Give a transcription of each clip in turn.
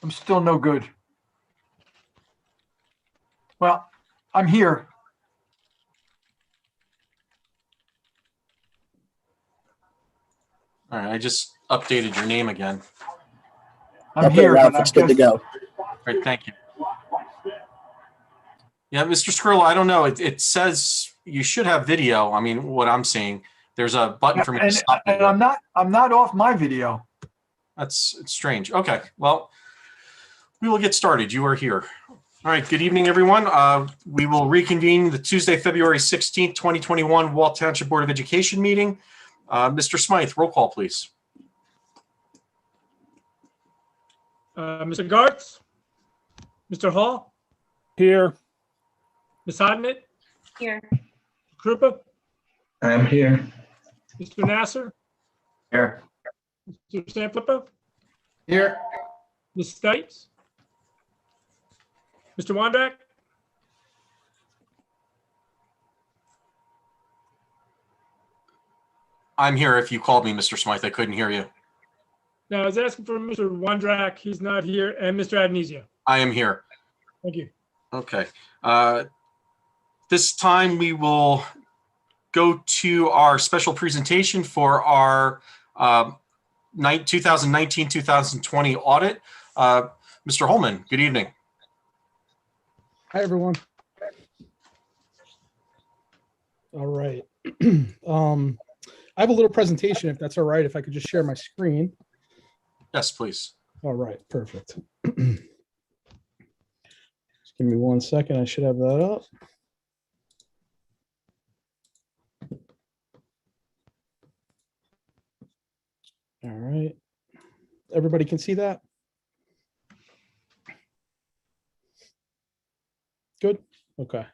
I'm still no good. Well, I'm here. All right, I just updated your name again. I'm here, but I'm good to go. All right, thank you. Yeah, Mr. Skirlo, I don't know. It says you should have video. I mean, what I'm seeing, there's a button for me to stop and video. I'm not off my video. It's strange. Okay, well, we will get started. You are here. All right, good evening, everyone. We will reconvene the Tuesday, February 16th, 2021 Walt Township Board of Education meeting. Mr. Smythe, roll call, please. Mr. Gartz, Mr. Hall, Here. Ms. Hodnett, Here. Krupa, I am here. Mr. Nasser, Here. Mr. Sanfilippo, Here. Ms. Stites, Mr. Wondrak, I'm here. If you called me, Mr. Smythe, I couldn't hear you. now I was asking for Mr. Wondrak, he's not here, and Mr. Adenizio. I am here. Thank you. Okay. This time we will go to our special presentation for our 2019-2020 audit. Mr. Holman, good evening. Hi, everyone. All right. I have a little presentation, if that's all right, if I could just share my screen. Yes, please. All right, perfect. Just give me 1 second. I should have that up. All right. Everybody can see that? Good. Okay.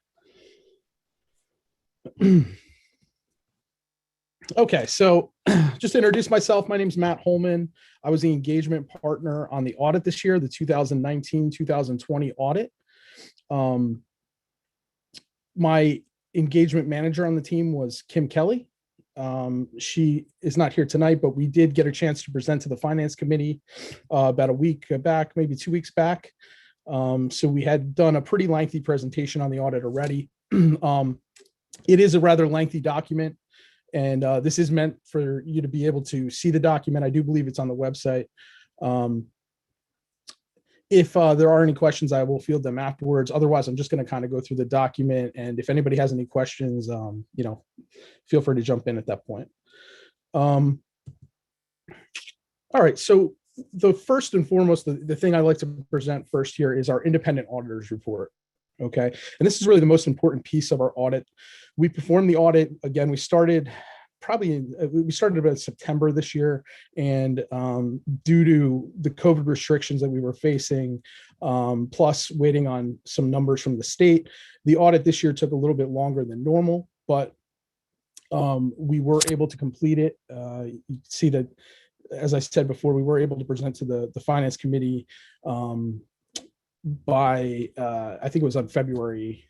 Okay, so just to introduce myself, my name is Matt Holman. I was the engagement partner on the audit this year, the 2019-2020 audit. My engagement manager on the team was Kim Kelly. She is not here tonight, but we did get a chance to present to the finance committee about a week back, maybe 2 weeks back. So we had done a pretty lengthy presentation on the audit already. It is a rather lengthy document, and this is meant for you to be able to see the document. I do believe it's on the website. If there are any questions, I will field them afterwards. Otherwise, I'm just going to kind of go through the document, and if anybody has any questions, feel free to jump in at that point. All right, so the first and foremost, the thing I like to present first here is our independent auditor's report. Okay, and this is really the most important piece of our audit. We performed the audit. Again, we started about September this year, and due to the COVID restrictions that we were facing, plus waiting on some numbers from the state, the audit this year took a little bit longer than normal, but we were able to complete it. You can see that, as I said before, we were able to present to the finance committee by I think it was on February.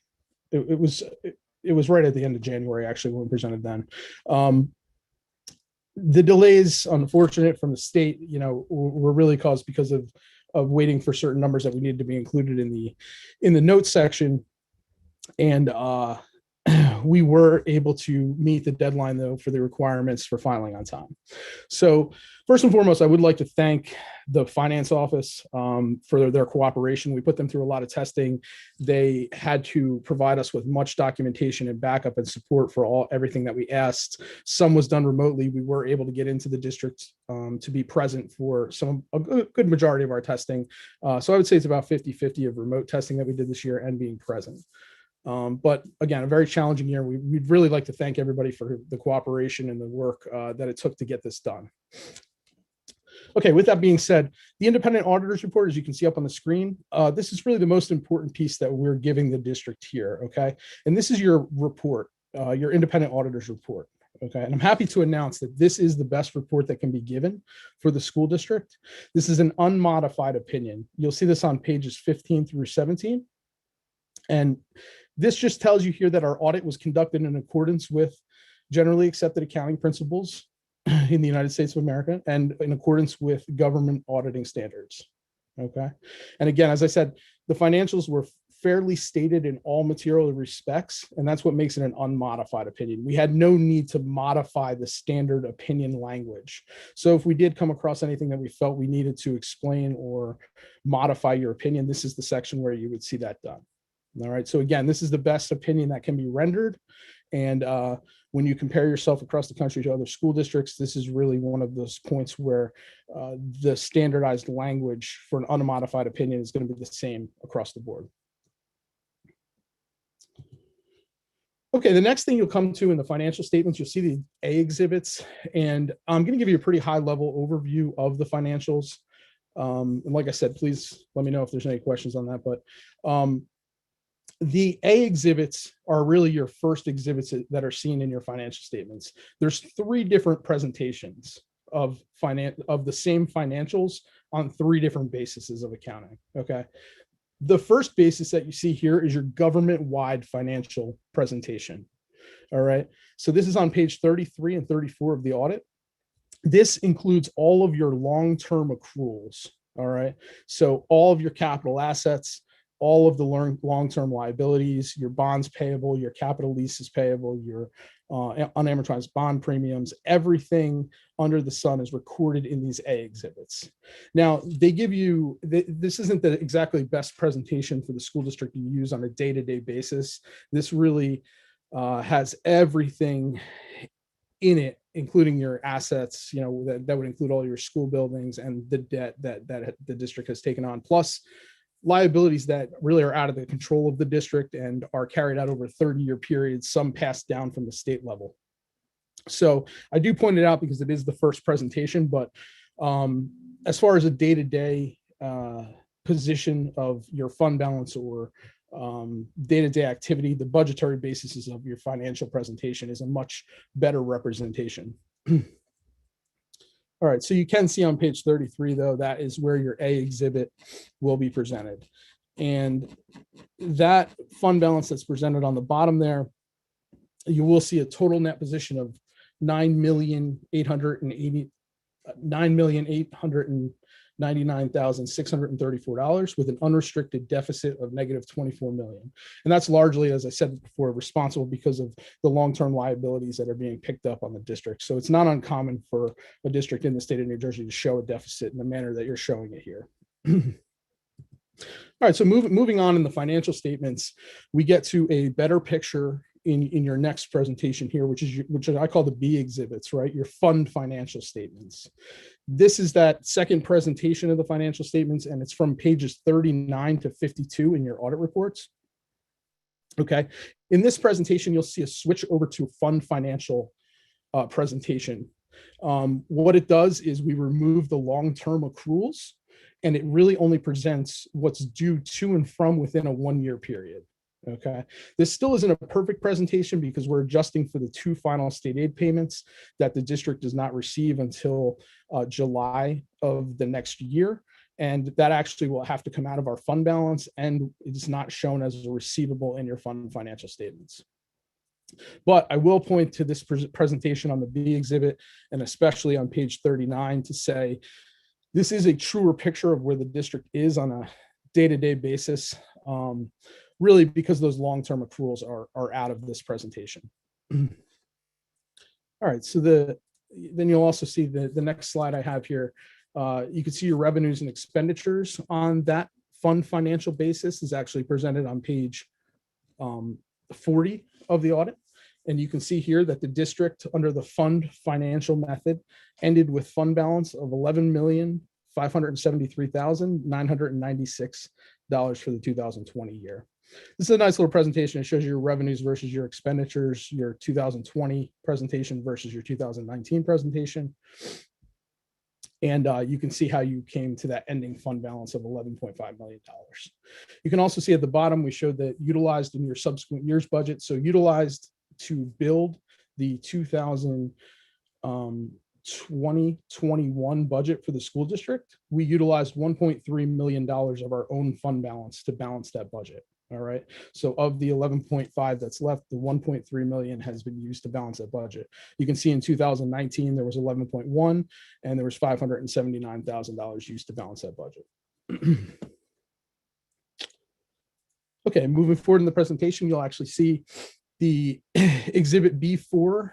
It was right at the end of January, actually, when we presented then. The delays, unfortunate from the state, were really caused because of waiting for certain numbers that we needed to be included in the notes section. And we were able to meet the deadline, though, for the requirements for filing on time. So first and foremost, I would like to thank the finance office for their cooperation. We put them through a lot of testing. They had to provide us with much documentation and backup and support for everything that we asked. Some was done remotely. We were able to get into the district to be present for a good majority of our testing. So I would say it's about 50-50 of remote testing that we did this year and being present. But again, a very challenging year. We'd really like to thank everybody for the cooperation and the work that it took to get this done. Okay, with that being said, the independent auditor's report, as you can see up on the screen, this is really the most important piece that we're giving the district here, okay? And this is your report, your independent auditor's report, okay? And I'm happy to announce that this is the best report that can be given for the school district. This is an unmodified opinion. You'll see this on pages 15 through 17. And this just tells you here that our audit was conducted in accordance with generally accepted accounting principles in the United States of America and in accordance with government auditing standards. Okay. And again, as I said, the financials were fairly stated in all material respects, and that's what makes it an unmodified opinion. We had no need to modify the standard opinion language. So if we did come across anything that we felt we needed to explain or modify your opinion, this is the section where you would see that done. All right. So again, this is the best opinion that can be rendered. And when you compare yourself across the country to other school districts, this is really one of those points where the standardized language for an unmodified opinion is going to be the same across the board. Okay, the next thing you'll come to in the financial statements, you'll see the A exhibits, and I'm going to give you a pretty high level overview of the financials. And like I said, please let me know if there's any questions on that, but the A exhibits are really your first exhibits that are seen in your financial statements. There's 3 different presentations of the same financials on 3 different bases of accounting. Okay. The first basis that you see here is your government-wide financial presentation. All right. So this is on page 33 and 34 of the audit. This includes all of your long-term accruals. All right. So all of your capital assets, all of the long-term liabilities, your bonds payable, your capital leases payable, your unamortized bond premiums, everything under the sun is recorded in these A exhibits. Now, they give you, this isn't the exactly best presentation for the school district to use on a day-to-day basis. This really has everything in it, including your assets, you know, that would include all your school buildings and the debt that the district has taken on, plus liabilities that really are out of the control of the district and are carried out over 30-year periods, some passed down from the state level. So I do point it out because it is the first presentation, but as far as a day-to-day position of your fund balance or day-to-day activity, the budgetary basis of your financial presentation is a much better representation. All right, so you can see on page 33, though, that is where your A exhibit will be presented. And that fund balance that's presented on the bottom there, you will see a total net position of $9,899,634 with an unrestricted deficit of negative $24 million. And that's largely, as I said before, responsible because of the long-term liabilities that are being picked up on the district. So it's not uncommon for a district in the state of New Jersey to show a deficit in the manner that you're showing it here. All right, so moving on in the financial statements, we get to a better picture in your next presentation here, which I call the B exhibits, right? Your fund financial statements. This is that second presentation of the financial statements, and it's from pages 39 to 52 in your audit reports. Okay. In this presentation, you'll see a switch over to fund financial presentation. What it does is we remove the long-term accruals, and it really only presents what's due to and from within a 1-year period. Okay, this still isn't a perfect presentation because we're adjusting for the 2 final state aid payments that the district does not receive until July of the next year. And that actually will have to come out of our fund balance, and it's not shown as a receivable in your fund financial statements. But I will point to this presentation on the B exhibit, and especially on page 39, to say this is a truer picture of where the district is on a day-to-day basis. Really because those long-term accruals are out of this presentation. All right, so then you'll also see the next slide I have here. You can see your revenues and expenditures on that fund financial basis is actually presented on page 40 of the audit. And you can see here that the district under the fund financial method ended with fund balance of $11,573,996 for the 2020 year. This is a nice little presentation. It shows your revenues versus your expenditures, your 2020 presentation versus your 2019 presentation. And you can see how you came to that ending fund balance of $11.5 million. You can also see at the bottom, we showed that utilized in your subsequent years budget. So utilized to build the 2020-21 budget for the school district, we utilized $1.3 million of our own fund balance to balance that budget. All right. So of the 11.5 that's left, the 1.3 million has been used to balance that budget. You can see in 2019, there was 11.1 and there was $579,000 used to balance that budget. Okay, moving forward in the presentation, you'll actually see the exhibit B4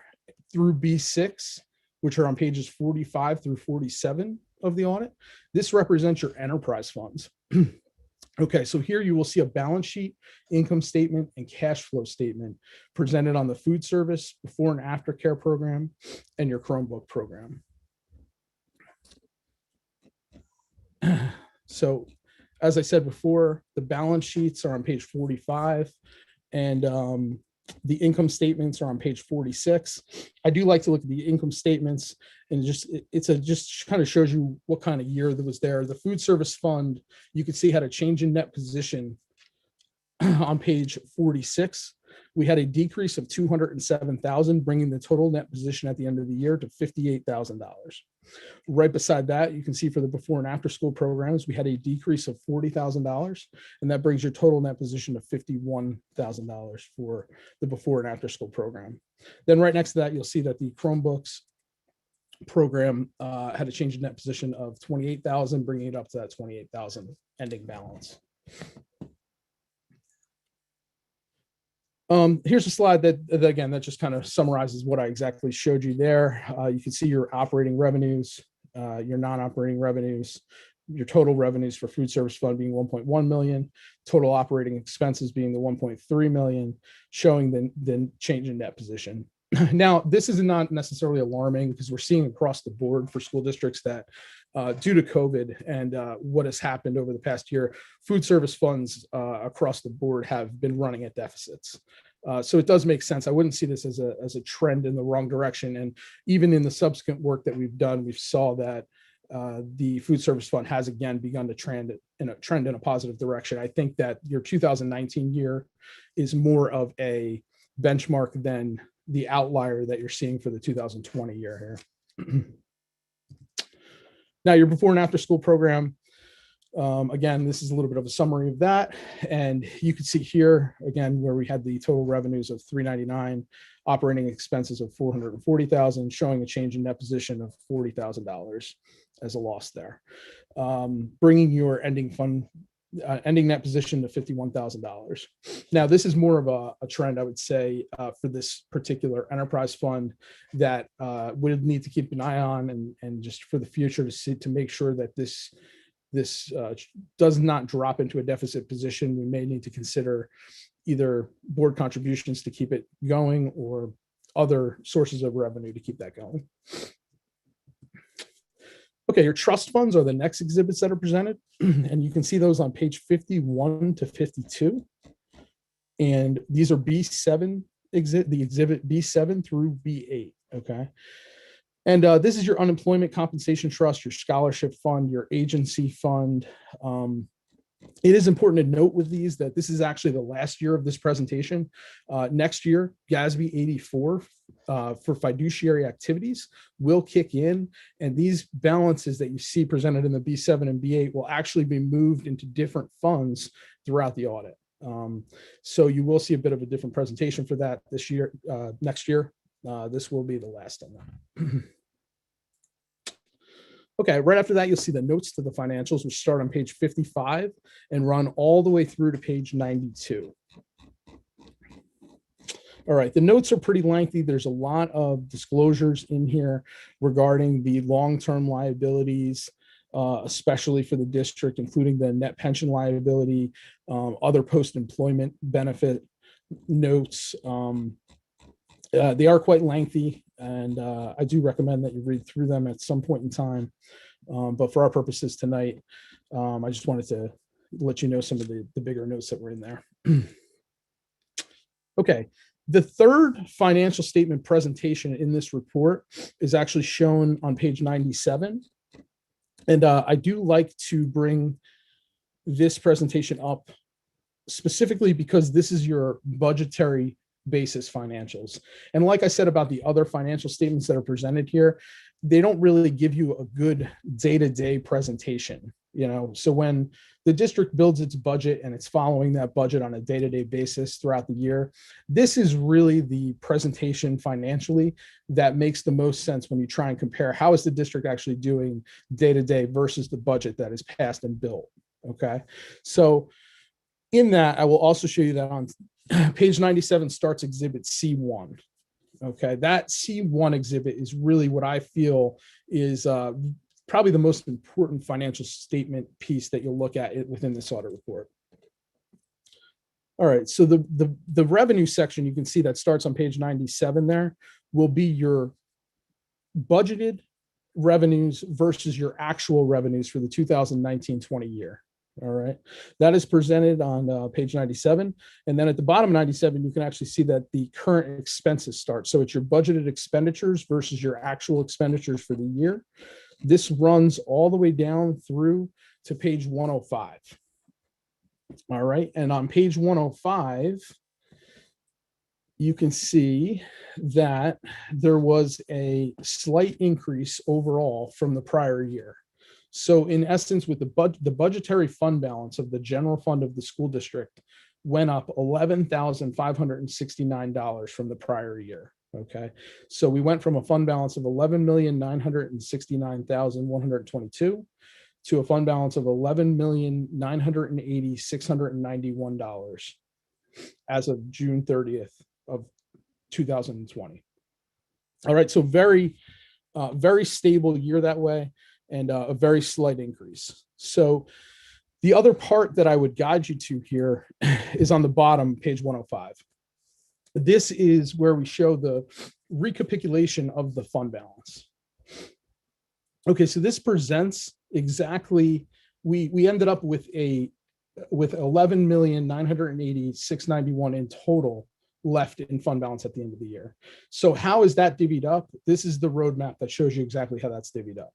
through B6, which are on pages 45 through 47 of the audit. This represents your enterprise funds. Okay, so here you will see a balance sheet, income statement, and cash flow statement presented on the food service, before and after care program, and your Chromebook program. So, as I said before, the balance sheets are on page 45, and the income statements are on page 46. I do like to look at the income statements, and just kind of shows you what kind of year that was there. The food service fund, you can see had a change in net position on page 46. We had a decrease of $207,000, bringing the total net position at the end of the year to $58,000. Right beside that, you can see for the before and after school programs, we had a decrease of $40,000, and that brings your total net position to $51,000 for the before and after school program. Then right next to that, you'll see that the Chromebooks program had a change in net position of $28,000, bringing it up to that $28,000 ending balance. Here's a slide that again, that just kind of summarizes what I exactly showed you there. You can see your operating revenues, your non-operating revenues, your total revenues for food service fund being 1.1 million, total operating expenses being the 1.3 million, showing the change in net position. Now, this is not necessarily alarming because we're seeing across the board for school districts that due to COVID and what has happened over the past year, food service funds across the board have been running at deficits. So it does make sense. I wouldn't see this as a trend in the wrong direction. And even in the subsequent work that we've done, we saw that the food service fund has again begun to trend in a positive direction. I think that your 2019 year is more of a benchmark than the outlier that you're seeing for the 2020 year here. Now, your before and after school program, again, this is a little bit of a summary of that. And you can see here, again, where we had the total revenues of $399, operating expenses of $440,000, showing a change in net position of $40,000 as a loss there, bringing your ending net position to $51,000. Now, this is more of a trend, I would say, for this particular enterprise fund that would need to keep an eye on and just for the future to make sure that this does not drop into a deficit position. We may need to consider either board contributions to keep it going or other sources of revenue to keep that going. Okay, your trust funds are the next exhibits that are presented, and you can see those on page 51 to 52. And these are B7 the exhibit B7 through B8. Okay. And this is your unemployment compensation trust, your scholarship fund, your agency fund. It is important to note with these that this is actually the last year of this presentation. Next year, GASB 84 for fiduciary activities will kick in, and these balances that you see presented in the B7 and B8 will actually be moved into different funds throughout the audit. So you will see a bit of a different presentation for that this year. Next year, this will be the last on that. Okay, right after that, you'll see the notes to the financials, which start on page 55 and run all the way through to page 92. All right, the notes are pretty lengthy. There's a lot of disclosures in here regarding the long-term liabilities, especially for the district, including the net pension liability, other post-employment benefit notes. They are quite lengthy, and I do recommend that you read through them at some point in time. But for our purposes tonight, I just wanted to let you know some of the bigger notes that were in there. Okay, the third financial statement presentation in this report is actually shown on page 97. And I do like to bring this presentation up specifically because this is your budgetary basis financials. And like I said about the other financial statements that are presented here, they don't really give you a good day-to-day presentation. So when the district builds its budget and it's following that budget on a day-to-day basis throughout the year, this is really the presentation financially that makes the most sense when you try and compare how is the district actually doing day-to-day versus the budget that is passed and built. Okay, so in that, I will also show you that on page 97 starts exhibit C1. Okay, that C1 exhibit is really what I feel is probably the most important financial statement piece that you'll look at within this audit report. All right, so the revenue section, you can see that starts on page 97 there, will be your budgeted revenues versus your actual revenues for the 2019-20 year. All right, that is presented on page 97. And then at the bottom of 97, you can actually see that the current expenses start. So it's your budgeted expenditures versus your actual expenditures for the year. This runs all the way down through to page 105. All right, and on page 105, you can see that there was a slight increase overall from the prior year. So in essence, with the budgetary fund balance of the general fund of the school district went up $11,569 from the prior year. Okay, so we went from a fund balance of $11,969,122 to a fund balance of $11,980,691 as of June 30th of 2020. All right, so very stable year that way, and a very slight increase. So the other part that I would guide you to here is on the bottom, page 105. This is where we show the recapitulation of the fund balance. Okay, so this presents exactly, we ended up with $11,980,691 in total left in fund balance at the end of the year. So how is that divvied up? This is the roadmap that shows you exactly how that's divvied up.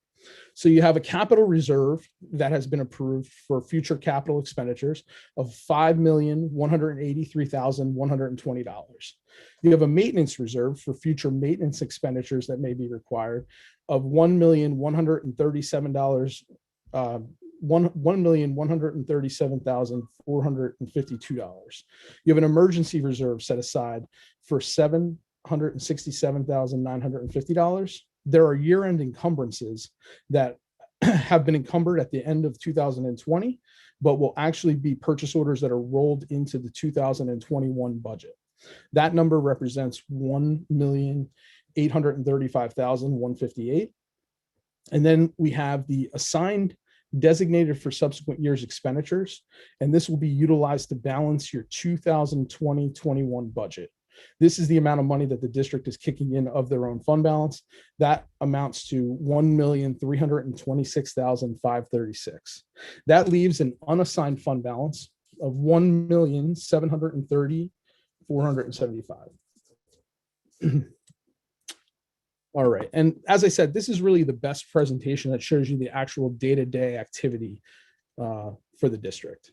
So you have a capital reserve that has been approved for future capital expenditures of $5,183,120. You have a maintenance reserve for future maintenance expenditures that may be required of $1,137,452. You have an emergency reserve set aside for $767,950. There are year-end encumbrances that have been encumbered at the end of 2020, but will actually be purchase orders that are rolled into the 2021 budget. That number represents $1,835,158. And then we have the assigned designated for subsequent years expenditures, and this will be utilized to balance your 2020-21 budget. This is the amount of money that the district is kicking in of their own fund balance. That amounts to $1,326,536. That leaves an unassigned fund balance of $1,730,475. All right, and as I said, this is really the best presentation that shows you the actual day-to-day activity for the district.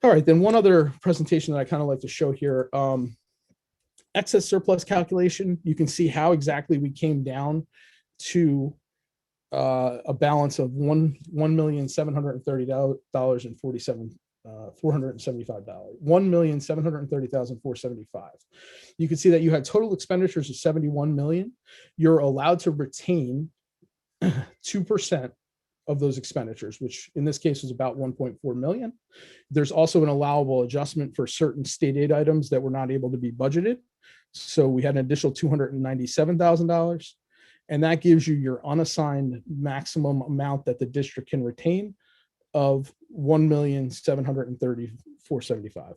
All right, then one other presentation that I kind of like to show here, excess surplus calculation. You can see how exactly we came down to a balance of $1,730,475. $1,730,475. You can see that you had total expenditures of $71 million. You're allowed to retain 2% of those expenditures, which in this case was about 1.4 million. There's also an allowable adjustment for certain state aid items that were not able to be budgeted. So we had an additional $297,000, and that gives you your unassigned maximum amount that the district can retain of $1,730,475.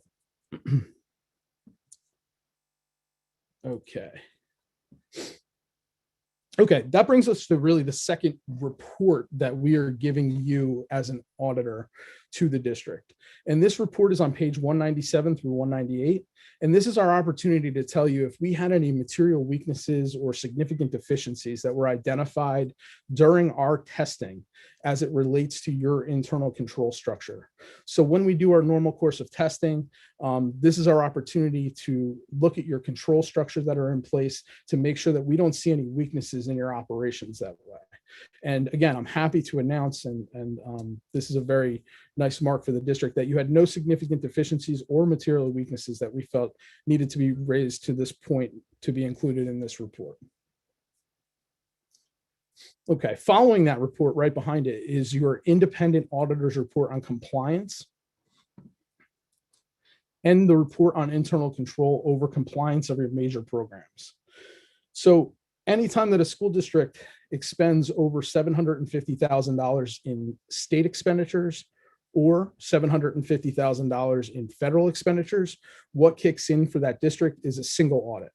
Okay, that brings us to really the second report that we are giving you as an auditor to the district. And this report is on page 197 through 198. And this is our opportunity to tell you if we had any material weaknesses or significant deficiencies that were identified during our testing as it relates to your internal control structure. So when we do our normal course of testing, this is our opportunity to look at your control structures that are in place to make sure that we don't see any weaknesses in your operations that way. And again, I'm happy to announce, and this is a very nice mark for the district, that you had no significant deficiencies or material weaknesses that we felt needed to be raised to this point to be included in this report. Okay, following that report, right behind it is your independent auditor's report on compliance and the report on internal control over compliance of your major programs. So anytime that a school district expends over $750,000 in state expenditures or $750,000 in federal expenditures, what kicks in for that district is a single audit.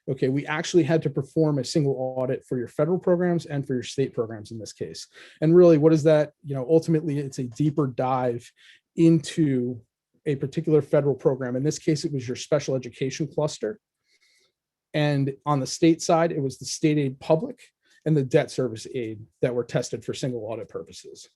Okay, we actually had to perform a single audit for your federal programs and for your state programs in this case. And really, what is that? Ultimately, it's a deeper dive into a particular federal program. In this case, it was your special education cluster. And on the state side, it was the state aid public and the debt service aid that were tested for single audit purposes.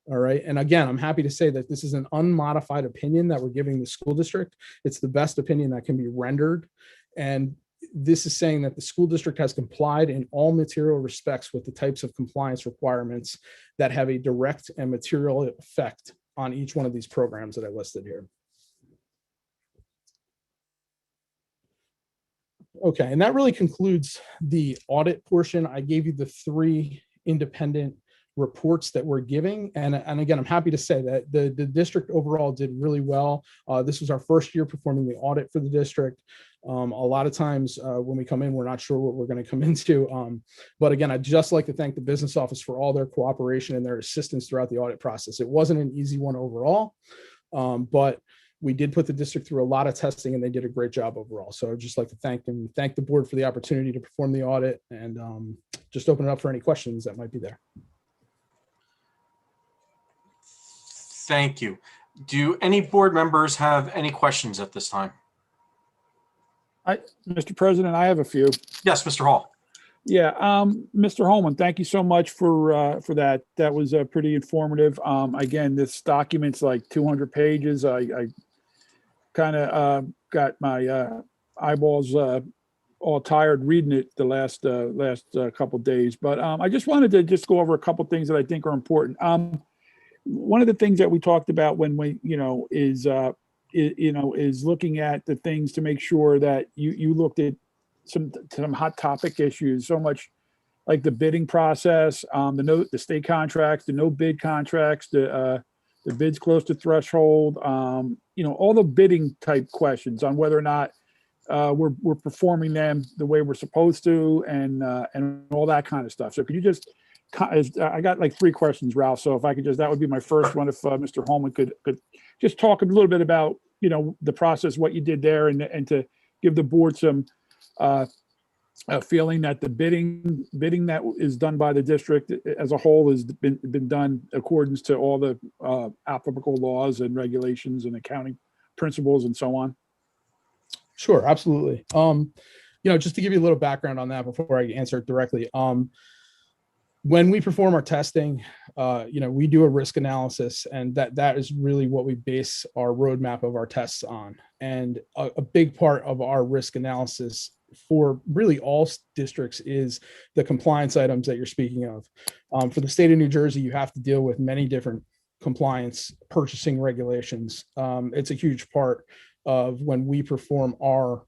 All right. And again, I'm happy to say that this is an unmodified opinion that we're giving the school district. It's the best opinion that can be rendered. And this is saying that the school district has complied in all material respects with the types of compliance requirements that have a direct and material effect on each one of these programs that I listed here. Okay, and that really concludes the audit portion. I gave you the 3 independent reports that we're giving. And again, I'm happy to say that the district overall did really well. This was our first year performing the audit for the district. A lot of times when we come in, we're not sure what we're going to come into. But again, I'd just like to thank the business office for all their cooperation and their assistance throughout the audit process. It wasn't an easy one overall, but we did put the district through a lot of testing and they did a great job overall. So I'd just like to thank them, thank the board for the opportunity to perform the audit, and just open it up for any questions that might be there. Thank you. Do any board members have any questions at this time? Mr. President, I have a few. Yes, Mr. Hall. Yeah, Mr. Holman, thank you so much for that. That was pretty informative. Again, this document's like 200 pages. I kind of got my eyeballs all tired reading it the last couple of days. But I just wanted to just go over a couple of things that I think are important. One of the things that we talked about when we, is looking at the things to make sure that you looked at some hot topic issues, so much like the bidding process, the state contracts, the no bid contracts, the bids close to threshold, all the bidding type questions on whether or not we're performing them the way we're supposed to, and all that kind of stuff. So could you just, I got like 3 questions, Ralph. So if I could that would be my first one. If Mr. Holman could just talk a little bit about, the process, what you did there, and to give the board some a feeling that the bidding that is done by the district as a whole has been done accordance to all the applicable laws and regulations and accounting principles and so on. Sure, absolutely. Just to give you a little background on that before I answer it directly. When we perform our testing, we do a risk analysis, and that is really what we base our roadmap of our tests on. And a big part of our risk analysis for really all districts is the compliance items that you're speaking of. For the state of New Jersey, you have to deal with many different compliance purchasing regulations. It's a huge part of when we perform our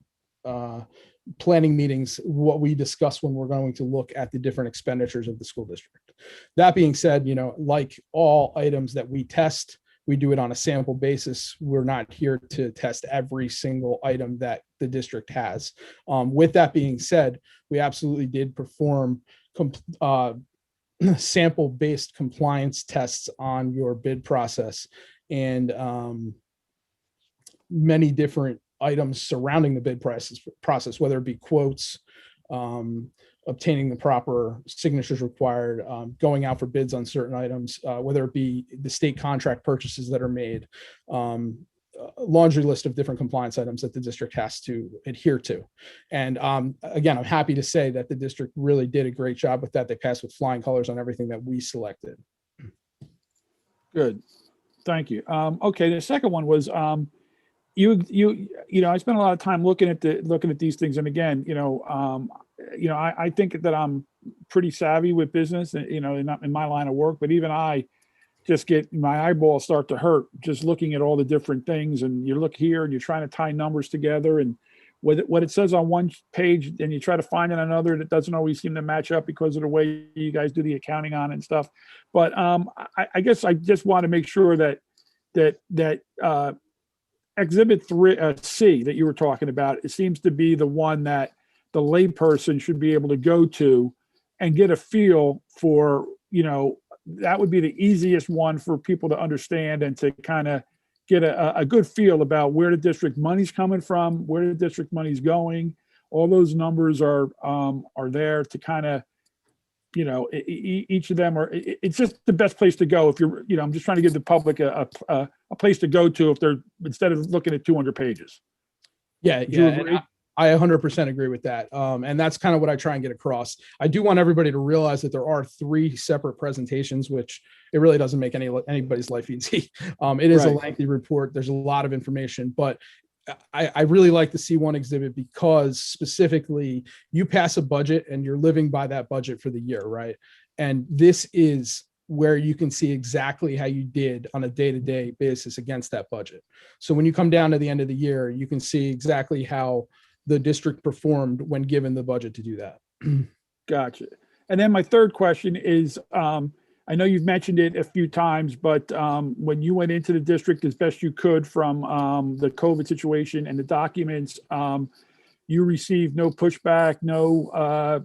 planning meetings, what we discuss when we're going to look at the different expenditures of the school district. That being said, like all items that we test, we do it on a sample basis. We're not here to test every single item that the district has. With that being said, we absolutely did perform sample-based compliance tests on your bid process, and many different items surrounding the bid process, whether it be quotes, obtaining the proper signatures required, going out for bids on certain items, whether it be the state contract purchases that are made, a laundry list of different compliance items that the district has to adhere to. And again, I'm happy to say that the district really did a great job with that. They passed with flying colors on everything that we selected. Good, thank you. Okay, the second one was I spent a lot of time looking at these things, and again, I think that I'm pretty savvy with business, and not in my line of work, but even I just get my eyeballs start to hurt just looking at all the different things. And you look here and you're trying to tie numbers together, and what it says on one page, and you try to find in another that doesn't always seem to match up because of the way you guys do the accounting on it and stuff. But I guess I just want to make sure that Exhibit 3C that you were talking about, it seems to be the one that the layperson should be able to go to and get a feel for, that would be the easiest one for people to understand and to kind of get a good feel about where the district money's coming from, where the district money's going. All those numbers are there to kind of, each of them it's just the best place to go if you're, I'm just trying to give the public a place to go to if they're, instead of looking at 200 pages. Yeah. Would you Yeah. agree? I 100% agree with that. And that's kind of what I try and get across. I do want everybody to realize that there are 3 separate presentations, which it really doesn't make anybody's life easy. It is a Right. lengthy report. There's a lot of information, but I really like the C1 exhibit because specifically you pass a budget and you're living by that budget for the year, right? And this is where you can see exactly how you did on a day-to-day basis against that budget. So when you come down to the end of the year, you can see exactly how the district performed when given the budget to do that. Gotcha. And then my third question is, I know you've mentioned it a few times, but when you went into the district as best you could from the COVID situation and the documents, you received no pushback, no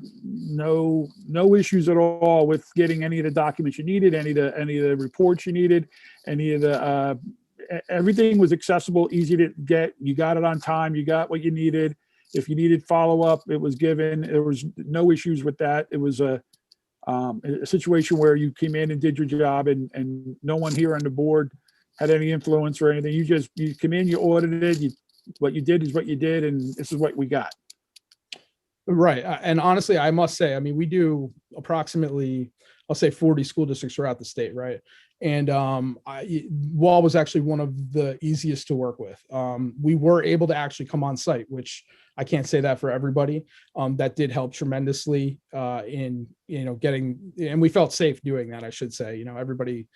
issues at all with getting any of the documents you needed, any of the reports you needed, any of the everything was accessible, easy to get. You got it on time. You got what you needed. If you needed follow-up, it was given. There was no issues with that. It was a situation where you came in and did your job, and no one here on the board had any influence or anything. You come in, you audited, what you did is what you did, and this is what we got. Right. And honestly, I must say, we do approximately, I'll say 40 school districts throughout the state, right? And Wall was actually one of the easiest to work with. We were able to actually come on site, which I can't say that for everybody. That did help tremendously in getting, and we felt safe doing that, I should say. Everybody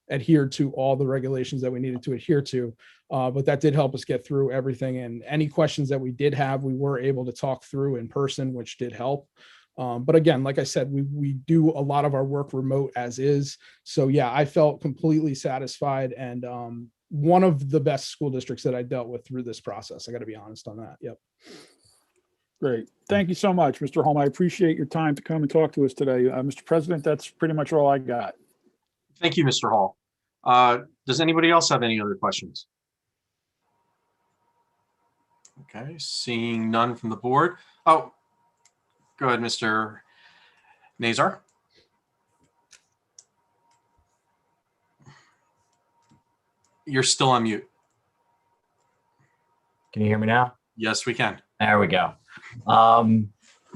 adhered to all the regulations that we needed to adhere to, but that did help us get through everything. And any questions that we did have, we were able to talk through in person, which did help. But again, like I said, we do a lot of our work remote as is. So yeah, I felt completely satisfied, and one of the best school districts that I dealt with through this process. I got to be honest on that. Yep. Great. Thank you so much, Mr. Holm. I appreciate your time to come and talk to us today. Mr. President, that's pretty much all I got. Thank you, Mr. Hall. Does anybody else have any other questions? Okay, seeing none from the board. Oh, go ahead, Mr. Nazar. You're still on mute. Can you hear me now? Yes, we can. There we go.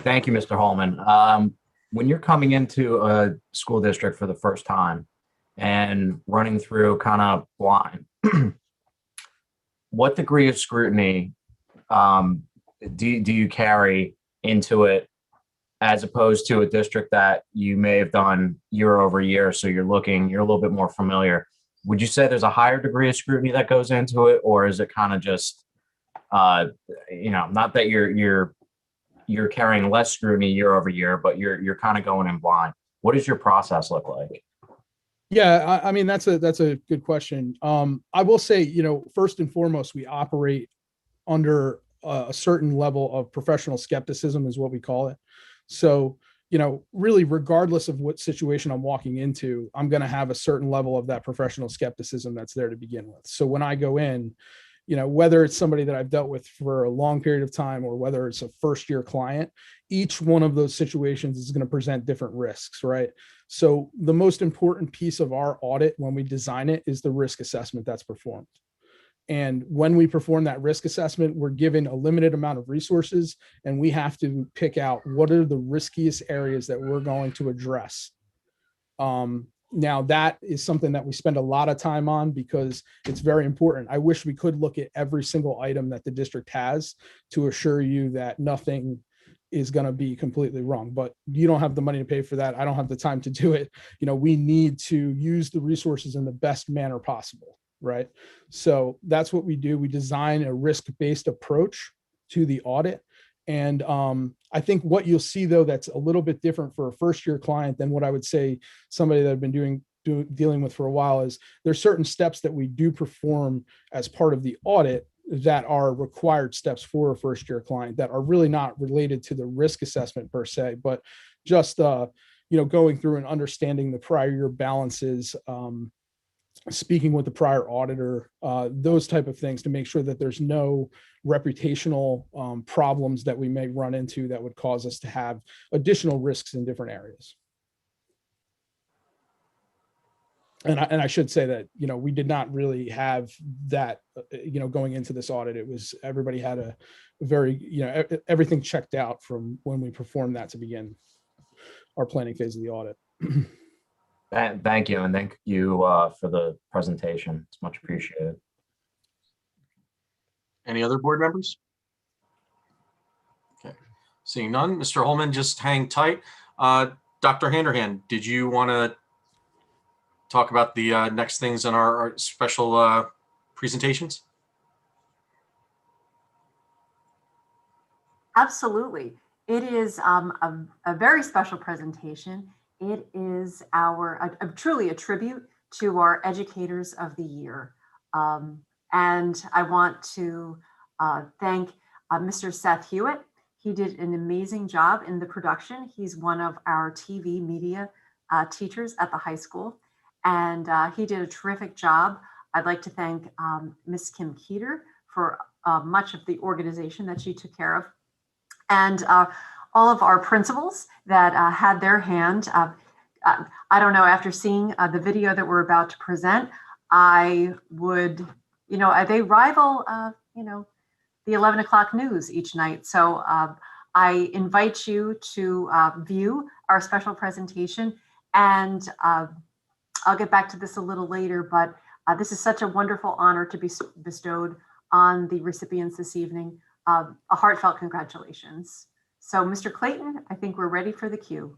Thank you, Mr. Holman. When you're coming into a school district for the first time and running through kind of blind, what degree of scrutiny do you carry into it as opposed to a district that you may have done year over year? So you're a little bit more familiar. Would you say there's a higher degree of scrutiny that goes into it, or is it kind of just, not that you're carrying less scrutiny year over year, but you're kind of going in blind? What does your process look like? Yeah, I mean, that's a good question. I will say, first and foremost, we operate under a certain level of professional skepticism is what we call it. So, really, regardless of what situation I'm walking into, I'm going to have a certain level of that professional skepticism that's there to begin with. So when I go in, whether it's somebody that I've dealt with for a long period of time or whether it's a first year client, each one of those situations is going to present different risks, right? So the most important piece of our audit when we design it is the risk assessment that's performed. And when we perform that risk assessment, we're given a limited amount of resources, and we have to pick out what are the riskiest areas that we're going to address. Now, that is something that we spend a lot of time on because it's very important. I wish we could look at every single item that the district has to assure you that nothing is going to be completely wrong. But you don't have the money to pay for that. I don't have the time to do it. We need to use the resources in the best manner possible, right? So that's what we do. We design a risk-based approach to the audit. And I think what you'll see, though, that's a little bit different for a first-year client than what I would say somebody that I've been dealing with for a while is there's certain steps that we do perform as part of the audit that are required steps for a first-year client that are really not related to the risk assessment per se, but just going through and understanding the prior year balances, speaking with the prior auditor, those type of things to make sure that there's no reputational problems that we may run into that would cause us to have additional risks in different areas. And I should say that, we did not really have that, going into this audit. It was, everybody had a very, everything checked out from when we performed that to begin our planning phase of the audit. Thank you. And thank you for the presentation. It's much appreciated. Any other board members? Okay, seeing none. Mr. Holman, just hang tight. Dr. Handerhan, did you want to talk about the next things in our special presentations? Absolutely. It is a very special presentation. It is truly a tribute to our Educators of the Year. And I want to thank Mr. Seth Hewitt. He did an amazing job in the production. He's one of our TV media teachers at the high school. And he did a terrific job. I'd like to thank Ms. Kim Keeter for much of the organization that she took care of. And all of our principals that had their hand. I don't know, after seeing the video that we're about to present, I would, they rival, the 11 o'clock news each night. So I invite you to view our special presentation. And I'll get back to this a little later, but this is such a wonderful honor to be bestowed on the recipients this evening. A heartfelt congratulations. So Mr. Clayton, I think we're ready for the cue.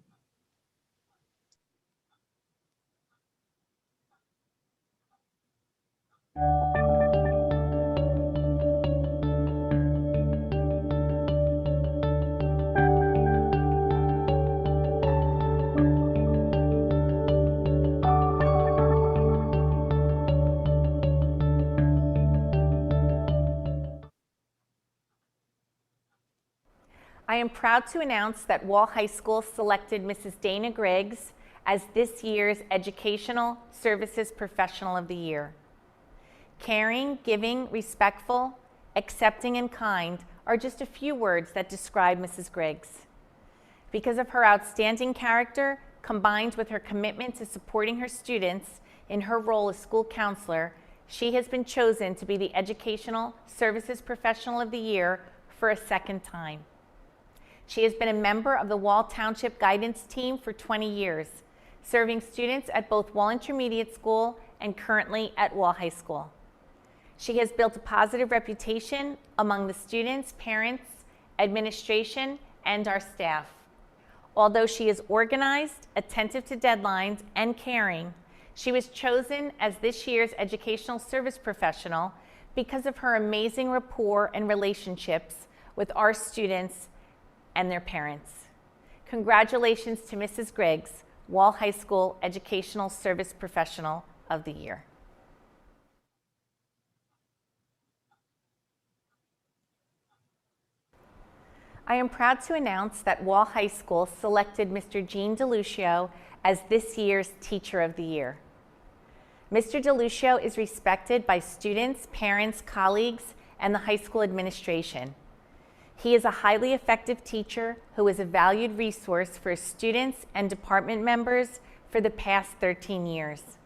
I am proud to announce that Wall High School selected Mrs. Dana Griggs as this year's Educational Services Professional of the Year. Caring, giving, respectful, accepting, and kind are just a few words that describe Mrs. Griggs. Because of her outstanding character, combined with her commitment to supporting her students in her role as school counselor, she has been chosen to be the Educational Services Professional of the Year for a second time. She has been a member of the Wall Township Guidance Team for 20 years, serving students at both Wall Intermediate School and currently at Wall High School. She has built a positive reputation among the students, parents, administration, and our staff. Although she is organized, attentive to deadlines, and caring, she was chosen as this year's Educational Service Professional because of her amazing rapport and relationships with our students and their parents. Congratulations to Mrs. Griggs, Wall High School Educational Service Professional of the Year. I am proud to announce that Wall High School selected Mr. Gene DeLucio as this year's Teacher of the Year. Mr. DeLucio is respected by students, parents, colleagues, and the high school administration. He is a highly effective teacher who is a valued resource for students and department members for the past 13 years.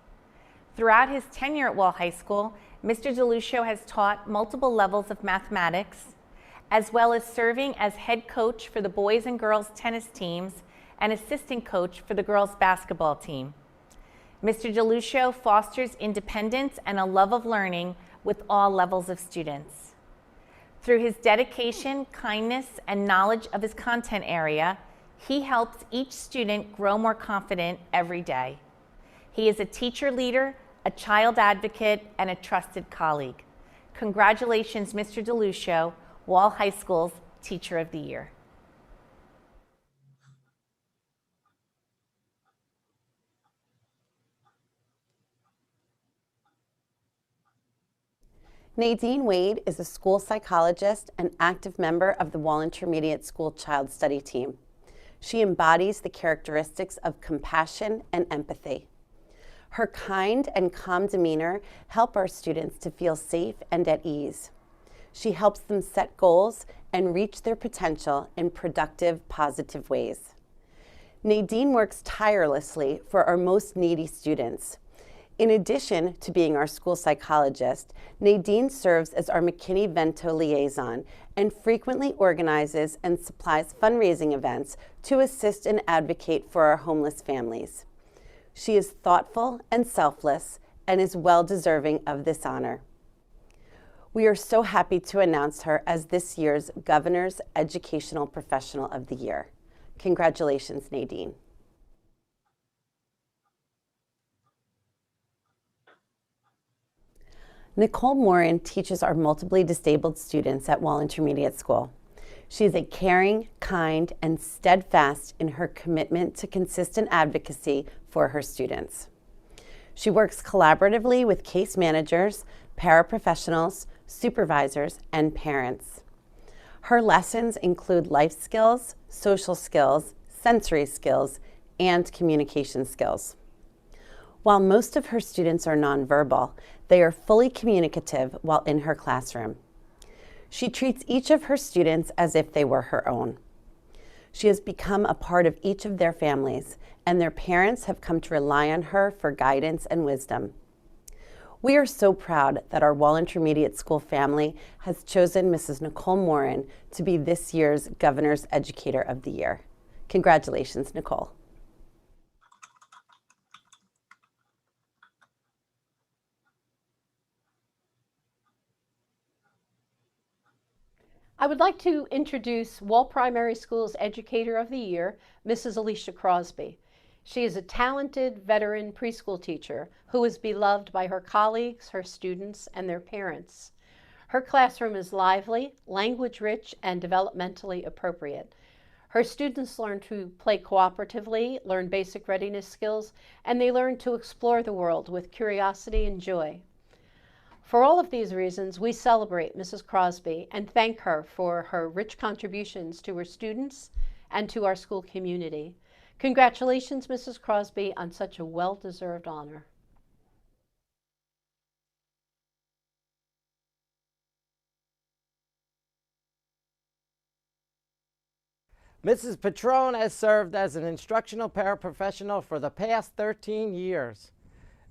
Throughout his tenure at Wall High School, Mr. DeLucio has taught multiple levels of mathematics, as well as serving as head coach for the boys and girls tennis teams and assistant coach for the girls basketball team. Mr. DeLucio fosters independence and a love of learning with all levels of students. Through his dedication, kindness, and knowledge of his content area, he helps each student grow more confident every day. He is a teacher leader, a child advocate, and a trusted colleague. Congratulations, Mr. DeLucio, Wall High School's Teacher of the Year. Nadine Wade is a school psychologist and active member of the Wall Intermediate School Child Study Team. She embodies the characteristics of compassion and empathy. Her kind and calm demeanor help our students to feel safe and at ease. She helps them set goals and reach their potential in productive, positive ways. Nadine works tirelessly for our most needy students. In addition to being our school psychologist, Nadine serves as our McKinney-Vento liaison and frequently organizes and supplies fundraising events to assist and advocate for our homeless families. She is thoughtful and selfless and is well deserving of this honor. We are so happy to announce her as this year's Governor's Educational Professional of the Year. Congratulations, Nadine. Nicole Morin teaches our multiply disabled students at Wall Intermediate School. She is a caring, kind, and steadfast in her commitment to consistent advocacy for her students. She works collaboratively with case managers, paraprofessionals, supervisors, and parents. Her lessons include life skills, social skills, sensory skills, and communication skills. While most of her students are nonverbal, they are fully communicative while in her classroom. She treats each of her students as if they were her own. She has become a part of each of their families, and their parents have come to rely on her for guidance and wisdom. We are so proud that our Wall Intermediate School family has chosen Mrs. Nicole Morin to be this year's Governor's Educator of the Year. Congratulations, Nicole. I would like to introduce Wall Primary School's Educator of the Year, Mrs. Alicia Crosby. She is a talented veteran preschool teacher who is beloved by her colleagues, her students, and their parents. Her classroom is lively, language-rich, and developmentally appropriate. Her students learn to play cooperatively, learn basic readiness skills, and they learn to explore the world with curiosity and joy. For all of these reasons, we celebrate Mrs. Crosby and thank her for her rich contributions to her students and to our school community. Congratulations, Mrs. Crosby, on such a well-deserved honor. Mrs. Patron has served as an instructional paraprofessional for the past 13 years.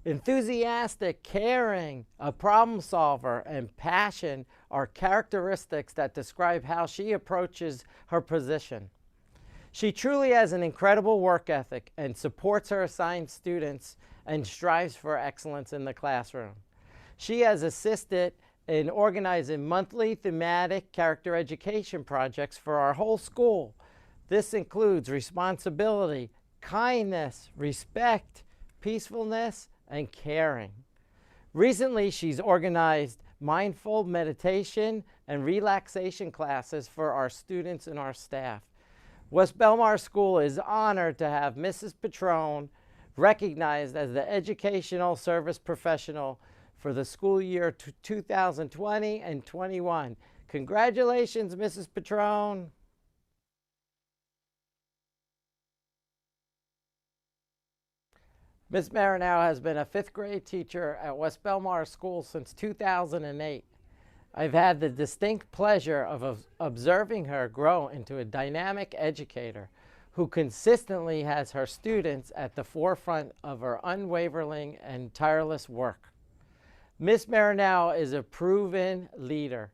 Enthusiastic, caring, a problem solver, and passion are characteristics that describe how she approaches her position. She truly has an incredible work ethic and supports her assigned students and strives for excellence in the classroom. She has assisted in organizing monthly thematic character education projects for our whole school. This includes responsibility, kindness, respect, peacefulness, and caring. Recently, she's organized mindful meditation and relaxation classes for our students and our staff. West Belmar School is honored to have Mrs. Patron recognized as the Educational Service Professional for the school year 2020 and 21. Congratulations, Mrs. Patron. Ms. Marinau has been a 5th grade teacher at West Belmar School since 2008. I've had the distinct pleasure of observing her grow into a dynamic educator who consistently has her students at the forefront of her unwavering and tireless work. Ms. Marinau is a proven leader.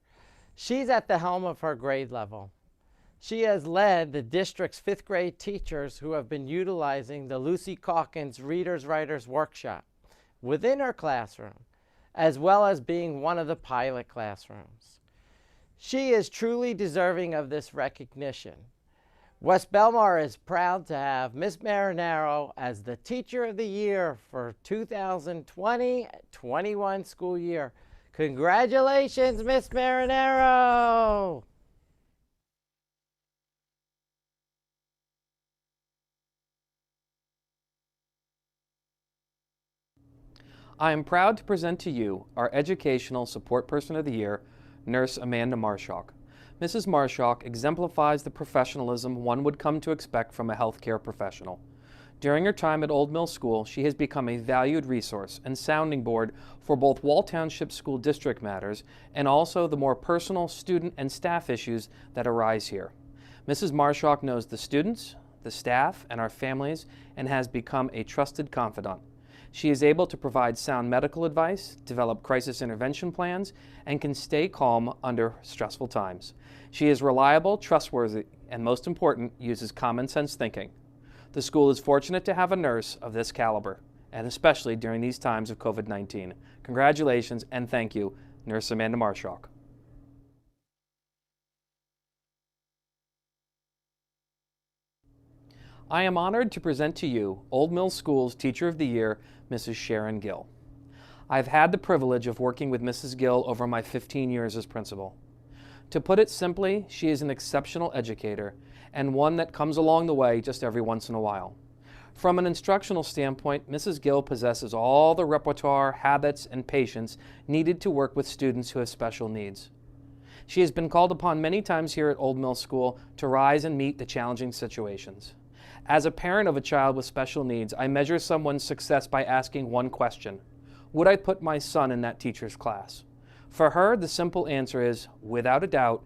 She's at the helm of her grade level. She has led the district's 5th grade teachers who have been utilizing the Lucy Calkins Readers Writers Workshop within her classroom, as well as being one of the pilot classrooms. She is truly deserving of this recognition. West Belmar is proud to have Miss Marinaro as the Teacher of the Year for 2020-21 school year. Congratulations, Miss Marinaro! I am proud to present to you our Educational Support Person of the Year, Nurse Amanda Marshock. Mrs. Marshock exemplifies the professionalism one would come to expect from a healthcare professional. During her time at Old Mill School, she has become a valued resource and sounding board for both Wall Township School District matters and also the more personal student and staff issues that arise here. Mrs. Marshock knows the students, the staff, and our families and has become a trusted confidant. She is able to provide sound medical advice, develop crisis intervention plans, and can stay calm under stressful times. She is reliable, trustworthy, and most important, uses common sense thinking. The school is fortunate to have a nurse of this caliber, and especially during these times of COVID-19. Congratulations and thank you, Nurse Amanda Marshock. I am honored to present to you Old Mill School's Teacher of the Year, Mrs. Sharon Gill. I've had the privilege of working with Mrs. Gill over my 15 years as principal. To put it simply, she is an exceptional educator and one that comes along the way just every once in a while. From an instructional standpoint, Mrs. Gill possesses all the repertoire, habits, and patience needed to work with students who have special needs. She has been called upon many times here at Old Mill School to rise and meet the challenging situations. As a parent of a child with special needs, I measure someone's success by asking one question: would I put my son in that teacher's class? For her, the simple answer is, without a doubt,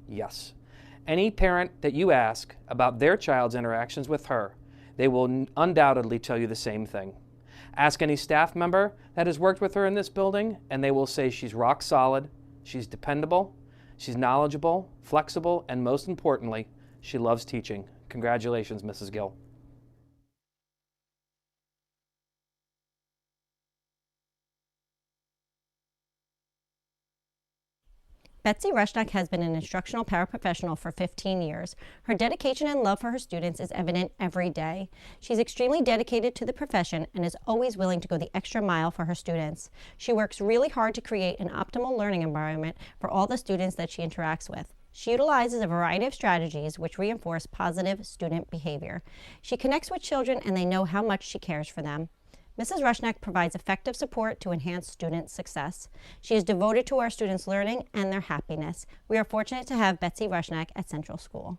yes. Any parent that you ask about their child's interactions with her, they will undoubtedly tell you the same thing. Ask any staff member that has worked with her in this building, and they will say she's rock solid, she's dependable, she's knowledgeable, flexible, and most importantly, she loves teaching. Congratulations, Mrs. Gill. Betsy Rushnock has been an instructional paraprofessional for 15 years. Her dedication and love for her students is evident every day. She's extremely dedicated to the profession and is always willing to go the extra mile for her students. She works really hard to create an optimal learning environment for all the students that she interacts with. She utilizes a variety of strategies which reinforce positive student behavior. She connects with children and they know how much she cares for them. Mrs. Rushnock provides effective support to enhance student success. She is devoted to our students' learning and their happiness. We are fortunate to have Betsy Rushnock at Central School.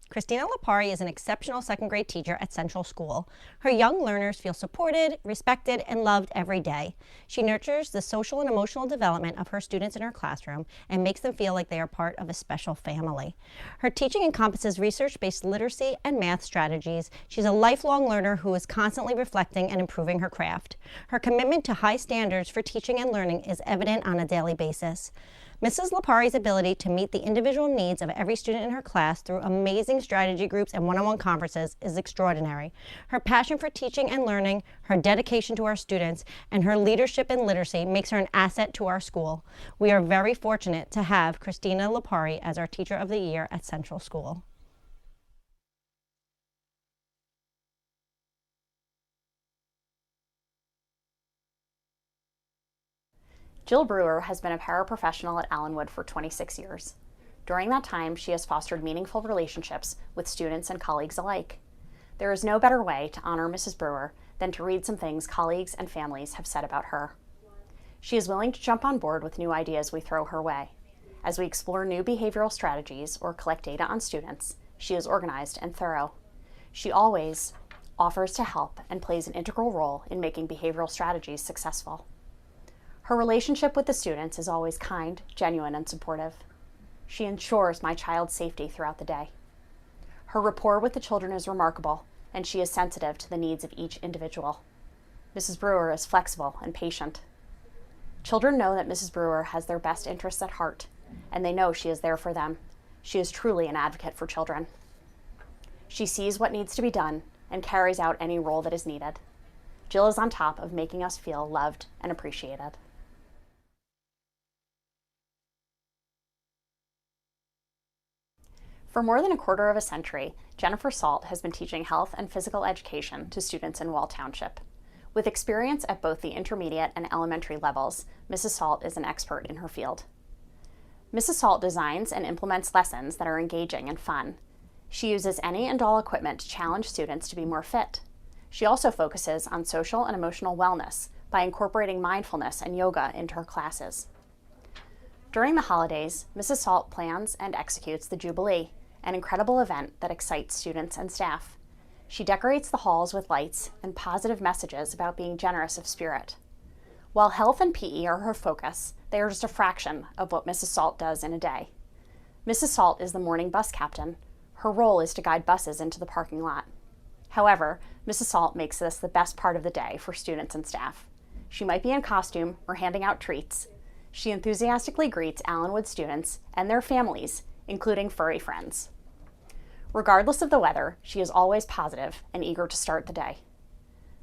Christina Lapari is an exceptional second grade teacher at Central School. Her young learners feel supported, respected, and loved every day. She nurtures the social and emotional development of her students in her classroom and makes them feel like they are part of a special family. Her teaching encompasses research-based literacy and math strategies. She's a lifelong learner who is constantly reflecting and improving her craft. Her commitment to high standards for teaching and learning is evident on a daily basis. Mrs. Lapari's ability to meet the individual needs of every student in her class through amazing strategy groups and one-on-one conferences is extraordinary. Her passion for teaching and learning, her dedication to our students, and her leadership in literacy makes her an asset to our school. We are very fortunate to have Christina Lapari as our Teacher of the Year at Central School. Jill Brewer has been a paraprofessional at Allenwood for 26 years. During that time, she has fostered meaningful relationships with students and colleagues alike. There is no better way to honor Mrs. Brewer than to read some things colleagues and families have said about her. She is willing to jump on board with new ideas we throw her way. As we explore new behavioral strategies or collect data on students, she is organized and thorough. She always offers to help and plays an integral role in making behavioral strategies successful. Her relationship with the students is always kind, genuine, and supportive. She ensures my child's safety throughout the day. Her rapport with the children is remarkable, and she is sensitive to the needs of each individual. Mrs. Brewer is flexible and patient. Children know that Mrs. Brewer has their best interests at heart, and they know she is there for them. She is truly an advocate for children. She sees what needs to be done and carries out any role that is needed. Jill is on top of making us feel loved and appreciated. For more than a quarter of a century, Jennifer Salt has been teaching health and physical education to students in Wall Township. With experience at both the intermediate and elementary levels, Mrs. Salt is an expert in her field. Mrs. Salt designs and implements lessons that are engaging and fun. She uses any and all equipment to challenge students to be more fit. She also focuses on social and emotional wellness by incorporating mindfulness and yoga into her classes. During the holidays, Mrs. Salt plans and executes the Jubilee, an incredible event that excites students and staff. She decorates the halls with lights and positive messages about being generous of spirit. While health and PE are her focus, they are just a fraction of what Mrs. Salt does in a day. Mrs. Salt is the morning bus captain. Her role is to guide buses into the parking lot. However, Mrs. Salt makes this the best part of the day for students and staff. She might be in costume or handing out treats. She enthusiastically greets Allenwood students and their families, including furry friends. Regardless of the weather, she is always positive and eager to start the day.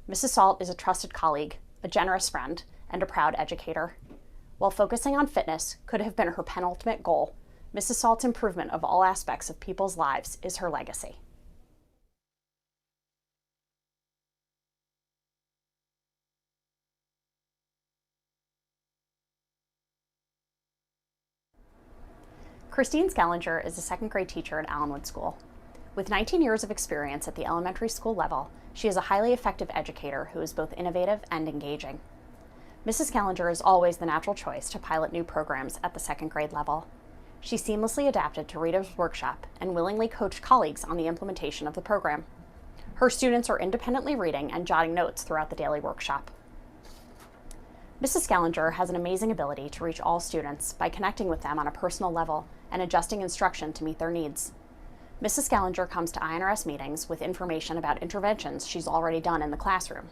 Mrs. Salt is a trusted colleague, a generous friend, and a proud educator. While focusing on fitness could have been her penultimate goal, Mrs. Salt's improvement of all aspects of people's lives is her legacy. Christine Skellinger is a second grade teacher at Allenwood School. With 19 years of experience at the elementary school level, she is a highly effective educator who is both innovative and engaging. Mrs. Skellinger is always the natural choice to pilot new programs at the second grade level. She seamlessly adapted to Reader's Workshop and willingly coached colleagues on the implementation of the program. Her students are independently reading and jotting notes throughout the daily workshop. Mrs. Skellinger has an amazing ability to reach all students by connecting with them on a personal level and adjusting instruction to meet their needs. Mrs. Skellinger comes to INRS meetings with information about interventions she's already done in the classroom.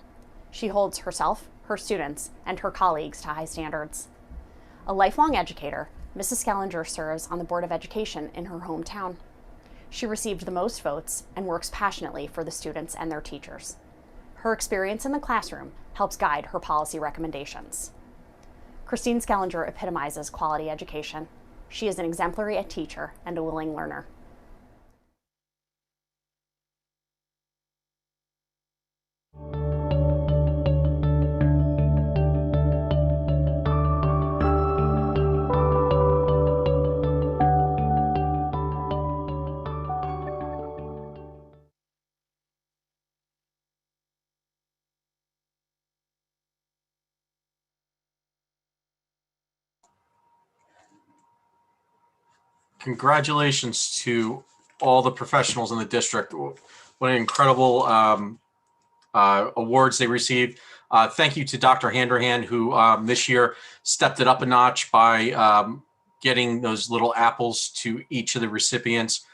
She holds herself, her students, and her colleagues to high standards. A lifelong educator, Mrs. Skellinger serves on the Board of Education in her hometown. She received the most votes and works passionately for the students and their teachers. Her experience in the classroom helps guide her policy recommendations. Christine Skellinger epitomizes quality education. She is an exemplary teacher and a willing learner. Congratulations to all the professionals in the district. What an incredible awards they received. Thank you to Dr. Handerhand, who this year stepped it up a notch by getting those little apples to each of the recipients,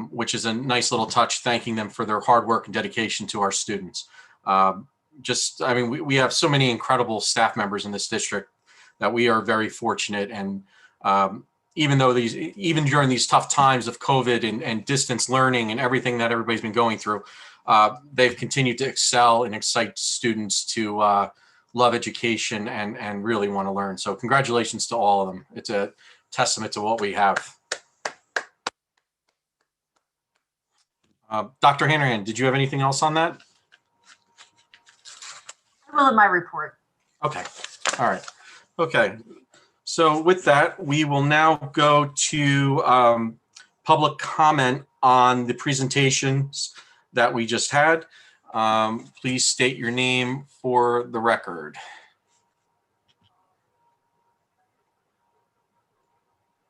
which is a nice little touch, thanking them for their hard work and dedication to our students. We have so many incredible staff members in this district that we are very fortunate. And even during these tough times of COVID and distance learning and everything that everybody's been going through, they've continued to excel and excite students to love education and really want to learn. So congratulations to all of them. It's a testament to what we have. Dr. Hanrahan, did you have anything else on that? I will in my report. Okay. All right. Okay. So with that, we will now go to public comment on the presentations that we just had. Please state your name for the record.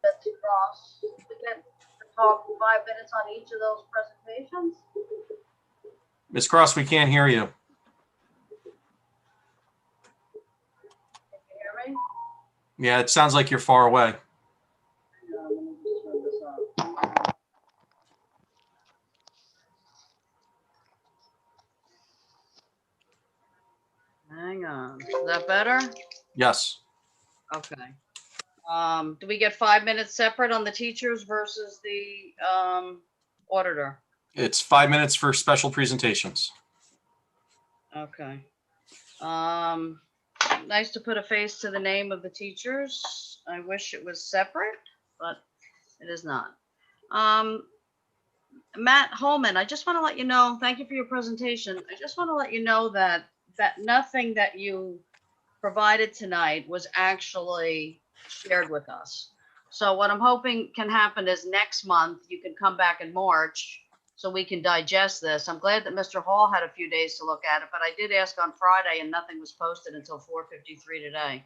Betsy Cross. We get to talk 5 minutes on each of those presentations. Ms. Cross, we can't hear you. Can you hear me? Yeah, it sounds like you're far away. Let me just turn this up. Hang on. Is that better? Yes. Okay. Do we get 5 minutes separate on the teachers versus the auditor? It's 5 minutes for special presentations. Okay. Nice to put a face to the name of the teachers. I wish it was separate, but it is not. Matt Holman, I just want to let you know, thank you for your presentation. I just want to let you know that nothing that you provided tonight was actually shared with us. So what I'm hoping can happen is next month you can come back in March so we can digest this. I'm glad that Mr. Hall had a few days to look at it, but I did ask on Friday and nothing was posted until 4:53 today.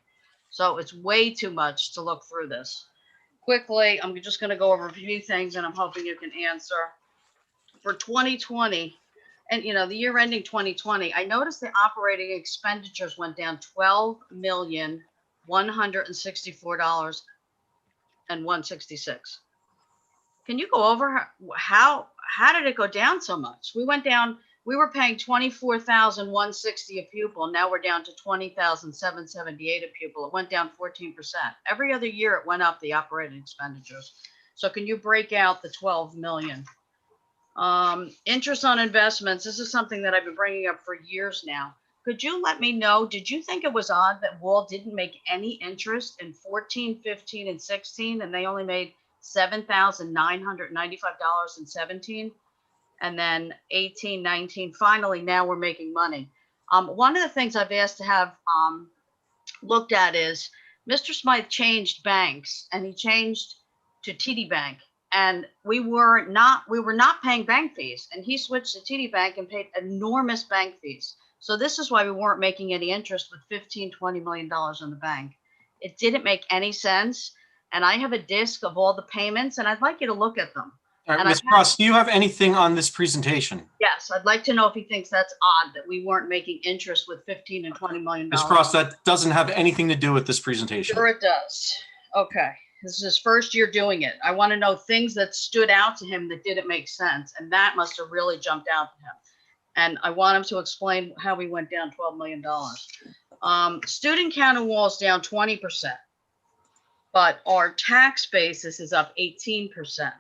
So it's way too much to look through this. Quickly, I'm just going to go over a few things and I'm hoping you can answer. For 2020, and you know, the year ending 2020, I noticed the operating expenditures went down $12,164,166. Can you go over how did it go down so much? We were paying $24,160 a pupil. Now we're down to $20,778 a pupil. It went down 14%. Every other year it went up, the operating expenditures. So can you break out the 12 million? Interest on investments. This is something that I've been bringing up for years now. Could you let me know, did you think it was odd that Wall didn't make any interest in 14, 15, and 16, and they only made $7,995.17? And then 18, 19, finally, now we're making money. One of the things I've asked to have looked at is Mr. Smythe changed banks, and he changed to TD Bank. And we were not paying bank fees, and he switched to TD Bank and paid enormous bank fees. So this is why we weren't making any interest with $15-20 million in the bank. It didn't make any sense. And I have a disc of all the payments, and I'd like you to look at them. All right, Ms. Cross, do you have anything on this presentation? Yes, I'd like to know if he thinks that's odd that we weren't making interest with $15 and $20 million. Ms. Cross, that doesn't have anything to do with this presentation. Sure it does. Okay. This is his first year doing it. I want to know things that stood out to him that didn't make sense. And that must have really jumped out to him. And I want him to explain how we went down $12 million. Student count in Wall's down 20%, but our tax basis is up 18%.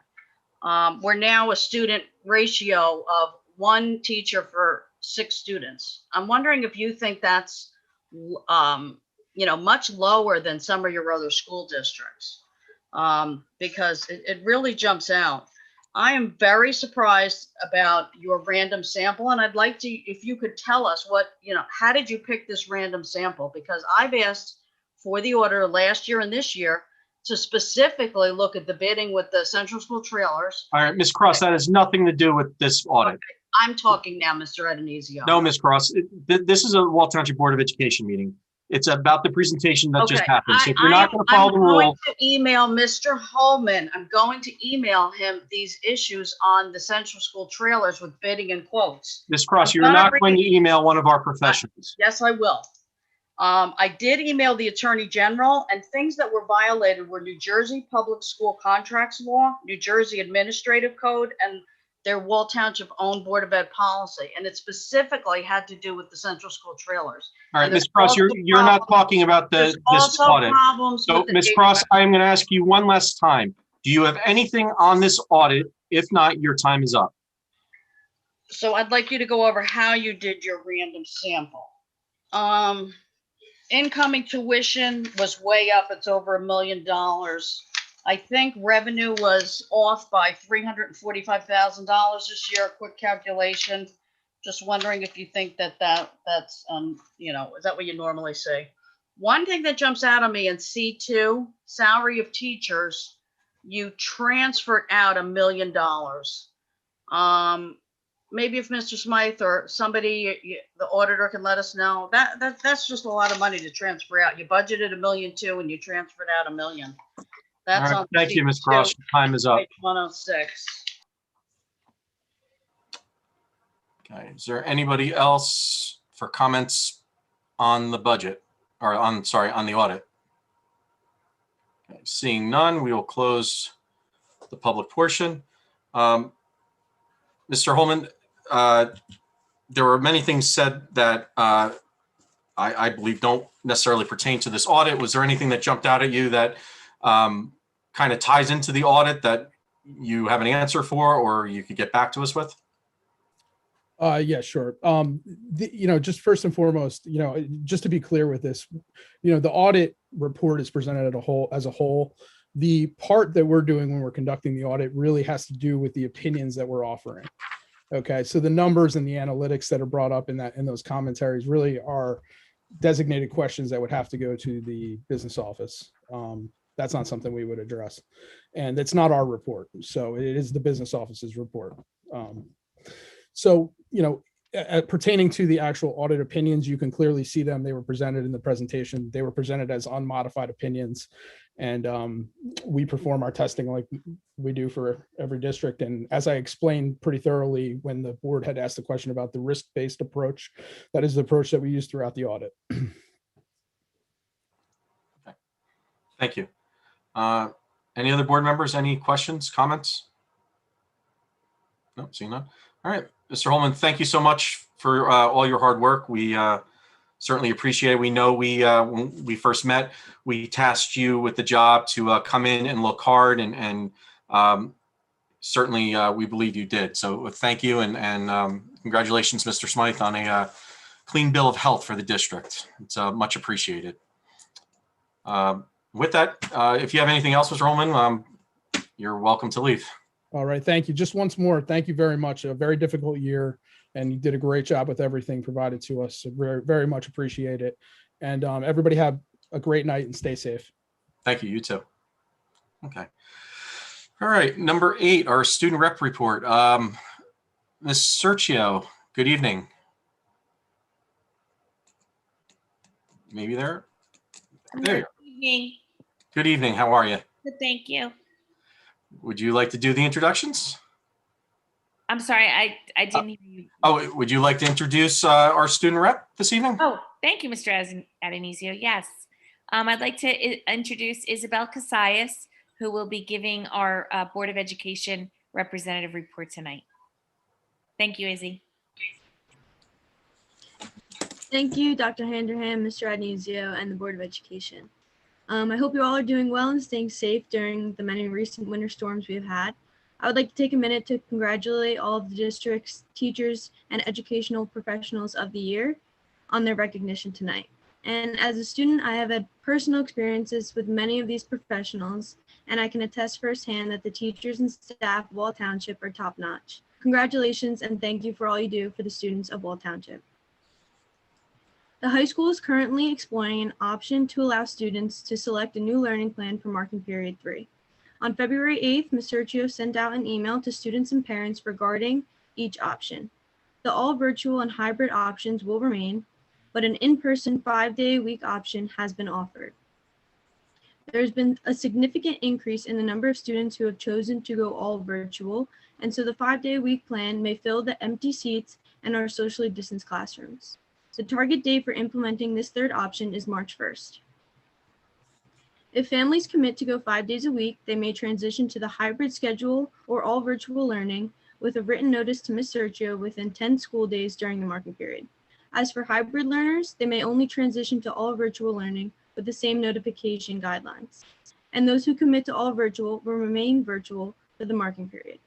We're now a student ratio of 1 teacher for 6 students. I'm wondering if you think that's, much lower than some of your other school districts. Because it really jumps out. I am very surprised about your random sample, and I'd like to, if you could tell us how did you pick this random sample? Because I've asked for the auditor last year and this year to specifically look at the bidding with the Central School trailers. All right, Ms. Cross, that has nothing to do with this audit. Okay. I'm talking now, Mr. Adenizio. No, Ms. Cross, this is a Wall Township Board of Education meeting. It's about the presentation that just happened. So if you're not going to follow the rule. I'm going to email Mr. Holman. I'm going to email him these issues on the Central School trailers with bidding and quotes. Ms. Cross, you're not going to email one of our professionals. Yes, I will. I did email the Attorney General, and things that were violated were New Jersey Public School Contracts Law, New Jersey Administrative Code, and their Wall Township owned Board of Ed policy. And it specifically had to do with the Central School trailers. All right, Ms. Cross, you're not talking about this audit. So, Ms. Cross, I'm going to ask you one last time. Do you have anything on this audit? If not, your time is up. So I'd like you to go over how you did your random sample. Incoming tuition was way up. It's over $1 million. I think revenue was off by $345,000 this year. Quick calculation. Just wondering if you think that's is that what you normally see? One thing that jumps out on me in C2, salary of teachers, you transferred out $1 million. Maybe if Mr. Smythe or somebody, the auditor, can let us know. That's just a lot of money to transfer out. You budgeted $1.2 million and you transferred out $1 million. That's all right, on thank you, Ms. Cross. Your time is up. 106. Okay, is there anybody else for comments on the budget or on the audit? Okay, seeing none, we will close the public portion. Mr. Holman, there were many things said that I believe don't necessarily pertain to this audit. Was there anything that jumped out at you that kind of ties into the audit that you have an answer for or you could get back to us with? Yeah, sure. Just first and foremost, just to be clear with this, the audit report is presented as a whole. The part that we're doing when we're conducting the audit really has to do with the opinions that we're offering. Okay, so the numbers and the analytics that are brought up in those commentaries really are designated questions that would have to go to the business office. That's not something we would address, and it's not our report. So it is the business office's report. Pertaining to the actual audit opinions, you can clearly see them. They were presented in the presentation. They were presented as unmodified opinions. And we perform our testing like we do for every district. And as I explained pretty thoroughly when the board had asked the question about the risk-based approach, that is the approach that we use throughout the audit. Thank you. Any other board members, any questions, comments? No, seeing none. All right, Mr. Holman, thank you so much for all your hard work. We certainly appreciate it. We know when we first met, we tasked you with the job to come in and look hard, and certainly we believe you did. So thank you, and congratulations, Mr. Smythe, on a clean bill of health for the district. It's much appreciated. With that, if you have anything else, Mr. Holman, you're welcome to leave. All right, thank you. Just once more, thank you very much. A very difficult year, and you did a great job with everything provided to us. So very, very much appreciate it. And everybody have a great night and stay safe. Thank you. You too. Okay. All right. Number 8, our student rep report. Ms. Sergio, good evening. Maybe there. There you are. Good evening. Good evening. How are you? Good, thank you. Would you like to do the introductions? I'm sorry, I didn't hear you. Oh, would you like to introduce our student rep this evening? Oh, thank you, Mr. Adonisio. Yes. I'd like to introduce Isabel Casillas, who will be giving our Board of Education representative report tonight. Thank you, Izzy. Thank you, Dr. Handerham, Mr. Adonisio, and the Board of Education. I hope you all are doing well and staying safe during the many recent winter storms we have had. I would like to take a minute to congratulate all of the district's teachers and educational professionals of the year on their recognition tonight. And as a student, I have had personal experiences with many of these professionals, and I can attest firsthand that the teachers and staff of Wall Township are top-notch. Congratulations, and thank you for all you do for the students of Wall Township. The high school is currently exploring an option to allow students to select a new learning plan for marking period 3. On February 8th, Ms. Sergio sent out an email to students and parents regarding each option. The all virtual and hybrid options will remain, but an in-person 5-day-a-week option has been offered. There has been a significant increase in the number of students who have chosen to go all virtual, and so the 5-day-a-week plan may fill the empty seats in our socially distanced classrooms. The target date for implementing this third option is March 1st. If families commit to go 5 days a week, they may transition to the hybrid schedule or all virtual learning with a written notice to Ms. Sergio within 10 school days during the marking period. As for hybrid learners, they may only transition to all virtual learning with the same notification guidelines. And those who commit to all virtual will remain virtual for the marking period.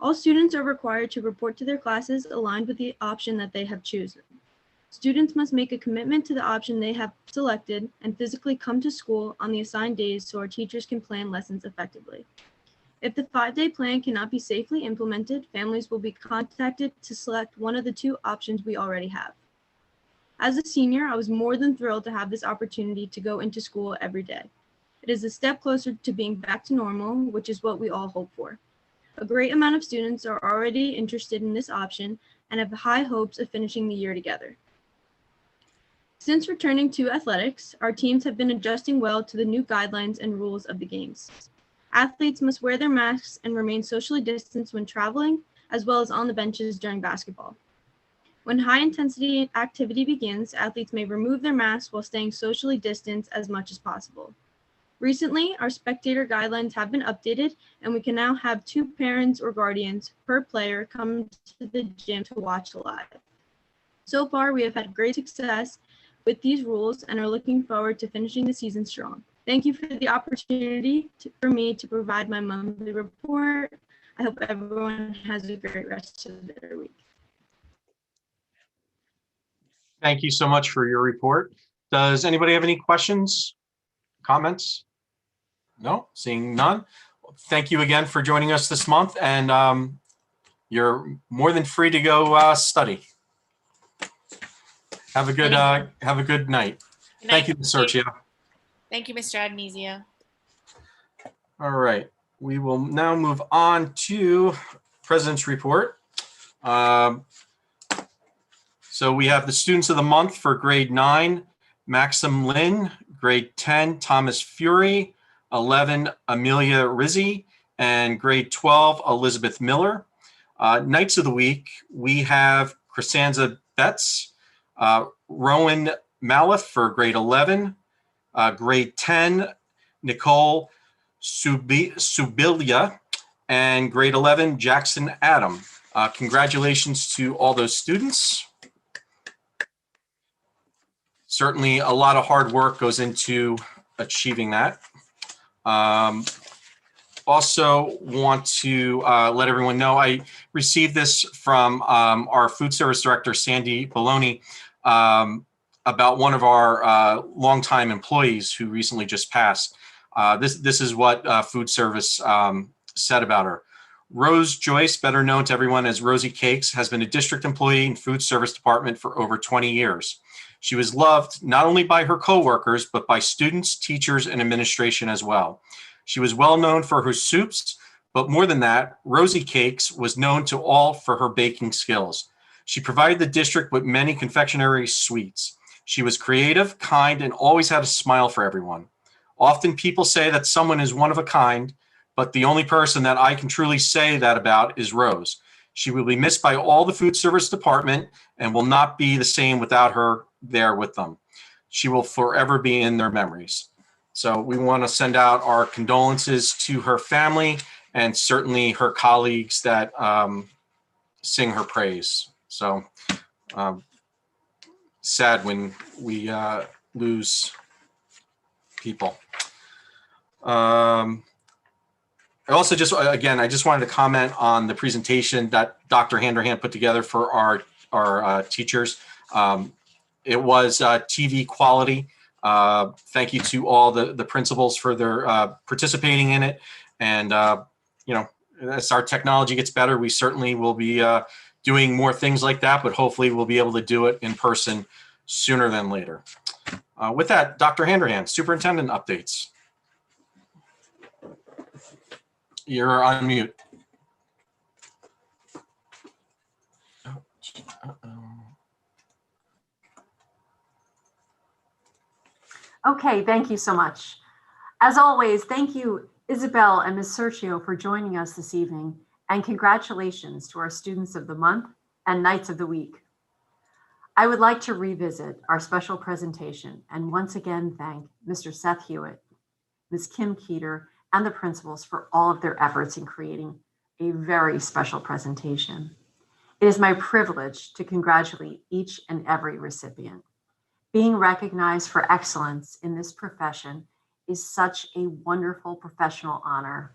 All students are required to report to their classes aligned with the option that they have chosen. Students must make a commitment to the option they have selected and physically come to school on the assigned days so our teachers can plan lessons effectively. If the 5-day plan cannot be safely implemented, families will be contacted to select one of the 2 options we already have. As a senior, I was more than thrilled to have this opportunity to go into school every day. It is a step closer to being back to normal, which is what we all hope for. A great amount of students are already interested in this option and have high hopes of finishing the year together. Since returning to athletics, our teams have been adjusting well to the new guidelines and rules of the games. Athletes must wear their masks and remain socially distanced when traveling, as well as on the benches during basketball. When high-intensity activity begins, athletes may remove their masks while staying socially distanced as much as possible. Recently, our spectator guidelines have been updated, and we can now have 2 parents or guardians per player come to the gym to watch live. So far, we have had great success with these rules and are looking forward to finishing the season strong. Thank you for the opportunity for me to provide my monthly report. I hope everyone has a great rest of their week. Thank you so much for your report. Does anybody have any questions, comments? No, seeing none. Thank you again for joining us this month, and you're more than free to go study. Have a good night. Thank you, Ms. Sergio. Thank you, Mr. Adenizio. All right, we will now move on to President's Report. So we have the students of the month for grade 9, Maxim Lin, grade 10, Thomas Fury, 11, Amelia Rizzi, and grade 12, Elizabeth Miller. Knights of the week, we have Chrysanza Betts, Rowan Malif for grade 11, grade 10, Nicole Subilia, and grade 11, Jackson Adam. Congratulations to all those students. Certainly a lot of hard work goes into achieving that. Also want to let everyone know I received this from our food service director, Sandy Bologna, about one of our longtime employees who recently just passed. This is what food service said about her. Rose Joyce, better known to everyone as Rosie Cakes, has been a district employee in food service department for over 20 years. She was loved not only by her coworkers, but by students, teachers, and administration as well. She was well known for her soups, but more than that, Rosie Cakes was known to all for her baking skills. She provided the district with many confectionery sweets. She was creative, kind, and always had a smile for everyone. Often people say that someone is one of a kind, but the only person that I can truly say that about is Rose. She will be missed by all the food service department and will not be the same without her there with them. She will forever be in their memories. So we want to send out our condolences to her family and certainly her colleagues that sing her praise. So sad when we lose people. I also I just wanted to comment on the presentation that Dr. Handerhan put together for our teachers. It was TV quality. Thank you to all the principals for their participating in it. And, as our technology gets better, we certainly will be doing more things like that, but hopefully we'll be able to do it in person sooner than later. With that, Dr. Handerhan, superintendent updates. You're on mute. Okay, thank you so much. As always, thank you, Isabel and Ms. Sergio, for joining us this evening, and congratulations to our students of the month and Knights of the Week. I would like to revisit our special presentation and once again thank Mr. Seth Hewitt, Ms. Kim Keeter, and the principals for all of their efforts in creating a very special presentation. It is my privilege to congratulate each and every recipient. Being recognized for excellence in this profession is such a wonderful professional honor.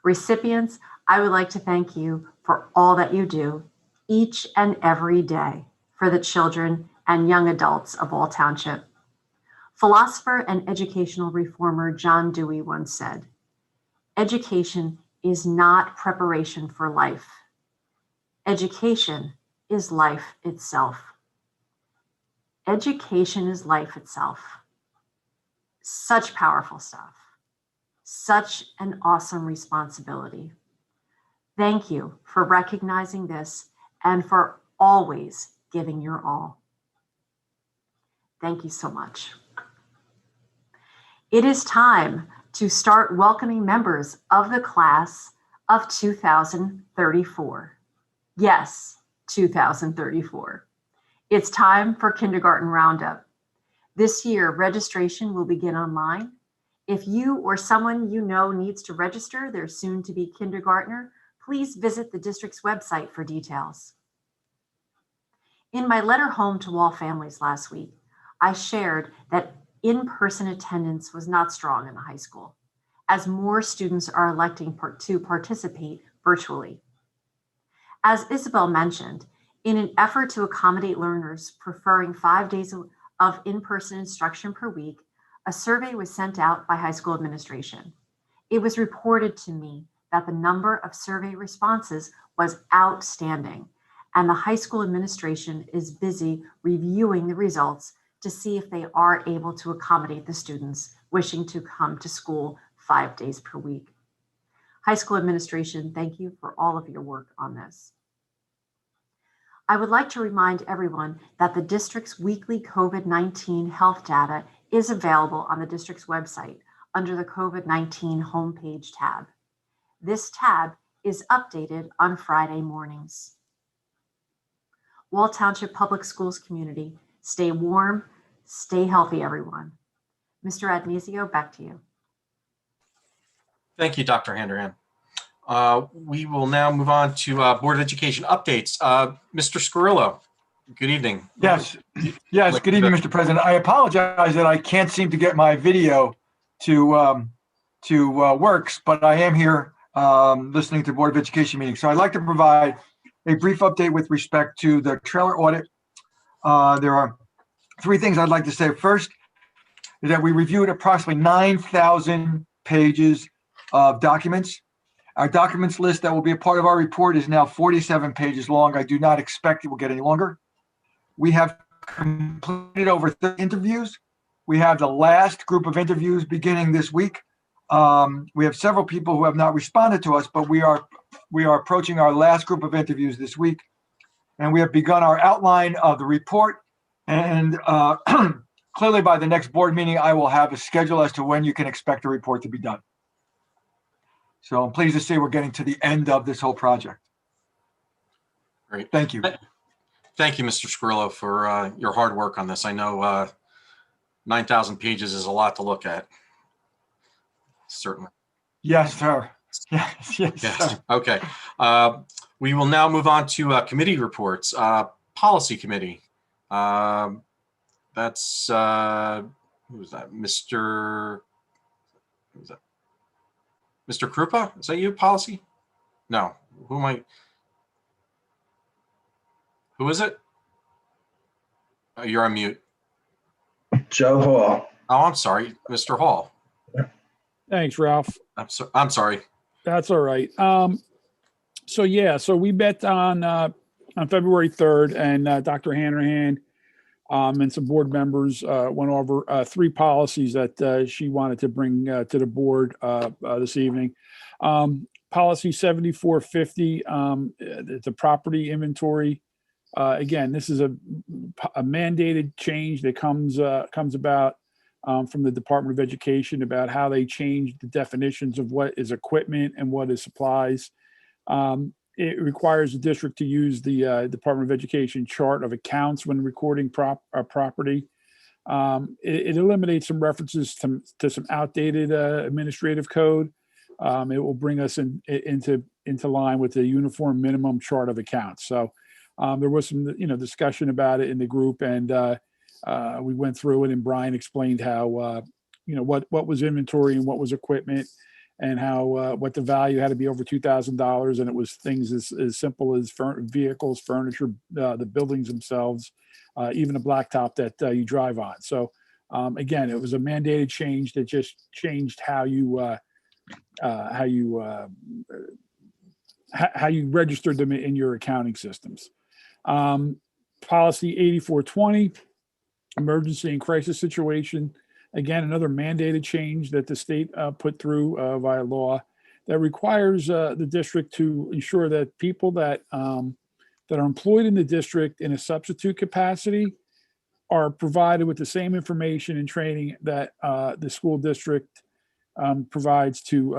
Recipients, I would like to thank you for all that you do each and every day for the children and young adults of Wall Township. Philosopher and educational reformer John Dewey once said, "Education is not preparation for life. Education is life itself." Education is life itself. Such powerful stuff. Such an awesome responsibility. Thank you for recognizing this and for always giving your all. Thank you so much. It is time to start welcoming members of the class of 2034. Yes, 2034. It's time for Kindergarten Roundup. This year, registration will begin online. If you or someone you know needs to register their soon-to-be kindergartner, please visit the district's website for details. In my letter home to Wall families last week, I shared that in-person attendance was not strong in the high school, as more students are electing to participate virtually. As Isabel mentioned, In an effort to accommodate learners preferring 5 days of in-person instruction per week, a survey was sent out by high school administration. It was reported to me that the number of survey responses was outstanding, and the high school administration is busy reviewing the results to see if they are able to accommodate the students wishing to come to school 5 days per week. High school administration, thank you for all of your work on this. I would like to remind everyone that the district's weekly COVID-19 health data is available on the district's website under the COVID-19 homepage tab. This tab is updated on Friday mornings. Wall Township Public Schools community, stay warm, stay healthy, everyone. Mr. Adnesio, back to you. Thank you, Dr. Handerhan. We will now move on to Board of Education updates. Mr. Scarillo, good evening. Yes, good evening, Mr. President. I apologize that I can't seem to get my video to works, but I am here listening to Board of Education meetings. So I'd like to provide a brief update with respect to the trailer audit. There are 3 things I'd like to say. First is that we reviewed approximately 9,000 pages of documents. Our documents list that will be a part of our report is now 47 pages long. I do not expect it will get any longer. We have completed over 30 interviews. We have the last group of interviews beginning this week. We have several people who have not responded to us, but we are approaching our last group of interviews this week. And we have begun our outline of the report. And clearly by the next board meeting, I will have a schedule as to when you can expect the report to be done. So I'm pleased to say we're getting to the end of this whole project. Great. Thank you. Thank you, Mr. Scarillo, for your hard work on this. I know 9,000 pages is a lot to look at. Certainly. Yes, sir. Yes, Yes. sir. Okay. We will now move on to committee reports. Policy committee. That's who was that? Mr. Krupa? Is that you? Policy? No. Who am I? Who is it? Oh, you're on mute. Joe Hall. Oh, I'm sorry, Mr. Hall. Thanks, Ralph. I'm sorry. That's all right. So we met on February 3rd, and Dr. Hanrahan and some board members went over 3 policies that she wanted to bring to the board this evening. Policy 7450, the property inventory. Again, this is a mandated change that comes about from the Department of Education about how they change the definitions of what is equipment and what is supplies. It requires the district to use the Department of Education chart of accounts when recording property. It eliminates some references to some outdated administrative code. It will bring us into line with the uniform minimum chart of accounts. So there was some discussion about it in the group, and we went through it, and Brian explained how what was inventory and what was equipment, and how what the value had to be over $2,000, and it was things as simple as vehicles, furniture, the buildings themselves, even a blacktop that you drive on. So again, it was a mandated change that just changed how you registered them in your accounting systems. Policy 8420, emergency and crisis situation. Again, another mandated change that the state put through via law that requires the district to ensure that people that are employed in the district in a substitute capacity are provided with the same information and training that the school district provides to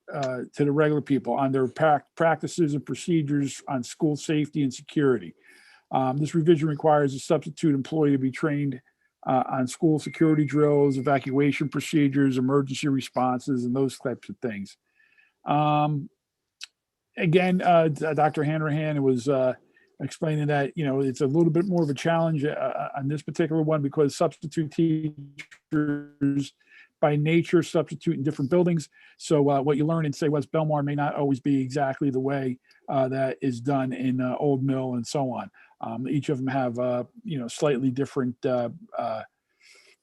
the regular people on their practices and procedures on school safety and security. This revision requires a substitute employee to be trained on school security drills, evacuation procedures, emergency responses, and those types of things. Again, Dr. Hanrahan was explaining that, it's a little bit more of a challenge on this particular one because substitute teachers by nature substitute in different buildings. So what you learn in, say, West Belmar may not always be exactly the way that is done in Old Mill and so on. Each of them have, slightly different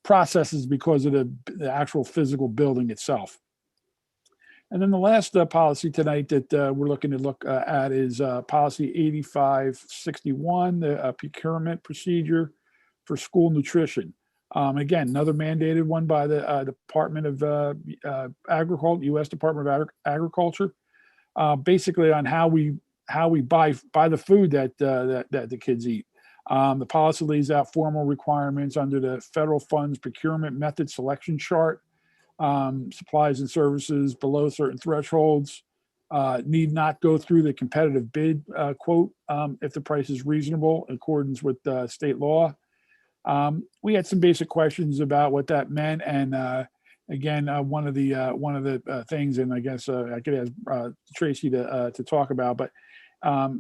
processes because of the actual physical building itself. And then the last policy tonight that we're looking to look at is policy 8561, the procurement procedure for school nutrition. Again, another mandated one by the Department of Agriculture, U.S. Department of Agriculture, basically on how we buy the food that the kids eat. The policy lays out formal requirements under the federal funds procurement method selection chart. Supplies and services below certain thresholds need not go through the competitive bid quote if the price is reasonable in accordance with state law. We had some basic questions about what that meant, and again, one of the things, and I guess I could ask Tracy to talk about, but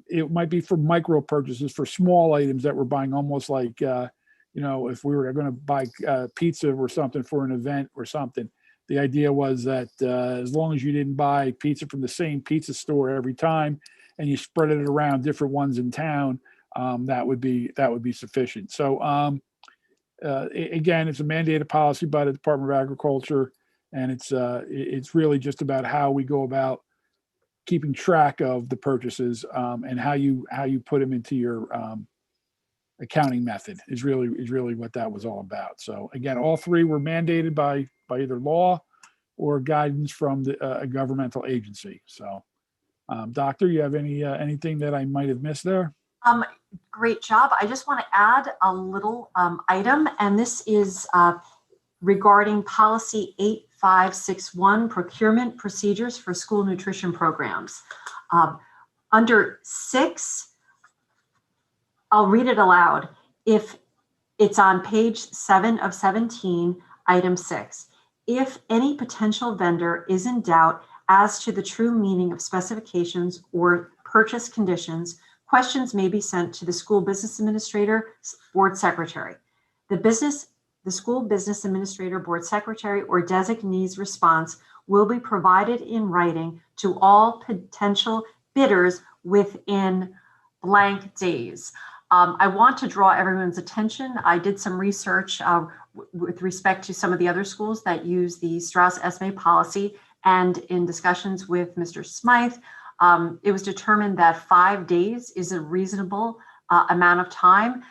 it might be for micro purchases for small items that we're buying, almost like if we were going to buy pizza or something for an event or something. The idea was that as long as you didn't buy pizza from the same pizza store every time, and you spread it around different ones in town, that would be sufficient. So again, it's a mandated policy by the Department of Agriculture, and it's really just about how we go about keeping track of the purchases and how you put them into your accounting method is really what that was all about. So again, all three were mandated by either law or guidance from a governmental agency. So, Doctor, you have anything that I might have missed there? Great job. I just want to add a little item, and this is regarding policy 8561, procurement procedures for school nutrition programs. Under 6, I'll read it aloud. If it's on page 7 of 17, item 6. If any potential vendor is in doubt as to the true meaning of specifications or purchase conditions, questions may be sent to the school business administrator, board secretary. The school business administrator, board secretary, or designee's response will be provided in writing to all potential bidders within blank days. I want to draw everyone's attention. I did some research with respect to some of the other schools that use the Strauss-Esme policy, and in discussions with Mr. Smythe, it was determined that 5 days is a reasonable amount of time.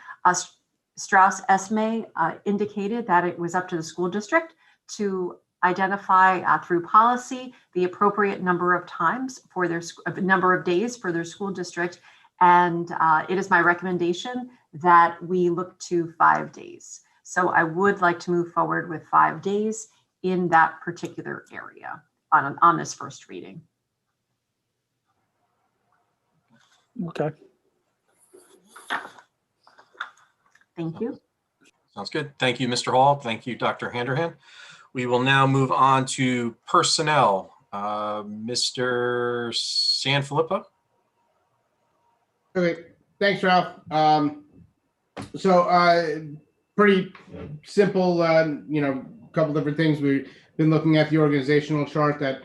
Strauss-Esme indicated that it was up to the school district to identify through policy the appropriate number of times for their number of days for their school district. And it is my recommendation that we look to 5 days. So I would like to move forward with 5 days in that particular area on this first reading. Okay. Thank you. Sounds good. Thank you, Mr. Hall. Thank you, Dr. Handerhan. We will now move on to personnel. Mr. Sanfilippo. Okay, thanks, Ralph. Pretty simple, couple different things. We've been looking at the organizational chart that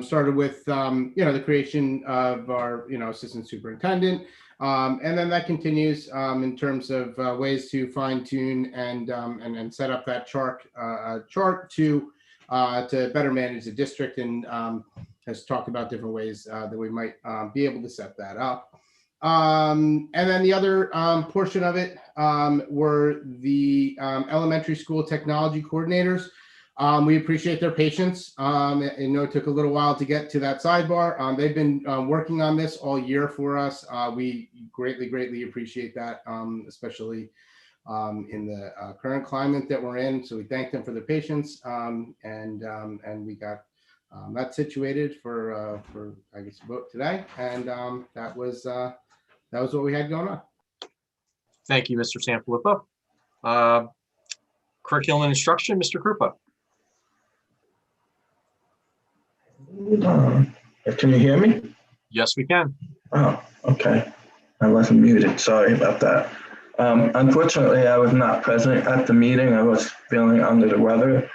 started with, the creation of our, assistant superintendent. And then that continues in terms of ways to fine tune and set up that chart to better manage the district, and has talked about different ways that we might be able to set that up. And then the other portion of it were the elementary school technology coordinators. We appreciate their patience. It took a little while to get to that sidebar. They've been working on this all year for us. We greatly appreciate that, especially in the current climate that we're in. So we thank them for their patience, and we got that situated for I guess vote today, and that was what we had going on. Thank you, Mr. Sanfilippo. Curriculum and instruction, Mr. Krupa. Can you hear me? Yes, we can. Oh, okay. I wasn't muted. Sorry about that. Unfortunately, I was not present at the meeting. I was feeling under the weather.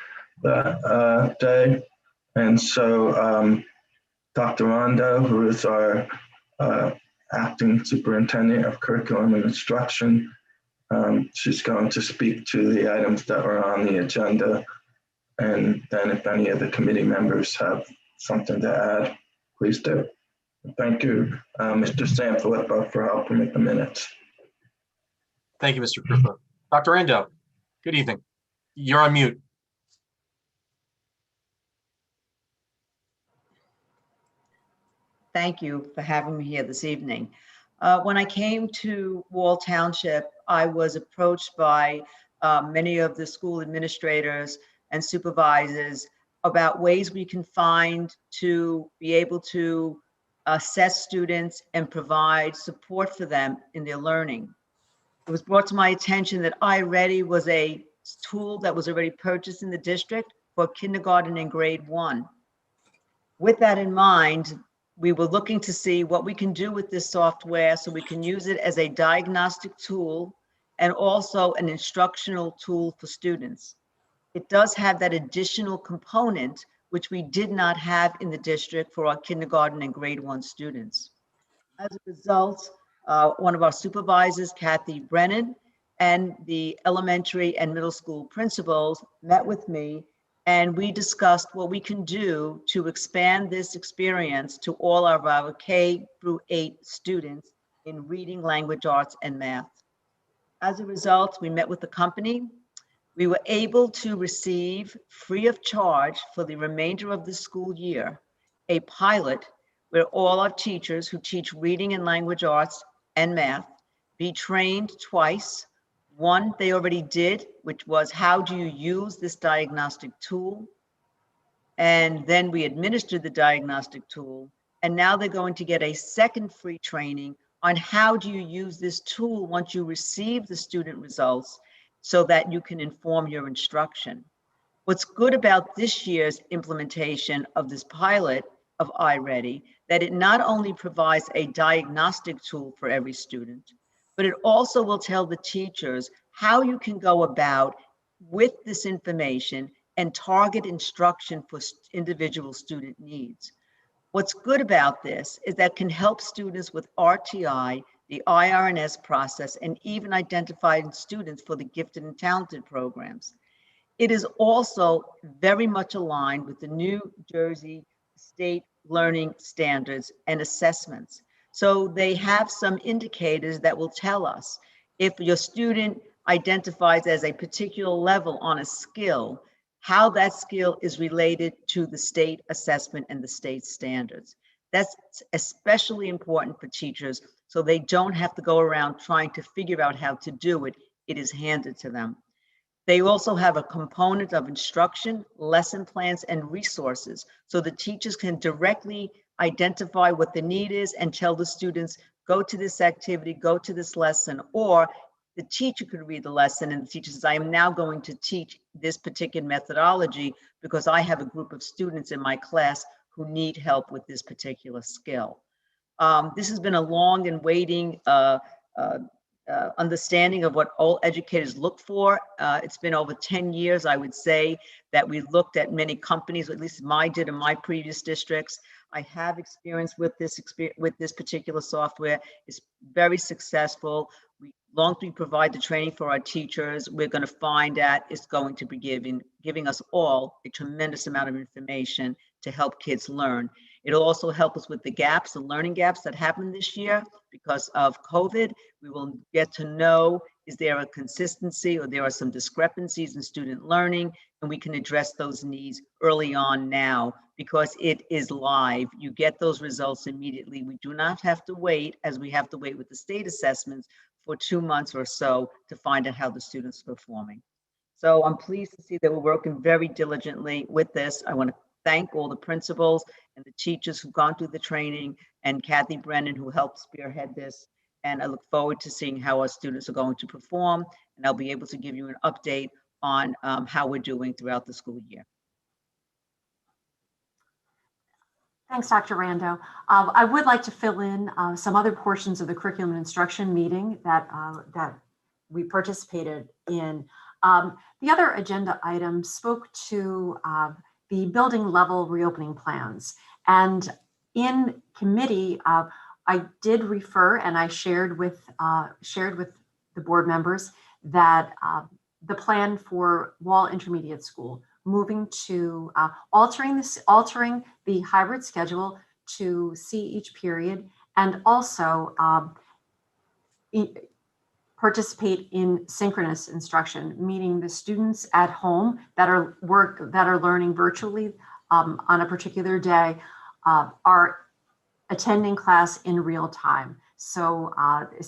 that day. And so Dr. Rondo, who is our acting superintendent of curriculum and instruction, she's going to speak to the items that are on the agenda. And then if any of the committee members have something to add, please do. Thank you, Mr. Sanfilippo, for helping with the minutes. Thank you, Mr. Krupa. Dr. Rando, good evening. You're on mute. Thank you for having me here this evening. When I came to Wall Township, I was approached by many of the school administrators and supervisors about ways we can find to be able to assess students and provide support for them in their learning. It was brought to my attention that iReady was a tool that was already purchased in the district for kindergarten and grade 1. With that in mind, we were looking to see what we can do with this software so we can use it as a diagnostic tool and also an instructional tool for students. It does have that additional component which we did not have in the district for our kindergarten and grade 1 students. As a result, one of our supervisors, Kathy Brennan, and the elementary and middle school principals met with me, and we discussed what we can do to expand this experience to all of our K through 8 students in reading, language arts, and math. As a result, we met with the company. We were able to receive free of charge for the remainder of the school year, a pilot where all our teachers who teach reading and language arts and math be trained twice. One they already did, which was how do you use this diagnostic tool? And then we administered the diagnostic tool. And now they're going to get a second free training on how do you use this tool once you receive the student results so that you can inform your instruction. What's good about this year's implementation of this pilot of iReady, that it not only provides a diagnostic tool for every student, but it also will tell the teachers how you can go about with this information and target instruction for individual student needs. What's good about this is that can help students with RTI, the IRNS process, and even identifying students for the gifted and talented programs. It is also very much aligned with the New Jersey state learning standards and assessments. So they have some indicators that will tell us if your student identifies as a particular level on a skill, how that skill is related to the state assessment and the state standards. That's especially important for teachers so they don't have to go around trying to figure out how to do it. It is handed to them. They also have a component of instruction, lesson plans, and resources so the teachers can directly identify what the need is and tell the students, go to this activity, go to this lesson, or the teacher could read the lesson and the teacher says, I am now going to teach this particular methodology because I have a group of students in my class who need help with this particular skill. This has been a long and waiting understanding of what all educators look for. It's been over 10 years, I would say, that we looked at many companies, at least I did in my previous districts. I have experience with this particular software. It's very successful. Long as we provide the training for our teachers, we're going to find that it's going to be giving us all a tremendous amount of information to help kids learn. It'll also help us with the gaps, the learning gaps that happened this year because of COVID. We will get to know, is there a consistency or there are some discrepancies in student learning, and we can address those needs early on now because it is live. You get those results immediately. We do not have to wait, as we have to wait with the state assessments, for 2 months or so to find out how the students are performing. So I'm pleased to see that we're working very diligently with this. I want to thank all the principals and the teachers who've gone through the training and Kathy Brennan who helped spearhead this. And I look forward to seeing how our students are going to perform. And I'll be able to give you an update on how we're doing throughout the school year. Thanks, Dr. Rando. I would like to fill in some other portions of the curriculum and instruction meeting that we participated in. The other agenda item spoke to the building level reopening plans. And in committee, I did refer and I shared with the board members that the plan for Wall Intermediate School, moving to altering the hybrid schedule to see each period, and also participate in synchronous instruction, meaning the students at home that are learning virtually on a particular day are attending class in real time. So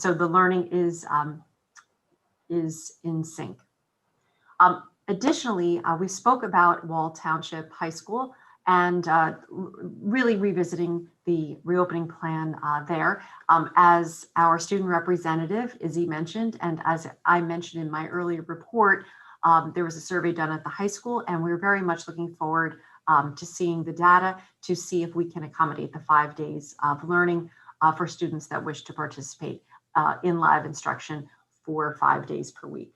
the learning is in sync. Additionally, we spoke about Wall Township High School and really revisiting the reopening plan there. As our student representative, Izzy mentioned, and as I mentioned in my earlier report, there was a survey done at the high school, and we're very much looking forward to seeing the data to see if we can accommodate the 5 days of learning for students that wish to participate in live instruction for 5 days per week.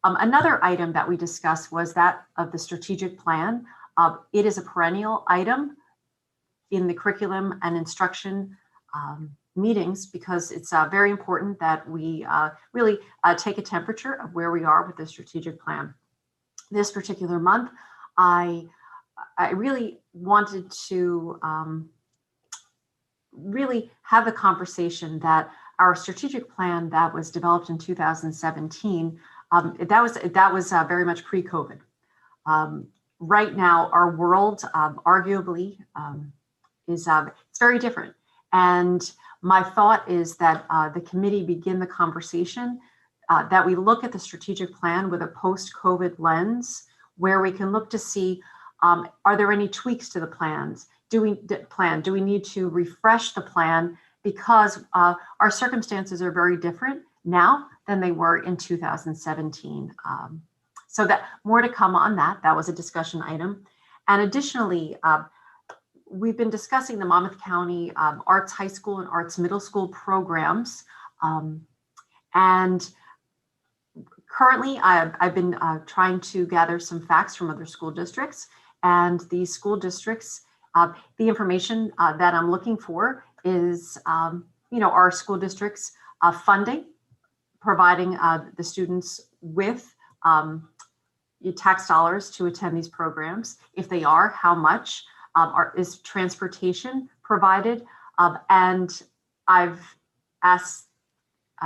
Another item that we discussed was that of the strategic plan. It is a perennial item in the curriculum and instruction meetings because it's very important that we really take a temperature of where we are with the strategic plan. This particular month, I really wanted to really have a conversation that our strategic plan that was developed in 2017, that was very much pre-COVID. Right now, our world arguably is it's very different. And my thought is that the committee begin the conversation, that we look at the strategic plan with a post-COVID lens, where we can look to see, are there any tweaks to the plans? Do we need to refresh the plan because our circumstances are very different now than they were in 2017. So that more to come on that. That was a discussion item. And additionally, we've been discussing the Monmouth County Arts High School and Arts Middle School programs. And currently, I've been trying to gather some facts from other school districts. And these school districts, the information that I'm looking for is, our school districts funding, providing the students with tax dollars to attend these programs. If they are, how much? Is transportation provided? And I've asked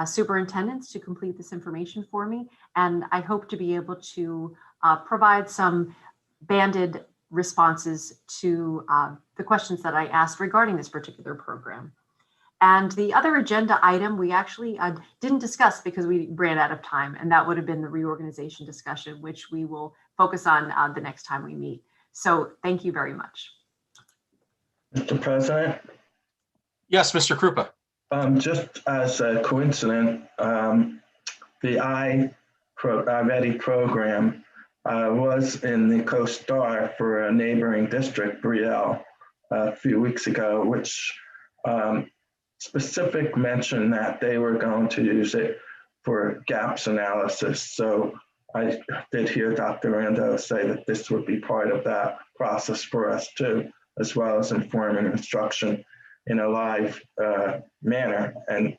superintendents to complete this information for me, and I hope to be able to provide some banded responses to the questions that I asked regarding this particular program. And the other agenda item we actually didn't discuss because we ran out of time, and that would have been the reorganization discussion, which we will focus on the next time we meet. So thank you very much. Mr. President? Yes, Mr. Krupa. Just as a coincidence, the iReady program was in the co-star for a neighboring district, Brielle, a few weeks ago, which specific mention that they were going to use it for gaps analysis. So I did hear Dr. Rando say that this would be part of that process for us too, as well as informing instruction in a live manner and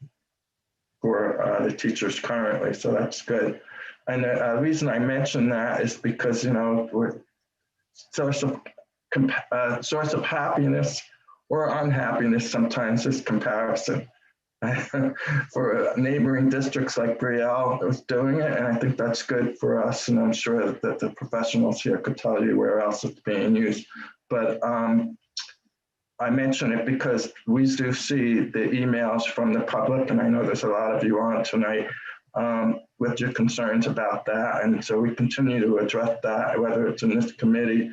for the teachers currently. So that's good. And the reason I mention that is because, we're source of happiness or unhappiness sometimes is comparison. For neighboring districts like Brielle was doing it, and I think that's good for us, and I'm sure that the professionals here could tell you where else it's being used. But I mention it because we do see the emails from the public, and I know there's a lot of you on tonight with your concerns about that, and so we continue to address that, whether it's in this committee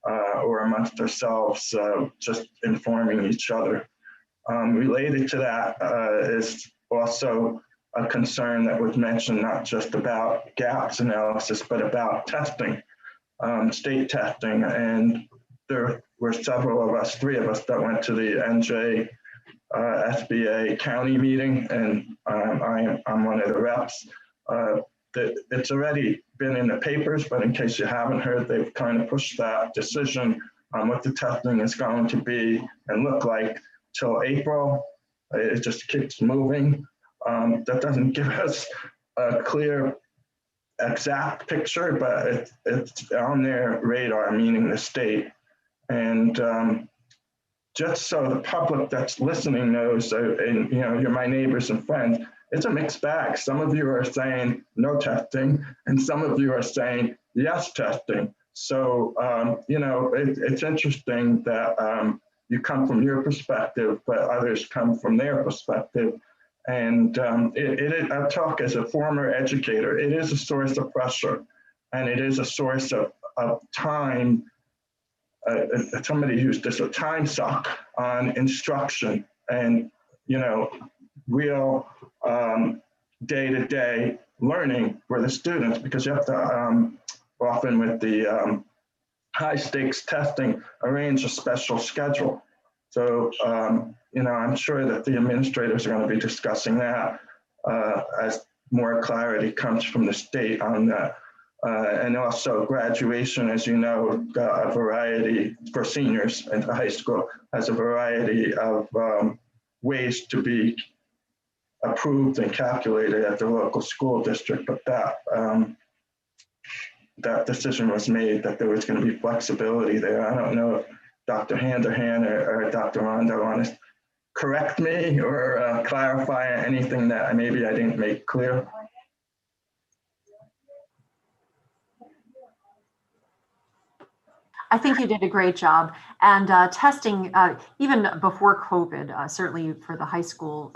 or amongst ourselves, just informing each other. Related to that is also a concern that was mentioned, not just about gaps analysis, but about testing, state testing. And there were several of us, 3 of us, that went to the NJ SBA county meeting, and I'm one of the reps. It's already been in the papers, but in case you haven't heard, they've kind of pushed that decision on what the testing is going to be and look like till April. It just keeps moving. That doesn't give us a clear, exact picture, but it's on their radar, meaning the state. And just so the public that's listening knows, and you're my neighbors and friends, it's a mixed bag. Some of you are saying no testing, and some of you are saying yes testing. So, it's interesting that you come from your perspective, but others come from their perspective. And I talk as a former educator, it is a source of pressure, and it is a source of time. Somebody who's just a time suck on instruction and, real day-to-day learning for the students, because you have to often with the high stakes testing, arrange a special schedule. So, I'm sure that the administrators are going to be discussing that as more clarity comes from the state on that. And also graduation, as you know, a variety for seniors in high school has a variety of ways to be approved and calculated at the local school district. But that decision was made that there was going to be flexibility there. I don't know if Dr. Handerhan or Dr. Rondo want to correct me or clarify anything that maybe I didn't make clear. I think you did a great job. And testing, even before COVID, certainly for the high school,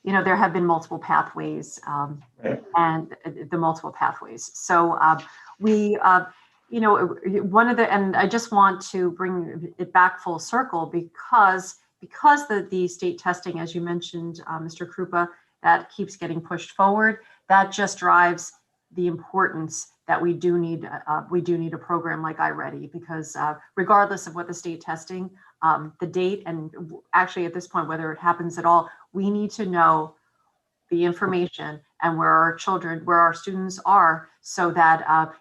there have been multiple pathways and the multiple pathways. So and I just want to bring it back full circle because the state testing, as you mentioned, Mr. Krupa, that keeps getting pushed forward, that just drives the importance that we do need a program like iReady, because regardless of what the state testing, the date, and actually at this point, whether it happens at all, we need to know the information and where our students are, so that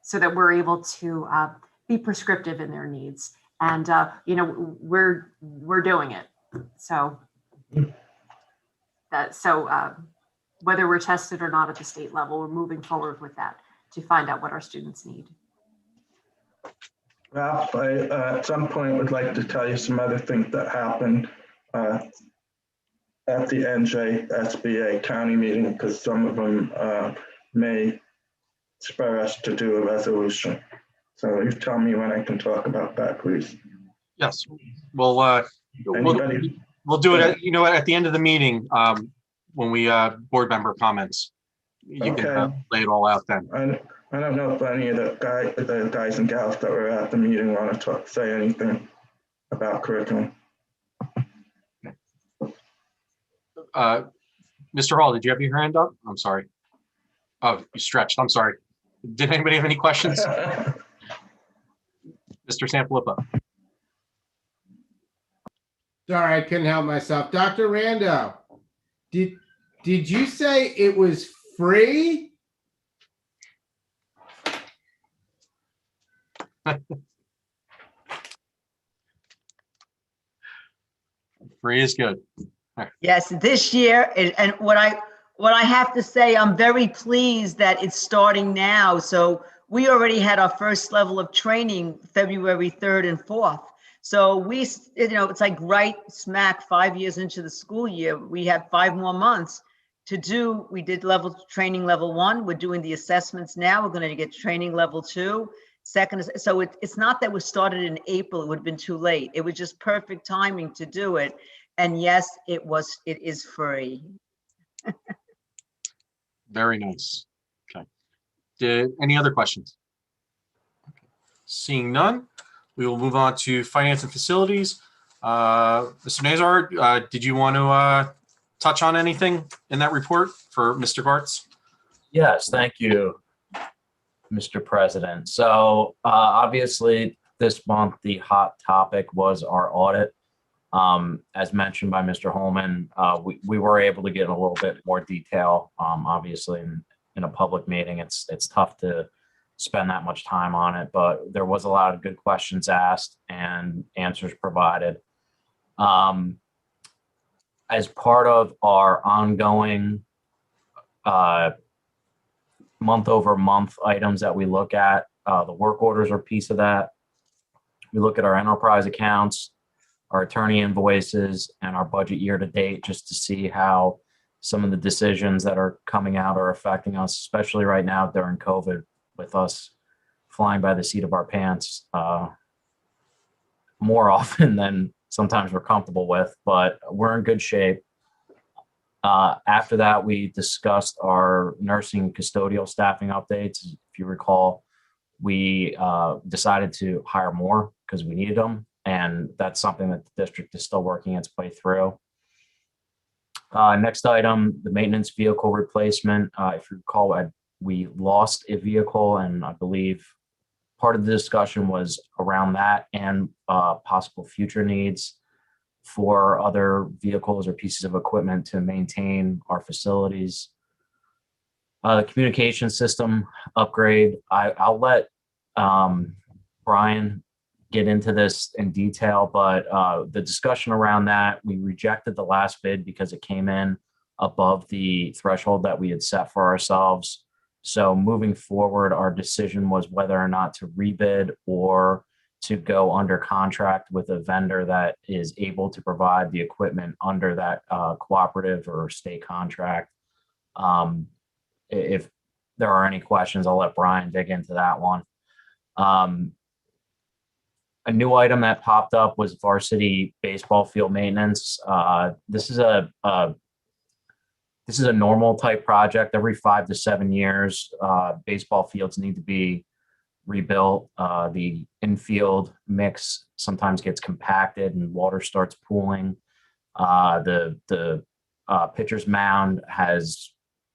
so that we're able to be prescriptive in their needs. And we're doing it. So whether we're tested or not at the state level, we're moving forward with that to find out what our students need. Ralph, I at some point would like to tell you some other things that happened at the NJSBA county meeting, because some of them may spur us to do a resolution. So you tell me when I can talk about that, please. Yes, we'll do it at the end of the meeting when we board member comments. You can lay it all out then. I don't know if any of the guys and gals that were at the meeting want to say anything about curriculum. Mr. Hall, did you have your hand up? I'm sorry. Oh, you stretched. I'm sorry. Did anybody have any questions? Mr. Sanfilippo. Sorry, I couldn't help myself. Dr. Rando, did you say it was free? Free is good. Yes, this year, and what I have to say, I'm very pleased that it's starting now. So we already had our first level of training February 3rd and 4th. So it's like right smack 5 years into the school year. We have 5 more months to do. We did training level 1. We're doing the assessments now. We're going to get training level 2. Second, so it's not that we started in April. It would have been too late. It was just perfect timing to do it. And yes, it is free. Very nice. Okay. Any other questions? Seeing none, we will move on to finance and facilities. Mr. Nazar, did you want to touch on anything in that report for Mr. Gartz? Yes, thank you, Mr. President. So obviously this month, the hot topic was our audit. As mentioned by Mr. Holman, we were able to get a little bit more detail, obviously, in a public meeting, it's tough to spend that much time on it, but there was a lot of good questions asked and answers provided. As part of our ongoing month-over-month items that we look at, the work orders are a piece of that. We look at our enterprise accounts, our attorney invoices, and our budget year to date, just to see how some of the decisions that are coming out are affecting us, especially right now during COVID, with us flying by the seat of our pants more often than sometimes we're comfortable with, but we're in good shape. After that, we discussed our nursing custodial staffing updates. If you recall, we decided to hire more because we needed them, and that's something that the district is still working its way through. Next item, the maintenance vehicle replacement. If you recall, we lost a vehicle, and I believe part of the discussion was around that and possible future needs for other vehicles or pieces of equipment to maintain our facilities. The communication system upgrade, I'll let Brian get into this in detail, but the discussion around that, we rejected the last bid because it came in above the threshold that we had set for ourselves. So moving forward, our decision was whether or not to rebid or to go under contract with a vendor that is able to provide the equipment under that cooperative or state contract. If there are any questions, I'll let Brian dig into that one. A new item that popped up was varsity baseball field maintenance. This is a normal type project. Every 5 to 7 years, baseball fields need to be rebuilt. The infield mix sometimes gets compacted and water starts pooling. The pitcher's mound has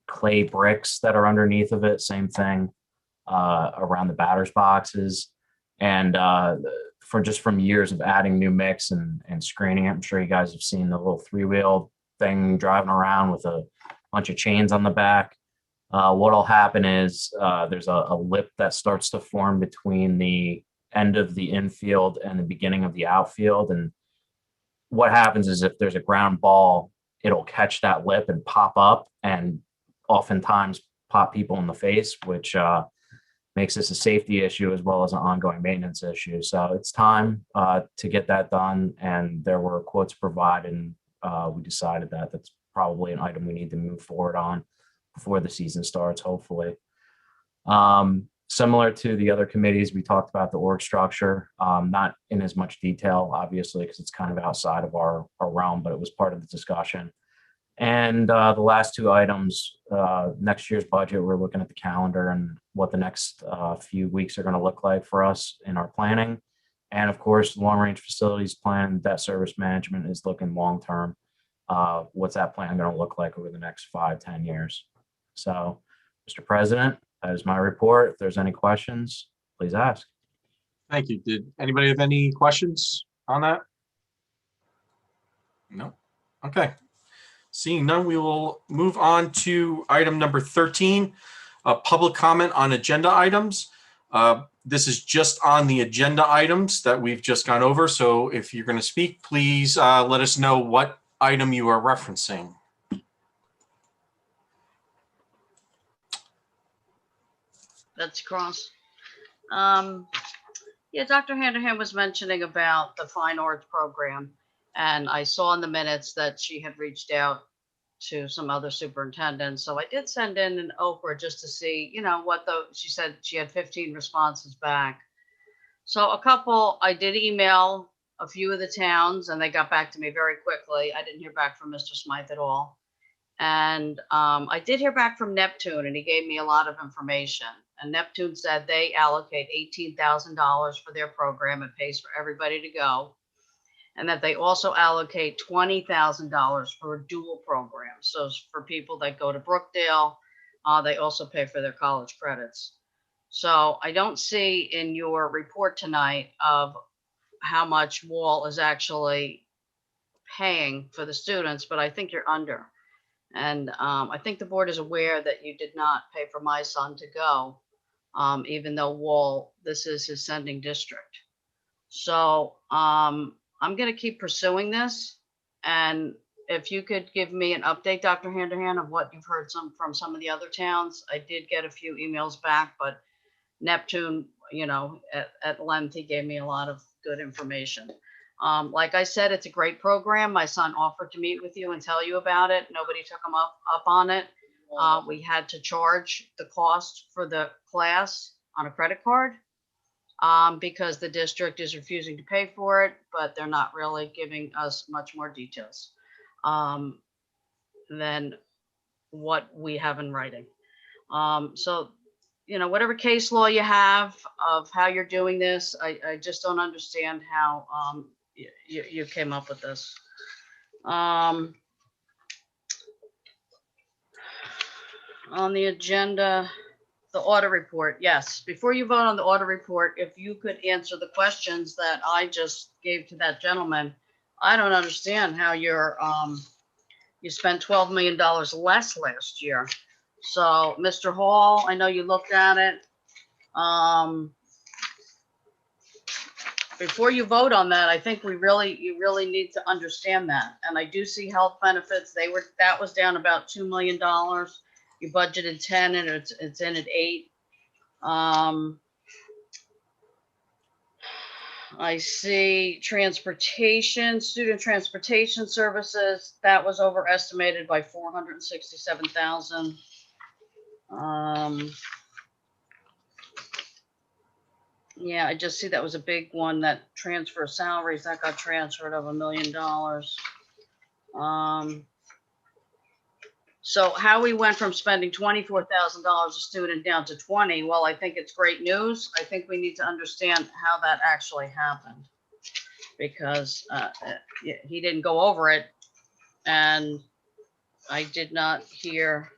clay bricks that are underneath of it. Same thing around the batter's boxes. And from years of adding new mix and screening it, I'm sure you guys have seen the little 3-wheel thing driving around with a bunch of chains on the back. What'll happen is there's a lip that starts to form between the end of the infield and the beginning of the outfield. And what happens is if there's a ground ball, it'll catch that lip and pop up and oftentimes pop people in the face, which makes this a safety issue as well as an ongoing maintenance issue. So it's time to get that done. And there were quotes provided, and we decided that that's probably an item we need to move forward on before the season starts, hopefully. Similar to the other committees, we talked about the org structure, not in as much detail, obviously, because it's kind of outside of our realm, but it was part of the discussion. And the last two items, next year's budget, we're looking at the calendar and what the next few weeks are going to look like for us in our planning. And of course, long range facilities plan, debt service management is looking long term. What's that plan going to look like over the next 5-10 years? So, Mr. President, that is my report. If there's any questions, please ask. Thank you. Did anybody have any questions on that? No. Okay. Seeing none, we will move on to item number 13, public comment on agenda items. This is just on the agenda items that we've just gone over. So if you're going to speak, please let us know what item you are referencing. That's Cross. Yeah, Dr. Handerham was mentioning about the fine arts program, and I saw in the minutes that she had reached out to some other superintendents. So I did send in an Oprah just to see, you know, she said she had 15 responses back. So I did email a few of the towns and they got back to me very quickly. I didn't hear back from Mr. Smythe at all. And I did hear back from Neptune, and he gave me a lot of information. And Neptune said they allocate $18,000 for their program. It pays for everybody to go. And that they also allocate $20,000 for a dual program. So for people that go to Brookdale, they also pay for their college credits. So I don't see in your report tonight of how much Wall is actually paying for the students, but I think you're under. And I think the board is aware that you did not pay for my son to go, even though this is his sending district. So I'm going to keep pursuing this. And if you could give me an update, Dr. Handerhan, of what you've heard from some of the other towns. I did get a few emails back, but Neptune, at length, he gave me a lot of good information. Like I said, it's a great program. My son offered to meet with you and tell you about it. Nobody took him up on it. We had to charge the cost for the class on a credit card because the district is refusing to pay for it, but they're not really giving us much more details than what we have in writing. So, whatever case law you have of how you're doing this, I just don't understand how you came up with this. On the agenda, the audit report. Yes, before you vote on the audit report, if you could answer the questions that I just gave to that gentleman. I don't understand how you spent $12 million less last year. So, Mr. Hall, I know you looked at it. Before you vote on that, I think you really need to understand that. And I do see health benefits. That was down about $2 million. You budgeted 10 and it's in at 8. I see transportation, student transportation services. That was overestimated by 467,000. Yeah, I just see that was a big one. That transfer salaries that got transferred of $1 million. So how we went from spending $24,000 a student down to 20, well, I think it's great news. I think we need to understand how that actually happened because he didn't go over it. And I did not hear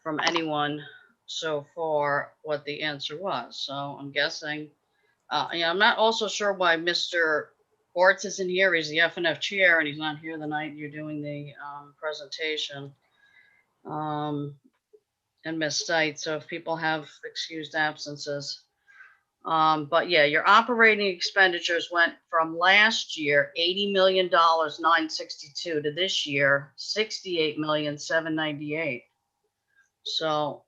from anyone so far what the answer was. So I'm guessing, I'm not also sure why Mr. Orts isn't here. He's the FNF chair and he's not here the night you're doing the presentation. And Ms. Stites, so if people have excused absences. But yeah, your operating expenditures went from last year, $80,962,000 to this year, $68,798,000. So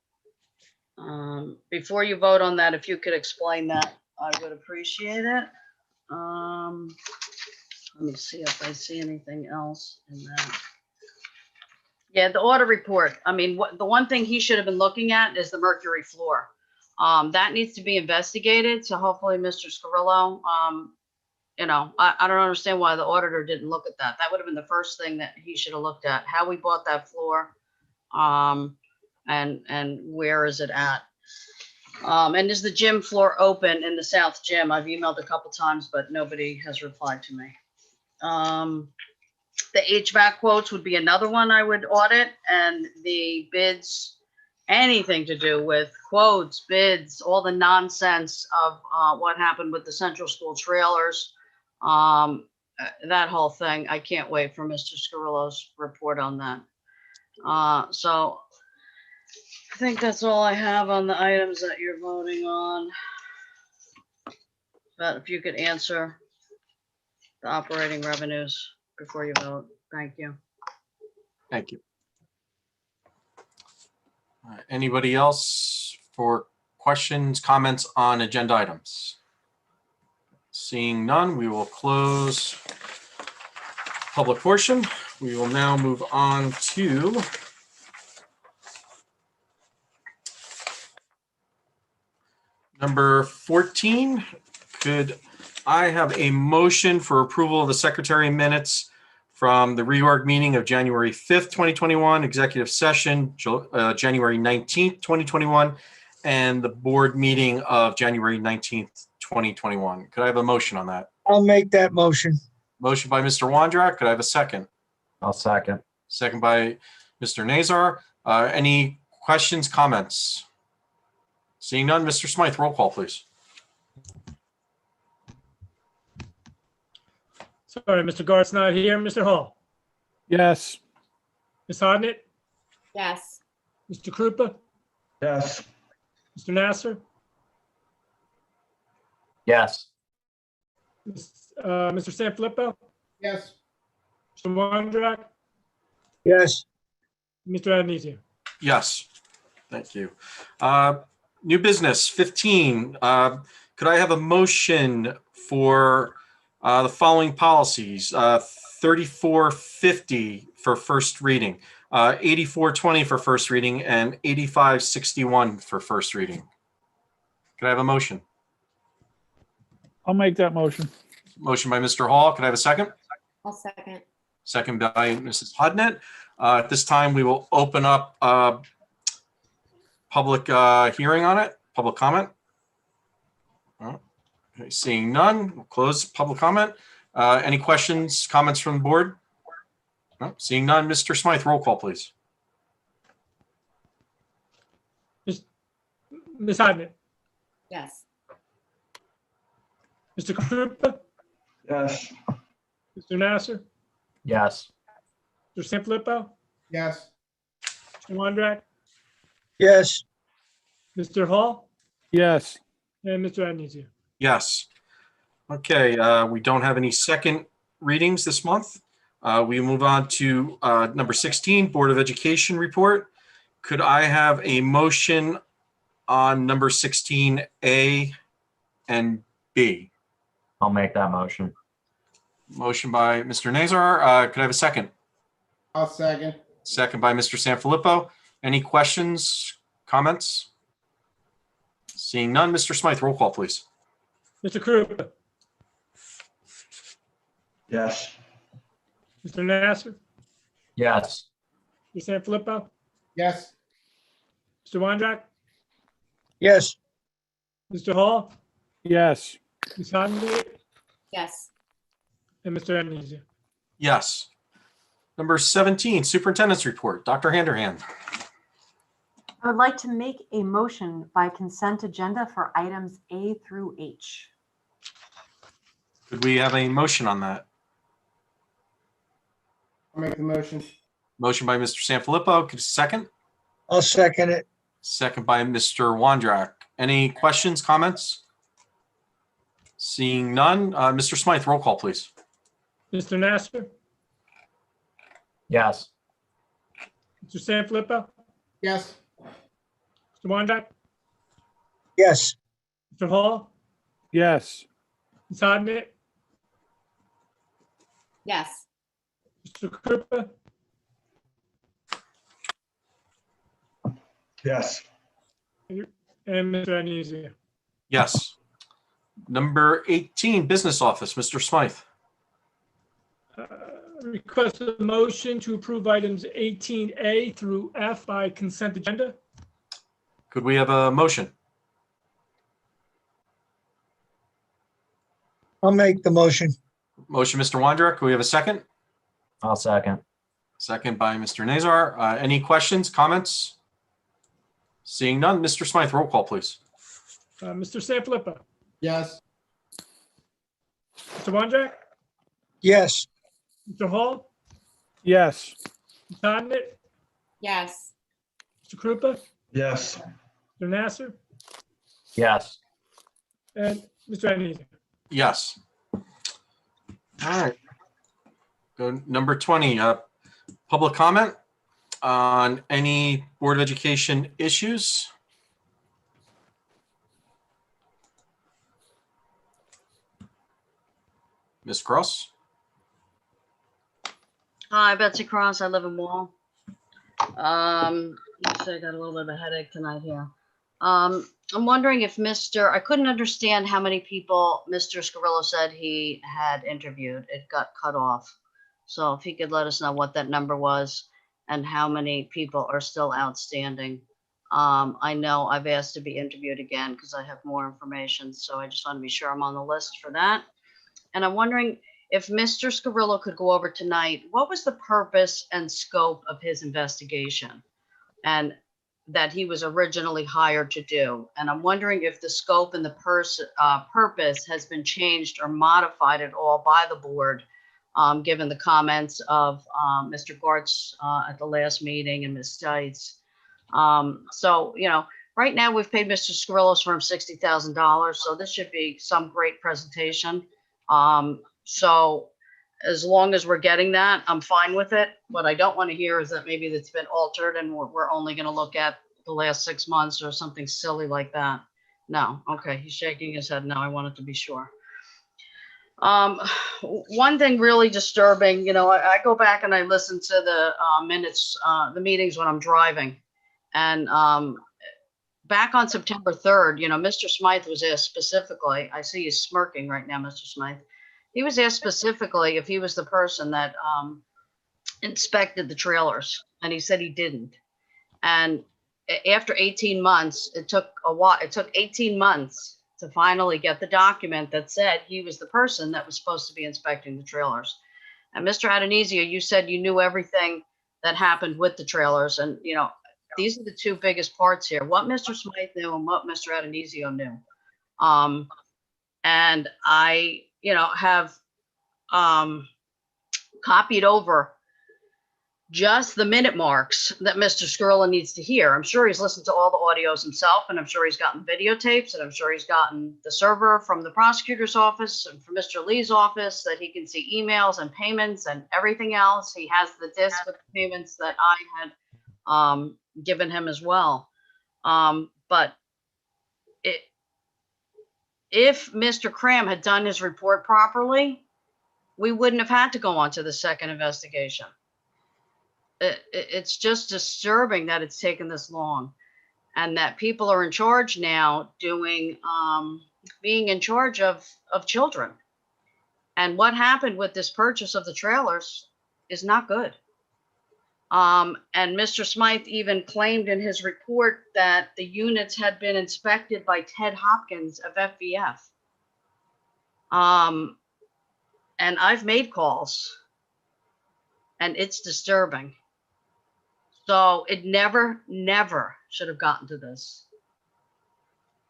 before you vote on that, if you could explain that, I would appreciate it. Let me see if I see anything else in that. Yeah, the audit report. I mean, the one thing he should have been looking at is the mercury floor. That needs to be investigated. So hopefully, Mr. Scarillo, I don't understand why the auditor didn't look at that. That would have been the first thing that he should have looked at, how we bought that floor, and where is it at? And is the gym floor open in the South Gym? I've emailed a couple times, but nobody has replied to me. The HVAC quotes would be another one I would audit, and the bids, anything to do with quotes, bids, all the nonsense of what happened with the Central School trailers, that whole thing. I can't wait for Mr. Scarillo's report on that. So I think that's all I have on the items that you're voting on. But if you could answer the operating revenues before you vote. Thank you. Thank you. Anybody else for questions, comments on agenda items? Seeing none, we will close public portion. We will now move on to number 14. Could I have a motion for approval of the secretary minutes from the reorg meeting of January 5th, 2021, executive session, January 19th, 2021, and the board meeting of January 19th, 2021. Could I have a motion on that? I'll make that motion. Motion by Mr. Wondrak. Could I have a second? I'll second. Second by Mr. Nazar. Any questions, comments? Seeing none, Mr. Smythe, roll call, please. Sorry, Mr. Gart's not here. Mr. Hall, Yes. Ms. Hodnett, Yes. Mr. Krupa, Yes. Mr. Nasser, Yes. Mr. Sanfilippo, Yes. Mr. Wondrak, Yes. Mr. Adenizio. Yes. Thank you. New business 15. Could I have a motion for the following policies? 3450 for first reading, 8420 for first reading, and 8561 for first reading. Could I have a motion? I'll make that motion. Motion by Mr. Hall. Could I have a second? I'll second. Second by Mrs. Hodnett. At this time, we will open up public hearing on it, public comment. Okay, seeing none, we'll close public comment. Any questions, comments from the board? No, seeing none, Mr. Smythe, roll call, please. Ms. Hodnett, Yes. Mr. Krupa, Yes. Mr. Nasser, Yes. Mr. Sanfilippo, Yes. Mr. Wondrak, Yes. Mr. Hall, Yes. and Mr. Adenizio. Yes. Okay, we don't have any second readings this month. We move on to number 16, Board of Education report. Could I have a motion on number 16A and B? I'll make that motion. Motion by Mr. Nazar. Could I have a second? I'll second. Second by Mr. Sanfilippo. Any questions, comments? Seeing none, Mr. Smythe, roll call, please. Mr. Krupa, Yes. Mr. Nasser, Yes. Mr. Sanfilippo, Yes. Mr. Wondrak, Yes. Mr. Hall, Yes. Ms. Hodnett, Yes. and Mr. Adenizio. Yes. Number 17, Superintendent's report. Dr. Handerhan. I would like to make a motion by consent agenda for items A through H. Could we have a motion on that? I'll make the motion. Motion by Mr. Sanfilippo. Could you second? I'll second it. Second by Mr. Wondrak. Any questions, comments? Seeing none, Mr. Smythe, roll call, please. Mr. Nasser, Yes. Mr. Sanfilippo, Yes. Mr. Wondrak, Yes. Mr. Hall, Yes. Ms. Hodnett, Yes. Mr. Krupa, Yes. and Mr. Adenizio. Yes. Number 18, Business Office, Mr. Smythe. Request a motion to approve items 18A through F by consent agenda. Could we have a motion? I'll make the motion. Motion, Mr. Wondrak. Could we have a second? I'll second. Second by Mr. Nazar. Any questions, comments? Seeing none, Mr. Smythe, roll call, please. Mr. Sanfilippo, Yes. Mr. Wondrak, Yes. Mr. Hall, Yes. Ms. Hodnett, Yes. Mr. Krupa, Yes. Mr. Nasser, Yes. and Mr. Adenizio. Yes. All right. Go number 20, public comment on any Board of Education issues. Ms. Cross? Hi, Betsy Cross. I live in Wall. Actually, I got a little bit of a headache tonight here. I'm wondering if I couldn't understand how many people Mr. Scarillo said he had interviewed. It got cut off. So if he could let us know what that number was and how many people are still outstanding. I know I've asked to be interviewed again because I have more information. So I just want to be sure I'm on the list for that. And I'm wondering if Mr. Scarillo could go over tonight, what was the purpose and scope of his investigation and that he was originally hired to do? And I'm wondering if the scope and the purpose has been changed or modified at all by the board given the comments of Mr. Gartz at the last meeting and Ms. Stites. So, you know, right now we've paid Mr. Scarillo's firm $60,000, so this should be some great presentation. So as long as we're getting that, I'm fine with it. What I don't want to hear is that maybe that's been altered and we're only going to look at the last 6 months or something silly like that. No, okay, he's shaking his head. No, I wanted to be sure. One thing really disturbing, you know, I go back and I listen to the minutes, the meetings when I'm driving. And back on September 3rd, you know, Mr. Smythe was asked specifically, I see he's smirking right now, Mr. Smythe. He was asked specifically if he was the person that inspected the trailers, and he said he didn't. And after 18 months, it took a while. It took 18 months to finally get the document that said he was the person that was supposed to be inspecting the trailers. And Mr. Adonisio, you said you knew everything that happened with the trailers. And, you know, these are the two biggest parts here, what Mr. Smythe knew and what Mr. Adonisio knew. And I, you know, have copied over just the minute marks that Mr. Scarillo needs to hear. I'm sure he's listened to all the audios himself, and I'm sure he's gotten videotapes, and I'm sure he's gotten the server from the prosecutor's office and from Mr. Lee's office that he can see emails and payments and everything else. He has the disc with the payments that I had given him as well. But if Mr. Cram had done his report properly, we wouldn't have had to go on to the second investigation. It's just disturbing that it's taken this long, and that people are in charge now doing, being in charge of children. And what happened with this purchase of the trailers is not good. And Mr. Smythe even claimed in his report that the units had been inspected by Ted Hopkins of FVF. And I've made calls, and it's disturbing. So it never should have gotten to this.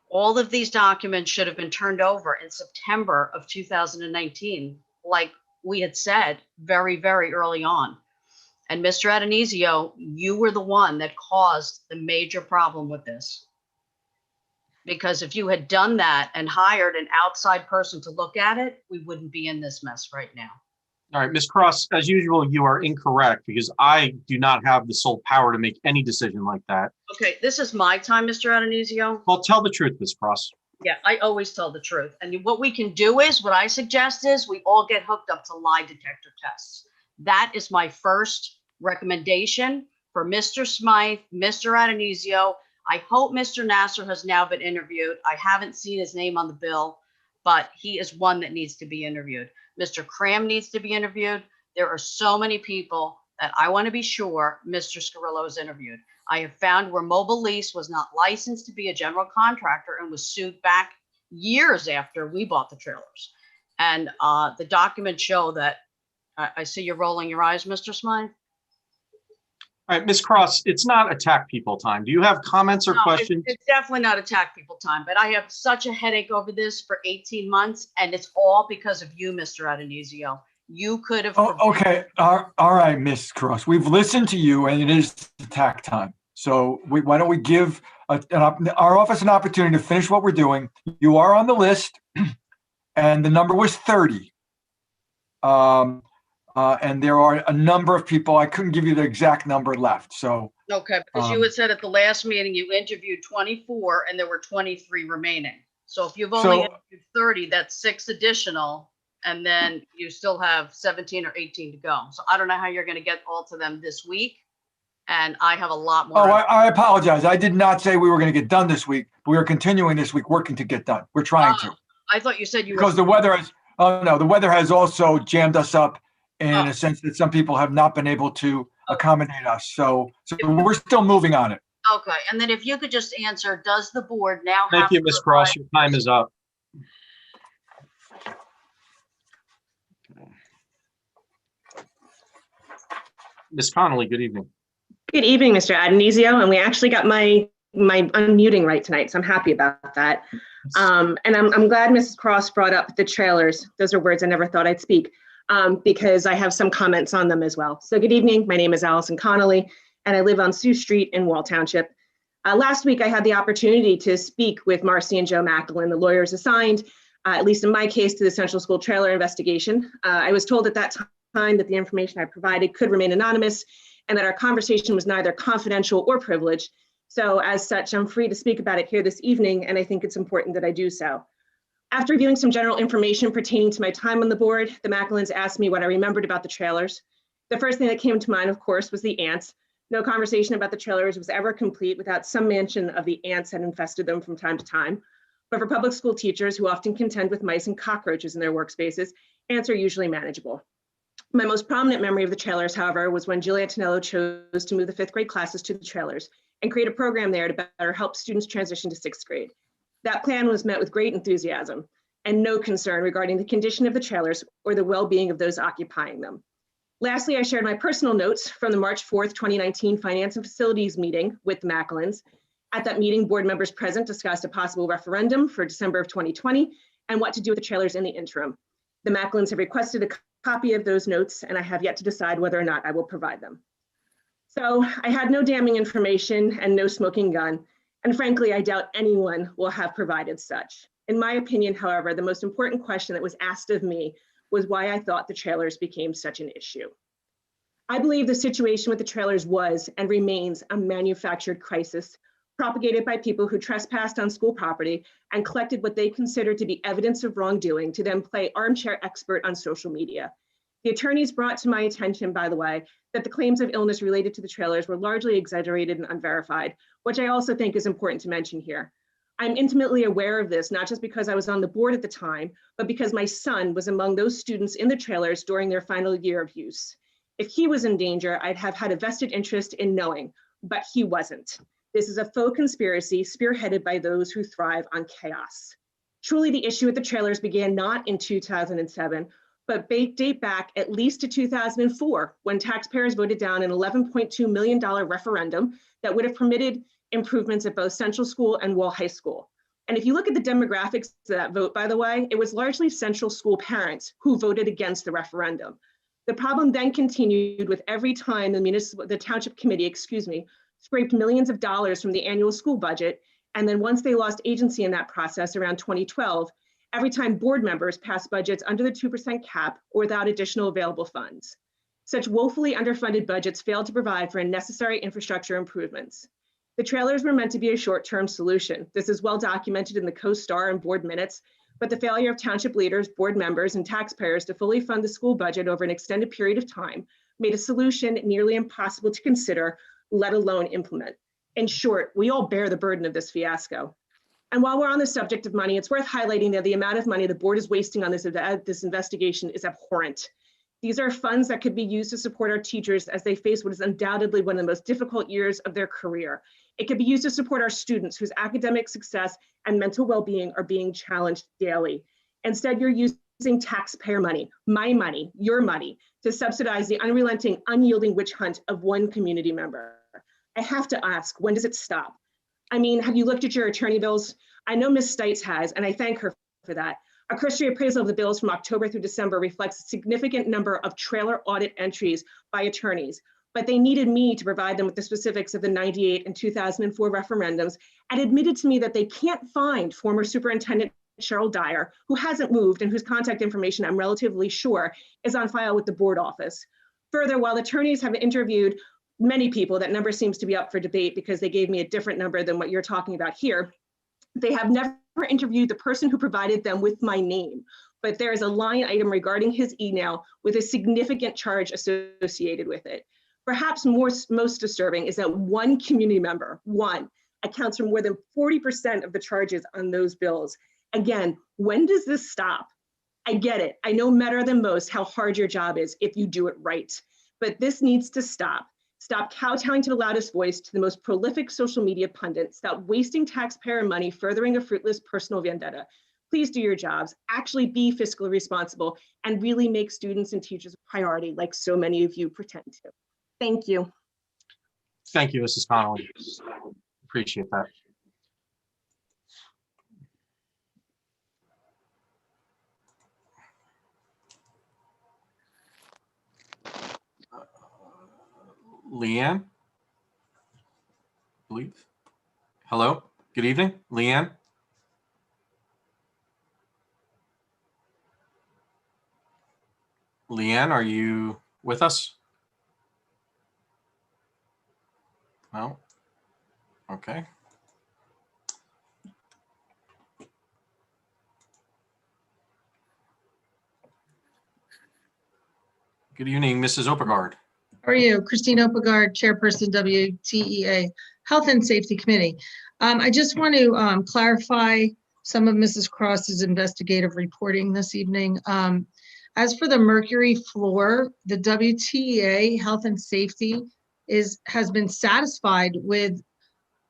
All of these documents should have been turned over in September of 2019, like we had said very, very early on. And Mr. Adonisio, you were the one that caused the major problem with this. Because if you had done that and hired an outside person to look at it, we wouldn't be in this mess right now. All right, Ms. Cross, as usual, you are incorrect because I do not have the sole power to make any decision like that. Okay, this is my time, Mr. Adonisio. Well, tell the truth, Ms. Cross. Yeah, I always tell the truth. And what we can do is, what I suggest is we all get hooked up to lie detector tests. That is my first recommendation for Mr. Smythe, Mr. Adonisio. I hope Mr. Nasser has now been interviewed. I haven't seen his name on the bill, but he is one that needs to be interviewed. Mr. Cram needs to be interviewed. There are so many people that I want to be sure Mr. Scarillo is interviewed. I have found where Mobile Lease was not licensed to be a general contractor and was sued back years after we bought the trailers. And the documents show that. I see you're rolling your eyes, Mr. Smythe. All right, Ms. Cross, it's not attack people time. Do you have comments or questions? It's definitely not attack people time, but I have such a headache over this for 18 months, and it's all because of you, Mr. Adonisio. You could have. Oh, okay. All right, Ms. Cross. We've listened to you, and it is attack time. So why don't we give our office an opportunity to finish what we're doing? You are on the list, and the number was 30. And there are a number of people. I couldn't give you the exact number left. So okay, because you had said at the last meeting you interviewed 24 and there were 23 remaining. So if you've only interviewed 30, that's 6 additional, and then you still have 17 or 18 to go. So I don't know how you're going to get all to them this week. And I have a lot more. Oh, I apologize. I did not say we were going to get done this week. We are continuing this week, working to get done. We're trying to. I thought you said you because the weather has. Oh no, the weather has also jammed us up in a sense that some people have not been able to accommodate us. So we're still moving on it. Okay, and then if you could just answer, does the board now have? Thank you, Ms. Cross. Your time is up. Ms. Connolly, good evening. Good evening, Mr. Adonisio, and we actually got my unmuting right tonight, so I'm happy about that. And I'm glad Mrs. Cross brought up the trailers. Those are words I never thought I'd speak. because I have some comments on them as well. So good evening. My name is Allison Connolly, and I live on Sioux Street in Wall Township. Last week, I had the opportunity to speak with Marcy and Joe Macklin, the lawyers assigned, at least in my case, to the Central School trailer investigation. I was told at that time that the information I provided could remain anonymous and that our conversation was neither confidential or privileged. So as such, I'm free to speak about it here this evening, and I think it's important that I do so. After reviewing some general information pertaining to my time on the board, the Macklins asked me what I remembered about the trailers. The first thing that came to mind, of course, was the ants. No conversation about the trailers was ever complete without some mention of the ants that infested them from time to time. But for public school teachers who often contend with mice and cockroaches in their workspaces, ants are usually manageable. My most prominent memory of the trailers, however, was when Julia Tonello chose to move the 5th grade classes to the trailers and create a program there to better help students transition to 6th grade. That plan was met with great enthusiasm and no concern regarding the condition of the trailers or the well-being of those occupying them. Lastly, I shared my personal notes from the March 4th, 2019 Finance and Facilities meeting with the Macklins. At that meeting, board members present discussed a possible referendum for December of 2020 and what to do with the trailers in the interim. The Macklins have requested a copy of those notes, and I have yet to decide whether or not I will provide them. So I had no damning information and no smoking gun, and frankly, I doubt anyone will have provided such. In my opinion, however, the most important question that was asked of me was why I thought the trailers became such an issue. I believe the situation with the trailers was and remains a manufactured crisis propagated by people who trespassed on school property and collected what they considered to be evidence of wrongdoing to then play armchair expert on social media. The attorneys brought to my attention, by the way, that the claims of illness related to the trailers were largely exaggerated and unverified, which I also think is important to mention here. I'm intimately aware of this, not just because I was on the board at the time, but because my son was among those students in the trailers during their final year of use. If he was in danger, I'd have had a vested interest in knowing, but he wasn't. This is a faux conspiracy spearheaded by those who thrive on chaos. Truly, the issue with the trailers began not in 2007, but date back at least to 2004, when taxpayers voted down an $11.2 million referendum that would have permitted improvements at both Central School and Wall High School. And if you look at the demographics of that vote, by the way, it was largely Central School parents who voted against the referendum. The problem then continued with every time the township committee, scraped millions of dollars from the annual school budget. And then once they lost agency in that process around 2012, every time board members passed budgets under the 2% cap or without additional available funds. Such woefully underfunded budgets failed to provide for necessary infrastructure improvements. The trailers were meant to be a short-term solution. This is well documented in the co-star and board minutes, but the failure of township leaders, board members, and taxpayers to fully fund the school budget over an extended period of time made a solution nearly impossible to consider, let alone implement. In short, we all bear the burden of this fiasco. And while we're on the subject of money, it's worth highlighting that the amount of money the board is wasting on this investigation is abhorrent. These are funds that could be used to support our teachers as they face what is undoubtedly one of the most difficult years of their career. It could be used to support our students whose academic success and mental well-being are being challenged daily. Instead, you're using taxpayer money, my money, your money, to subsidize the unrelenting, unyielding witch hunt of one community member. I have to ask, when does it stop? I mean, have you looked at your attorney bills? I know Ms. Stites has, and I thank her for that. A cursory appraisal of the bills from October through December reflects a significant number of trailer audit entries by attorneys, but they needed me to provide them with the specifics of the 98 and 2004 referendums and admitted to me that they can't find former Superintendent Cheryl Dyer, who hasn't moved and whose contact information I'm relatively sure is on file with the board office. Further, while attorneys have interviewed many people, that number seems to be up for debate because they gave me a different number than what you're talking about here. They have never interviewed the person who provided them with my name, but there is a line item regarding his email with a significant charge associated with it. Perhaps most disturbing is that one community member, accounts for more than 40% of the charges on those bills. Again, when does this stop? I get it. I know better than most how hard your job is if you do it right, but this needs to stop. Stop kowtowing to the loudest voice, to the most prolific social media pundits. Stop wasting taxpayer money furthering a fruitless personal vendetta. Please do your jobs, actually be fiscally responsible, and really make students and teachers a priority like so many of you pretend to. Thank you. Thank you, Mrs. Connolly. Appreciate that. Leanne? Believe. Hello, good evening, Leanne. Leanne, are you with us? No. Okay. Good evening, Mrs. Oppergard. How are you? Christine Opagard, Chairperson WTEA Health and Safety Committee. I just want to clarify some of Mrs. Cross's investigative reporting this evening. As for the mercury floor, the WTEA Health and Safety has been satisfied with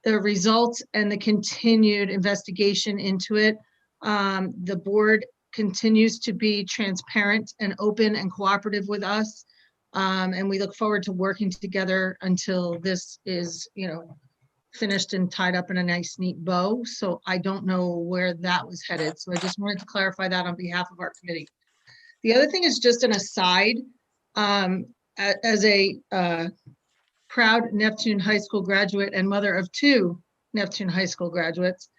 the results and the continued investigation into it. The board continues to be transparent and open and cooperative with us. And we look forward to working together until this is, finished and tied up in a nice, neat bow. So I don't know where that was headed. So I just wanted to clarify that on behalf of our committee. The other thing is just an aside. As a proud Neptune High School graduate and mother of 2 Neptune High School graduates,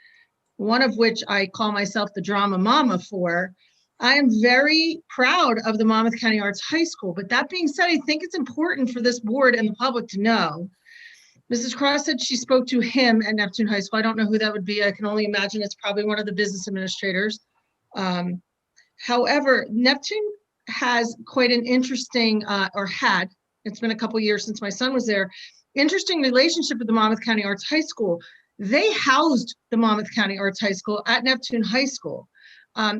one of which I call myself the drama mama for, I am very proud of the Monmouth County Arts High School. But that being said, I think it's important for this board and the public to know. Mrs. Cross said she spoke to him at Neptune High School. I don't know who that would be. I can only imagine it's probably one of the business administrators. However, Neptune has quite an interesting, it's been a couple years since my son was there, interesting relationship with the Monmouth County Arts High School. They housed the Monmouth County Arts High School at Neptune High School.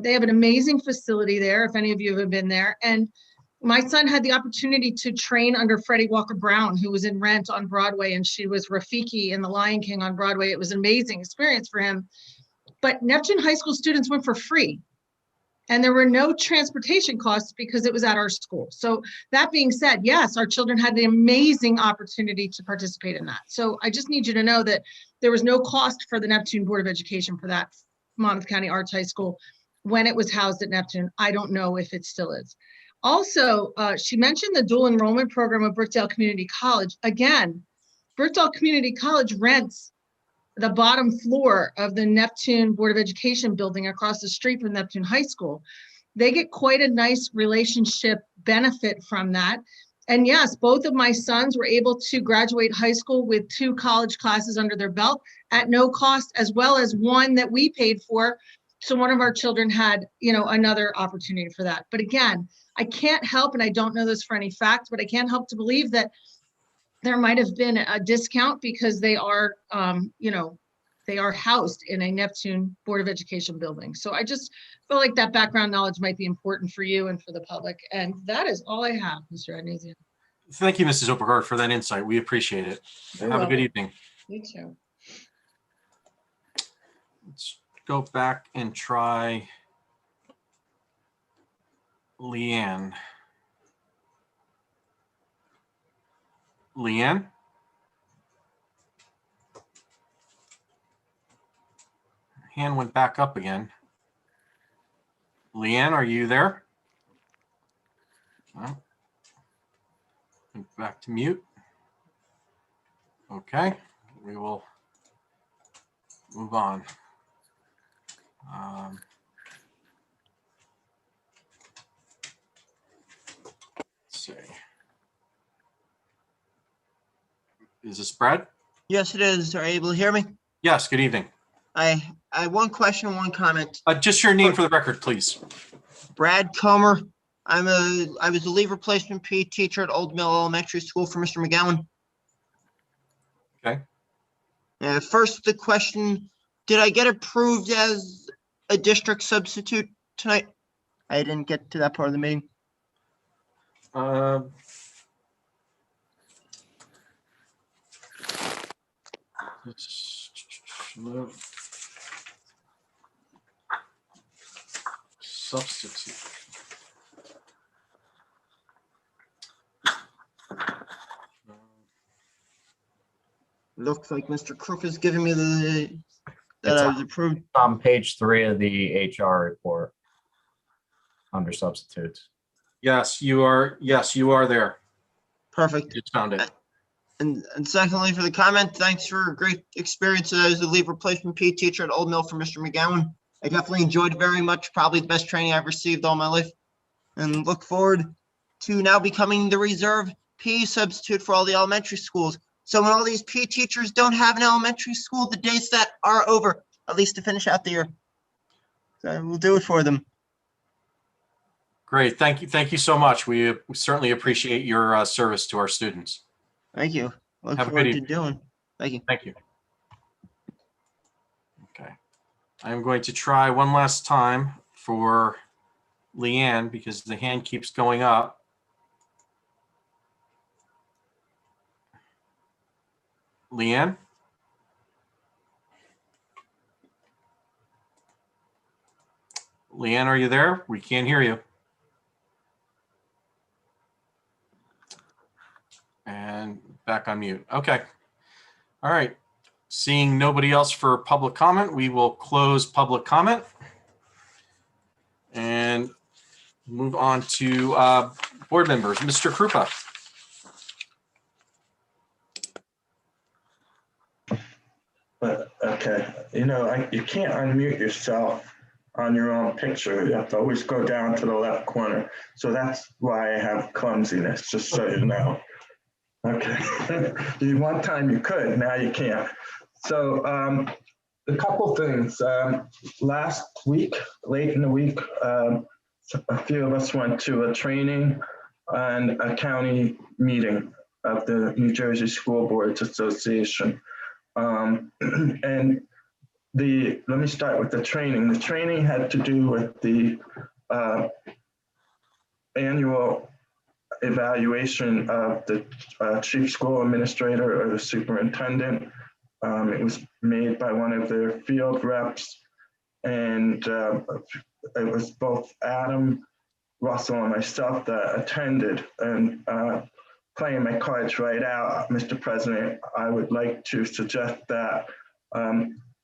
They have an amazing facility there, if any of you have been there. And my son had the opportunity to train under Freddie Walker Brown, who was in Rent on Broadway, and she was Rafiki in The Lion King on Broadway. It was an amazing experience for him. But Neptune High School students went for free. And there were no transportation costs because it was at our school. So that being said, yes, our children had the amazing opportunity to participate in that. So I just need you to know that there was no cost for the Neptune Board of Education for that Monmouth County Arts High School when it was housed at Neptune. I don't know if it still is. Also, she mentioned the dual enrollment program of Brookdale Community College. Again, Brookdale Community College rents the bottom floor of the Neptune Board of Education building across the street from Neptune High School. They get quite a nice relationship benefit from that. And yes, both of my sons were able to graduate high school with 2 college classes under their belt at no cost, as well as one that we paid for. So one of our children had, another opportunity for that. But again, I can't help, and I don't know this for any fact, but I can't help to believe that there might have been a discount because they are, they are housed in a Neptune Board of Education building. So I just feel like that background knowledge might be important for you and for the public. And that is all I have, Mr. Adnesian. Thank you, Mrs. Oppergard, for that insight. We appreciate it. Have a good evening. You too. Let's go back and try Leanne. Leanne? Her hand went back up again. Leanne, are you there? No. Went back to mute. Okay, we will move on. Let's see. Is this Brad? Yes, it is. Are you able to hear me? Yes, good evening. I have one question, one comment. Just your name for the record, please. Brad Comer. I was a leave replacement PE teacher at Old Mill Elementary School for Mr. McGowan. Okay. First, the question, did I get approved as a district substitute tonight? I didn't get to that part of the meeting. Substitute. Looks like Mr. Crook is giving me that I was approved. On page 3 of the HR report under substitutes. Yes, you are. Yes, you are there. Perfect. Just found it. And secondly, for the comment, thanks for a great experience as a leave replacement PE teacher at Old Mill for Mr. McGowan. I definitely enjoyed it very much, probably the best training I've received all my life, and look forward to now becoming the reserve PE substitute for all the elementary schools. So when all these PE teachers don't have an elementary school, the days that are over, at least to finish out the year. So we'll do it for them. Great. Thank you. Thank you so much. We certainly appreciate your service to our students. Thank you. Look Have a good forward to evening. doing. Thank you. Thank you. Okay. I'm going to try one last time for Leanne because the hand keeps going up. Leanne? Leanne, are you there? We can't hear you. And back on mute. Okay. All right. Seeing nobody else for public comment, we will close public comment and move on to board members. Mr. Krupa. But okay, you know, you can't unmute yourself on your own picture. You have to always go down to the left corner. So that's why I have clumsiness, just so you know. Okay. One time you could, now you can't. So a couple things. Last week, late in the week, a few of us went to a training and a county meeting of the New Jersey School Boards Association. And let me start with the training. The training had to do with the annual evaluation of the chief school administrator or the superintendent. It was made by one of their field reps, and it was both Adam, Russell, and myself that attended. And playing my cards right out, Mr. President, I would like to suggest that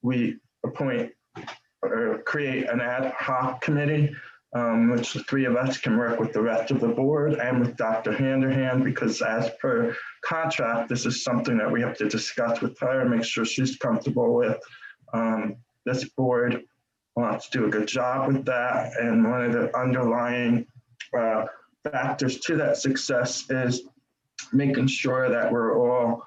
we appoint or create an ad hoc committee, which the three of us can work with the rest of the board and with Dr. Handerhand, because as per contract, this is something that we have to discuss with her and make sure she's comfortable with. This board wants to do a good job with that. And one of the underlying factors to that success is making sure that we're all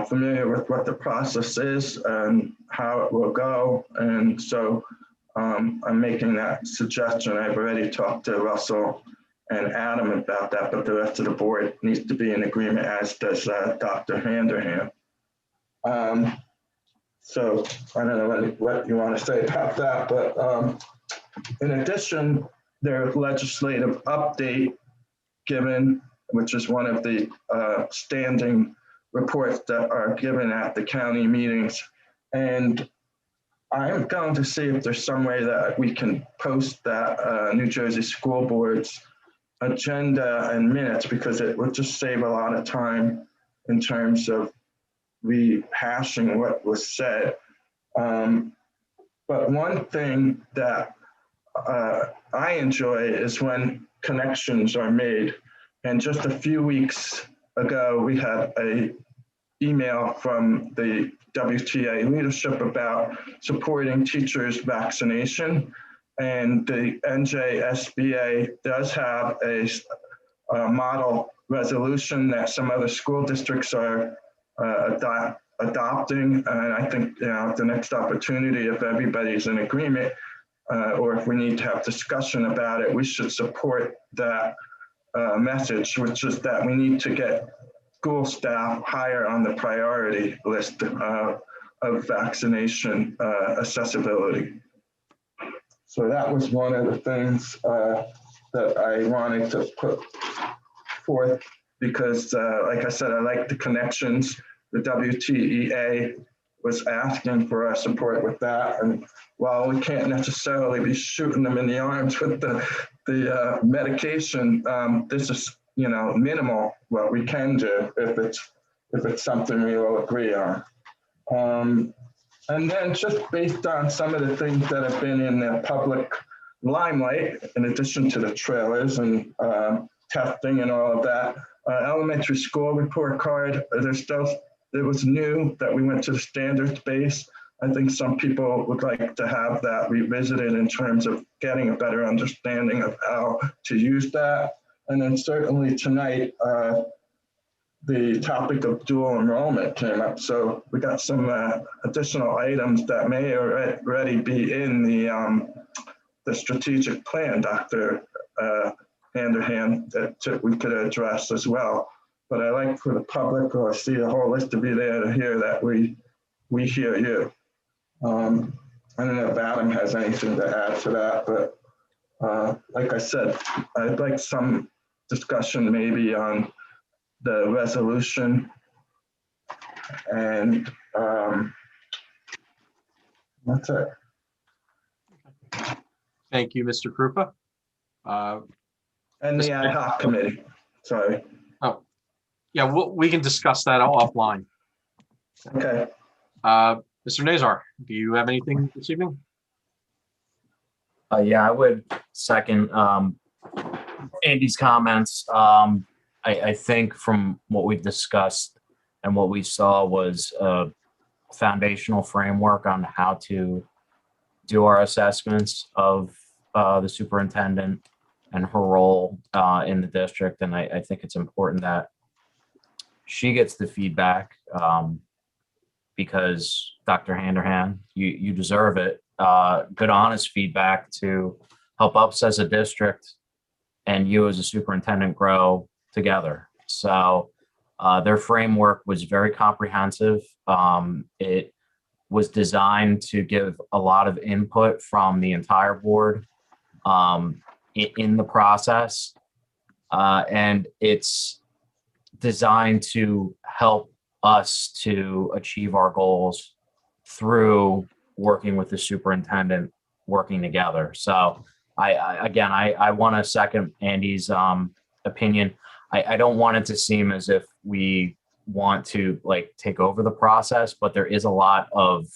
familiar with what the process is and how it will go. And so I'm making that suggestion. I've already talked to Russell and Adam about that, but the rest of the board needs to be in agreement, as does Dr. Handerhand. So I don't know what you want to say about that, but in addition, there's legislative update given, which is one of the standing reports that are given at the county meetings. And I'm going to see if there's some way that we can post that New Jersey School Board's agenda and minutes, because it would just save a lot of time in terms of rehashing what was said. But one thing that I enjoy is when connections are made. And just a few weeks ago, we had an email from the WTA leadership about supporting teachers' vaccination. And the NJSBA does have a model resolution that some other school districts are adopting. And I think, you know, the next opportunity, if everybody's in agreement, or if we need to have discussion about it, we should support that message, which is that we need to get school staff higher on the priority list of vaccination accessibility. So that was one of the things that I wanted to put forth, because like I said, I like the connections. The WTEA was asking for our support with that. And while we can't necessarily be shooting them in the arms with the medication, this is, you know, minimal what we can do if it's something we all agree on. And then just based on some of the things that have been in the public limelight, in addition to the trailers and testing and all of that, elementary school report card. It was new that we went to the standards base. I think some people would like to have that revisited in terms of getting a better understanding of how to use that. And then certainly tonight, the topic of dual enrollment came up. So we got some additional items that may already be in the strategic plan, Dr. Handerhan, that we could address as well. But I like for the public or see a whole list to be there to hear that we hear you. I don't know if Adam has anything to add to that, but like I said, I'd like some discussion maybe on the resolution and that's it. Thank you, Mr. Krupa. And the ad hoc committee, sorry. Oh, yeah, we can discuss that offline. Okay. Mr. Nazar, do you have anything this evening? Yeah, I would second Andy's comments. I think from what we've discussed and what we saw was a foundational framework on how to do our assessments of the superintendent and her role in the district. And I think it's important that she gets the feedback because Dr. Handerhan, you deserve it. Good, honest feedback to help us as a district and you as a superintendent grow together. So their framework was very comprehensive. It was designed to give a lot of input from the entire board in the process. And it's designed to help us to achieve our goals through working with the superintendent, working together. So I want to second Andy's opinion. I don't want it to seem as if we want to like take over the process, but there is a lot of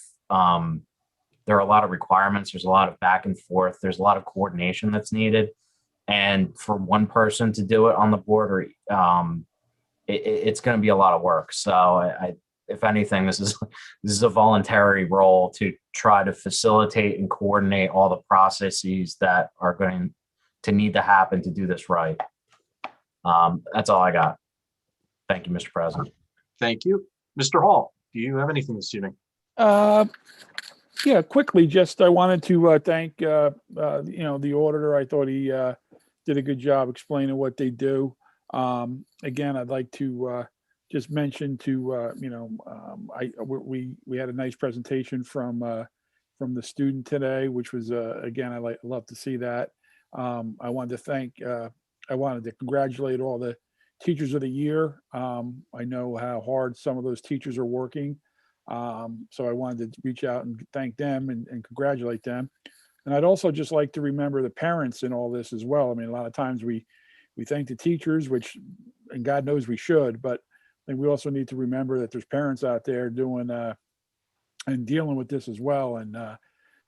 there are a lot of requirements. There's a lot of back and forth. There's a lot of coordination that's needed. And for one person to do it on the board, or it's going to be a lot of work. So if anything, this is a voluntary role to try to facilitate and coordinate all the processes that are going to need to happen to do this right. That's all I got. Thank you, Mr. President. Thank you. Mr. Hall, do you have anything this evening? Yeah, quickly, just I wanted to thank the auditor. I thought he did a good job explaining what they do. Again, I'd like to just mention to we had a nice presentation from the student today, which was again I love to see that. I wanted to congratulate all the teachers of the year. I know how hard some of those teachers are working. So I wanted to reach out and thank them and congratulate them. And I'd also just like to remember the parents in all this as well. I mean, a lot of times we thank the teachers, and God knows we should, but I think we also need to remember that there's parents out there doing and dealing with this as well. And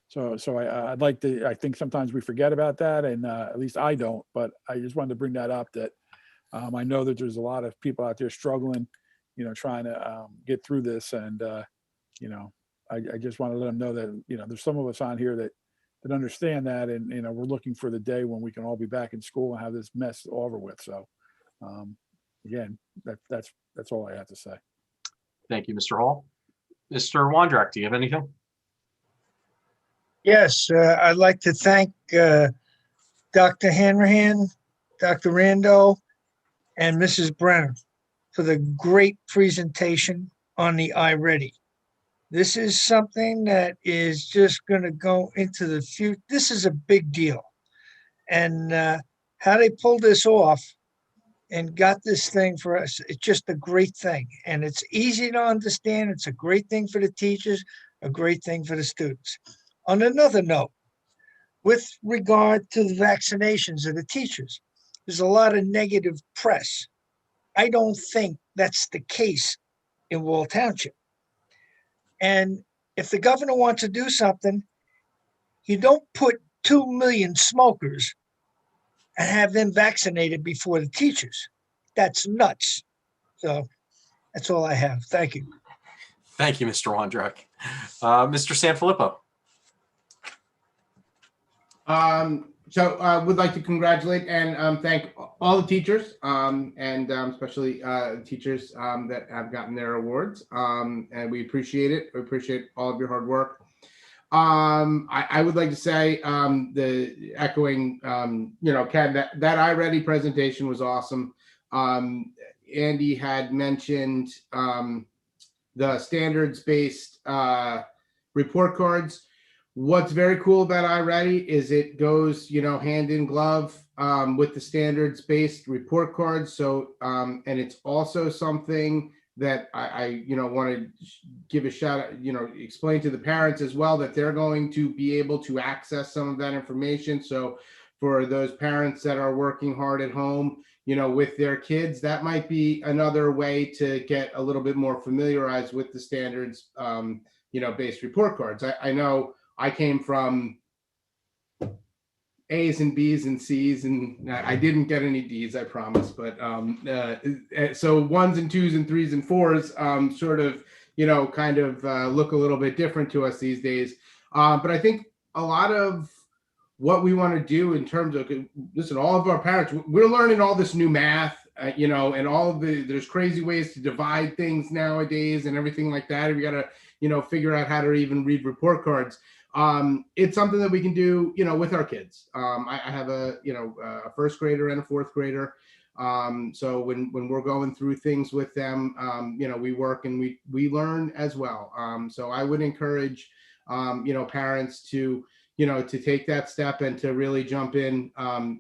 so I think sometimes we forget about that, and at least I don't, but I just wanted to bring that up that I know that there's a lot of people out there struggling, trying to get through this. And, I just want to let them know that, there's some of us on here that understand that. And, we're looking for the day when we can all be back in school and have this mess over with. So again, that's all I have to say. Thank you, Mr. Hall. Mr. Wondrak, do you have anything? Yes, I'd like to thank Dr. Hanrahan, Dr. Rando, and Mrs. Brenner for the great presentation on the iReady. This is something that is just going to go into the future. This is a big deal. And how they pulled this off and got this thing for us, it's just a great thing. And it's easy to understand. It's a great thing for the teachers, a great thing for the students. On another note, with regard to the vaccinations of the teachers, there's a lot of negative press. I don't think that's the case in Wall Township. And if the governor wants to do something, you don't put 2 million smokers and have them vaccinated before the teachers. That's nuts. So that's all I have. Thank you. Thank you, Mr. Wondrak. Mr. Sanfilippo. So would like to congratulate and thank all the teachers and especially teachers that have gotten their awards. And we appreciate it. We appreciate all of your hard work. I would like to say the echoing, Ken, that iReady presentation was awesome. Andy had mentioned the standards-based report cards. What's very cool about iReady is it goes, hand in glove with the standards-based report cards. So, and it's also something that I want to give a shout out, explain to the parents as well that they're going to be able to access some of that information. So for those parents that are working hard at home, with their kids, that might be another way to get a little bit more familiarized with the standards, based report cards. I know I came from A's and B's and C's, and I didn't get any D's, I promise. But so 1s and 2s and 3s and 4s sort of, look a little bit different to us these days. But I think a lot of what we want to do in terms of, listen, all of our parents, we're learning all this new math, and all of there's crazy ways to divide things nowadays and everything like that. We got to, figure out how to even read report cards. It's something that we can do, with our kids. I have a first grader and a fourth grader. So when we're going through things with them, we work and we learn as well. So I would encourage, parents to, to take that step and to really jump in, head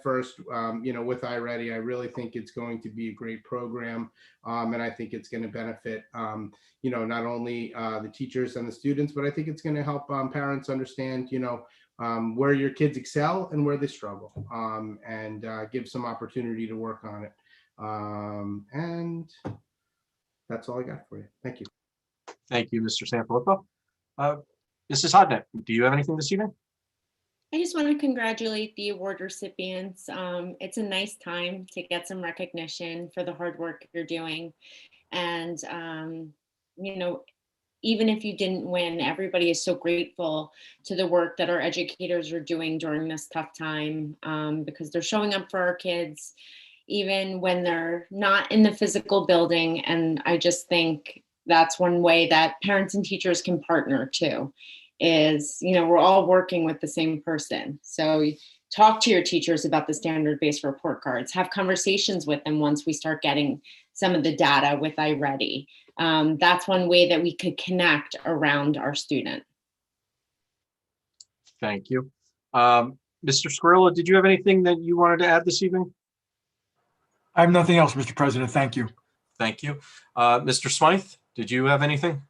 first, with iReady. I really think it's going to be a great program. And I think it's going to benefit, not only the teachers and the students, but I think it's going to help parents understand, where your kids excel and where they struggle, and give some opportunity to work on it. And that's all I got for you. Thank you. Thank you, Mr. Sanfilippo. Mrs. Hodneck, do you have anything this evening? I just want to congratulate the award recipients. It's a nice time to get some recognition for the hard work you're doing. And, even if you didn't win, everybody is so grateful to the work that our educators are doing during this tough time, because they're showing up for our kids, even when they're not in the physical building. And I just think that's one way that parents and teachers can partner too, is, we're all working with the same person. So talk to your teachers about the standard-based report cards, have conversations with them once we start getting some of the data with iReady. That's one way that we could connect around our student. Thank you. Mr. Squirrella, did you have anything that you wanted to add this evening? I have nothing else, Mr. President. Thank you. Thank you. Mr. Smythe, did you have anything?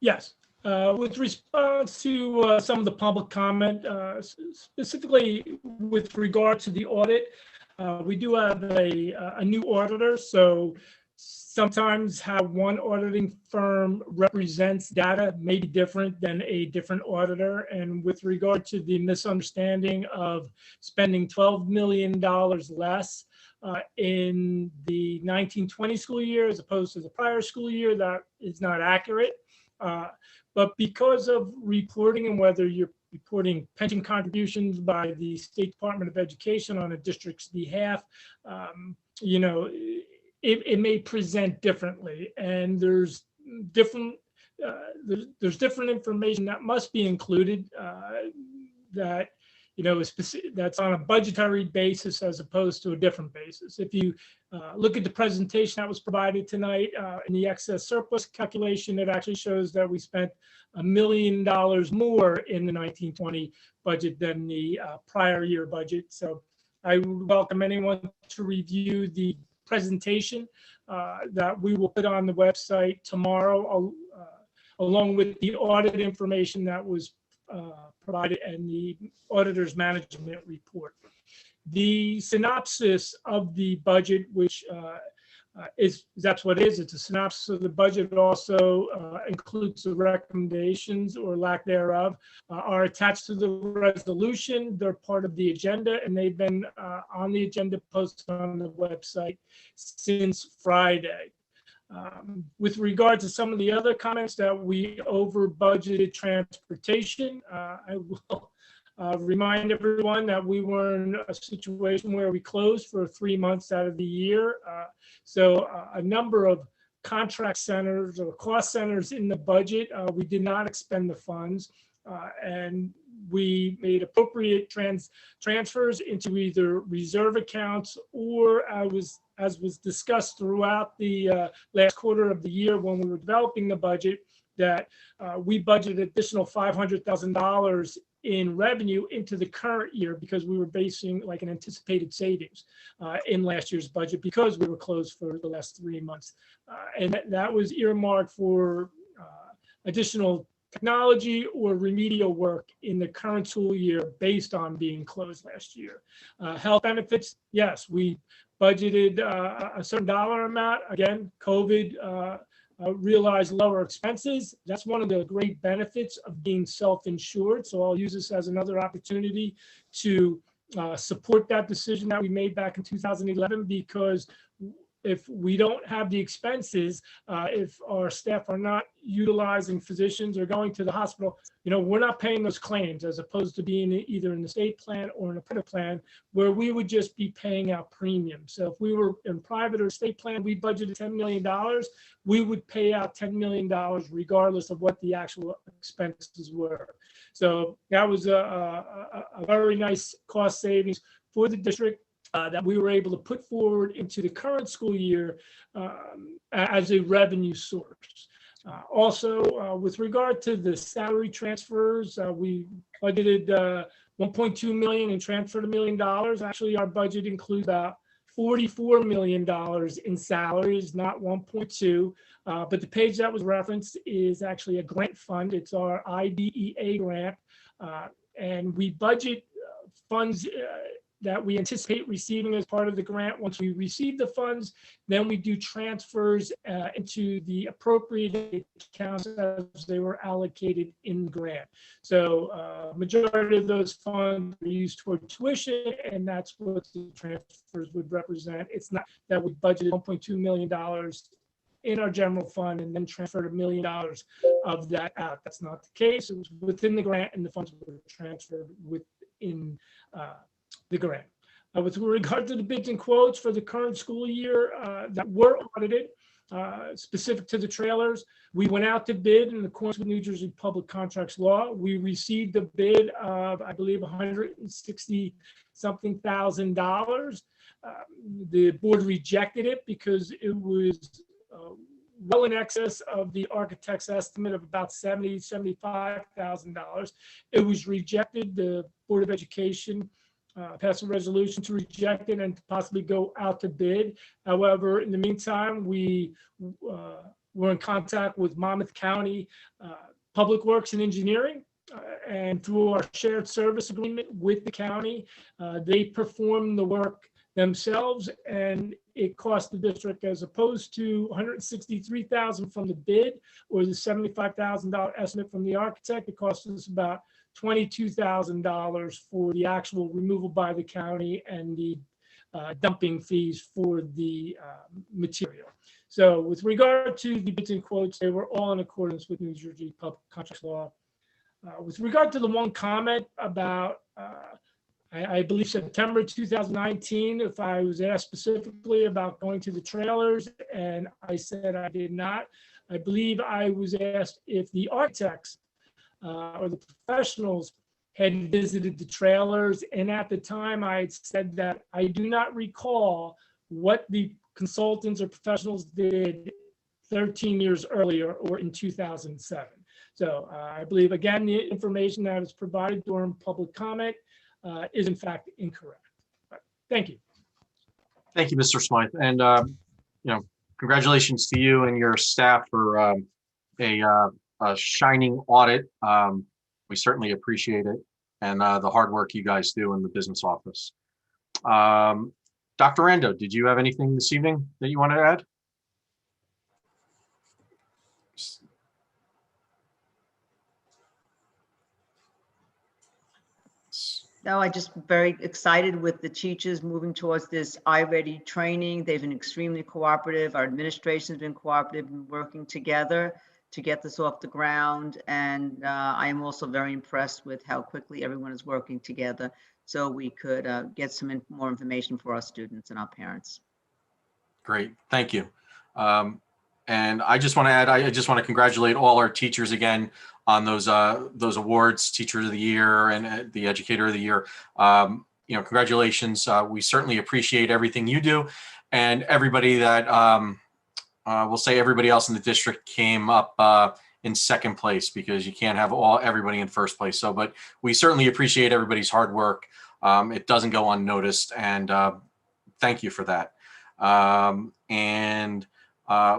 Yes. With response to some of the public comment, specifically with regard to the audit, we do have a new auditor. So sometimes how one auditing firm represents data may be different than a different auditor. And with regard to the misunderstanding of spending $12 million less in the 1920 school year as opposed to the prior school year, that is not accurate. But because of reporting, and whether you're reporting pension contributions by the State Department of Education on a district's behalf, it may present differently, and there's different information that must be included that that's on a budgetary basis as opposed to a different basis. If you look at the presentation that was provided tonight in the excess surplus calculation, it actually shows that we spent $1 million more in the 1920 budget than the prior year budget. So I would welcome anyone to review the presentation that we will put on the website tomorrow, along with the audit information that was provided and the auditor's management report. The synopsis of the budget, which that's what it is. It's a synopsis of the budget. It also includes the recommendations or lack thereof are attached to the resolution. They're part of the agenda, and they've been on the agenda posted on the website since Friday. With regard to some of the other comments that we over budgeted transportation, I will remind everyone that we were in a situation where we closed for 3 months out of the year. So a number of contract centers or cost centers in the budget, we did not expend the funds, and we made appropriate transfers into either reserve accounts or as was discussed throughout the last quarter of the year when we were developing the budget, that we budgeted additional $500,000 in revenue into the current year because we were basing like an anticipated savings in last year's budget because we were closed for the last 3 months. And that was earmarked for additional technology or remedial work in the current school year based on being closed last year. Health benefits, yes, we budgeted a certain dollar amount. Again, COVID realized lower expenses. That's one of the great benefits of being self-insured. So I'll use this as another opportunity to support that decision that we made back in 2011, because if we don't have the expenses, if our staff are not utilizing physicians or going to the hospital, we're not paying those claims, as opposed to being either in the state plan or in a private plan where we would just be paying out premiums. So if we were in private or state plan, we budgeted $10 million, we would pay out $10 million regardless of what the actual expenses were. So that was a very nice cost savings for the district that we were able to put forward into the current school year as a revenue source. Also, with regard to the salary transfers, we budgeted $1.2 million and transferred $1 million. Actually, our budget includes about $44 million in salaries, not 1.2. But the page that was referenced is actually a grant fund. It's our IDEA grant. And we budget funds that we anticipate receiving as part of the grant. Once we receive the funds, then we do transfers into the appropriate accounts as they were allocated in the grant. So majority of those funds are used toward tuition, and that's what the transfers would represent. It's not that we budgeted $1.2 million in our general fund and then transferred $1 million of that out. That's not the case. It was within the grant, and the funds were transferred within the grant. With regard to the bids and quotes for the current school year that were audited, specific to the trailers, we went out to bid in accordance with New Jersey public contracts law. We received a bid of, I believe, $160-something thousand. The board rejected it because it was well in excess of the architect's estimate of about $75,000. It was rejected. The Board of Education passed a resolution to reject it and to possibly go out to bid. However, in the meantime, we were in contact with Monmouth County Public Works and Engineering, and through our shared service agreement with the county, they performed the work themselves, and it cost the district, as opposed to $163,000 from the bid or the $75,000 estimate from the architect, it cost us about $22,000 for the actual removal by the county and the dumping fees for the material. So with regard to the bids and quotes, they were all in accordance with New Jersey public contracts law. With regard to the one comment about, I believe September 2019, if I was asked specifically about going to the trailers, and I said I did not. I believe I was asked if the architects or the professionals had visited the trailers, and at the time I had said that I do not recall what the consultants or professionals did 13 years earlier or in 2007. So I believe, again, the information that is provided during public comment is in fact incorrect. But thank you. Thank you, Mr. Smythe. And, congratulations to you and your staff for a shining audit. We certainly appreciate it, and the hard work you guys do in the business office. Dr. Rando, did you have anything this evening that you wanted to add? No, I just very excited with the teachers moving towards this iReady training. They've been extremely cooperative. Our administration's been cooperative and working together to get this off the ground. And I am also very impressed with how quickly everyone is working together so we could get some more information for our students and our parents. Great, thank you. And I just want to add, I just want to congratulate all our teachers again on those awards, Teacher of the Year and the Educator of the Year. Congratulations. We certainly appreciate everything you do, and everybody that we'll say everybody else in the district came up in second place, because you can't have everybody in first place. So, but we certainly appreciate everybody's hard work. It doesn't go unnoticed, and thank you for that.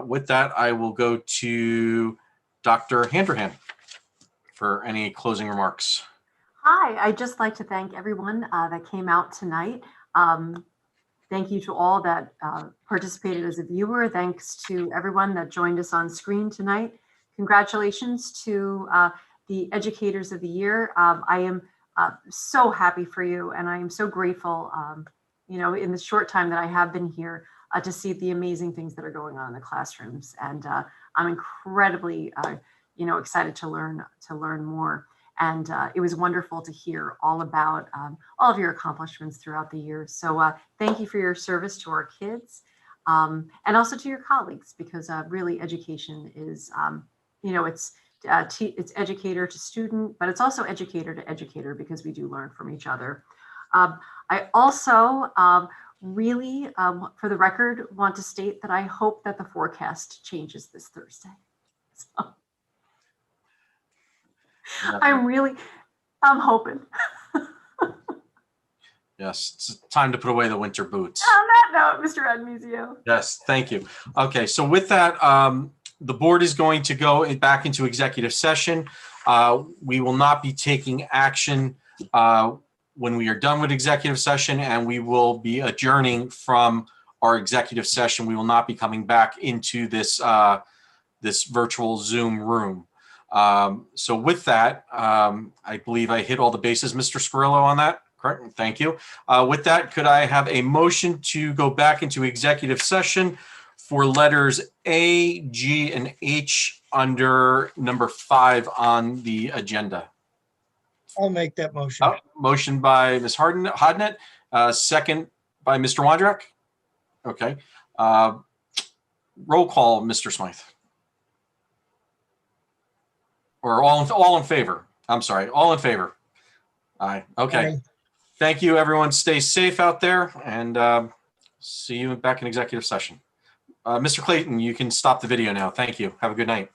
With that, I will go to Dr. Handrahan for any closing remarks. Hi, I'd just like to thank everyone that came out tonight. Thank you to all that participated as a viewer. Thanks to everyone that joined us on screen tonight. Congratulations to the Educators of the Year. I am so happy for you, and I am so grateful, in the short time that I have been here, to see the amazing things that are going on in the classrooms. And I'm incredibly, excited to learn more. And it was wonderful to hear all about all of your accomplishments throughout the year. So thank you for your service to our kids, and also to your colleagues, because really education is, it's educator to student, but it's also educator to educator, because we do learn from each other. I also really, for the record, want to state that I hope that the forecast changes this Thursday. So, I'm hoping. Yes, it's time to put away the winter boots. On that note, Mr. Admizio. Yes, thank you. Okay, so with that, the board is going to go back into executive session. We will not be taking action when we are done with executive session, and we will be adjourning from our executive session. We will not be coming back into this this virtual Zoom room. So with that, I believe I hit all the bases, Mr. Scarillo, on that. Correct. Thank you. With that, could I have a motion to go back into executive session for letters A, G, and H under number 5 on the agenda? I'll make that motion. Motion by Ms. Hodnett, second by Mr. Wondrak. Okay. Roll call, Mr. Smythe. Or all in favor. I'm sorry, all in favor. Aye. Okay. Aye. Thank you, everyone. Stay safe out there, and see you back in executive session. Mr. Clayton, you can stop the video now. Thank you. Have a good night.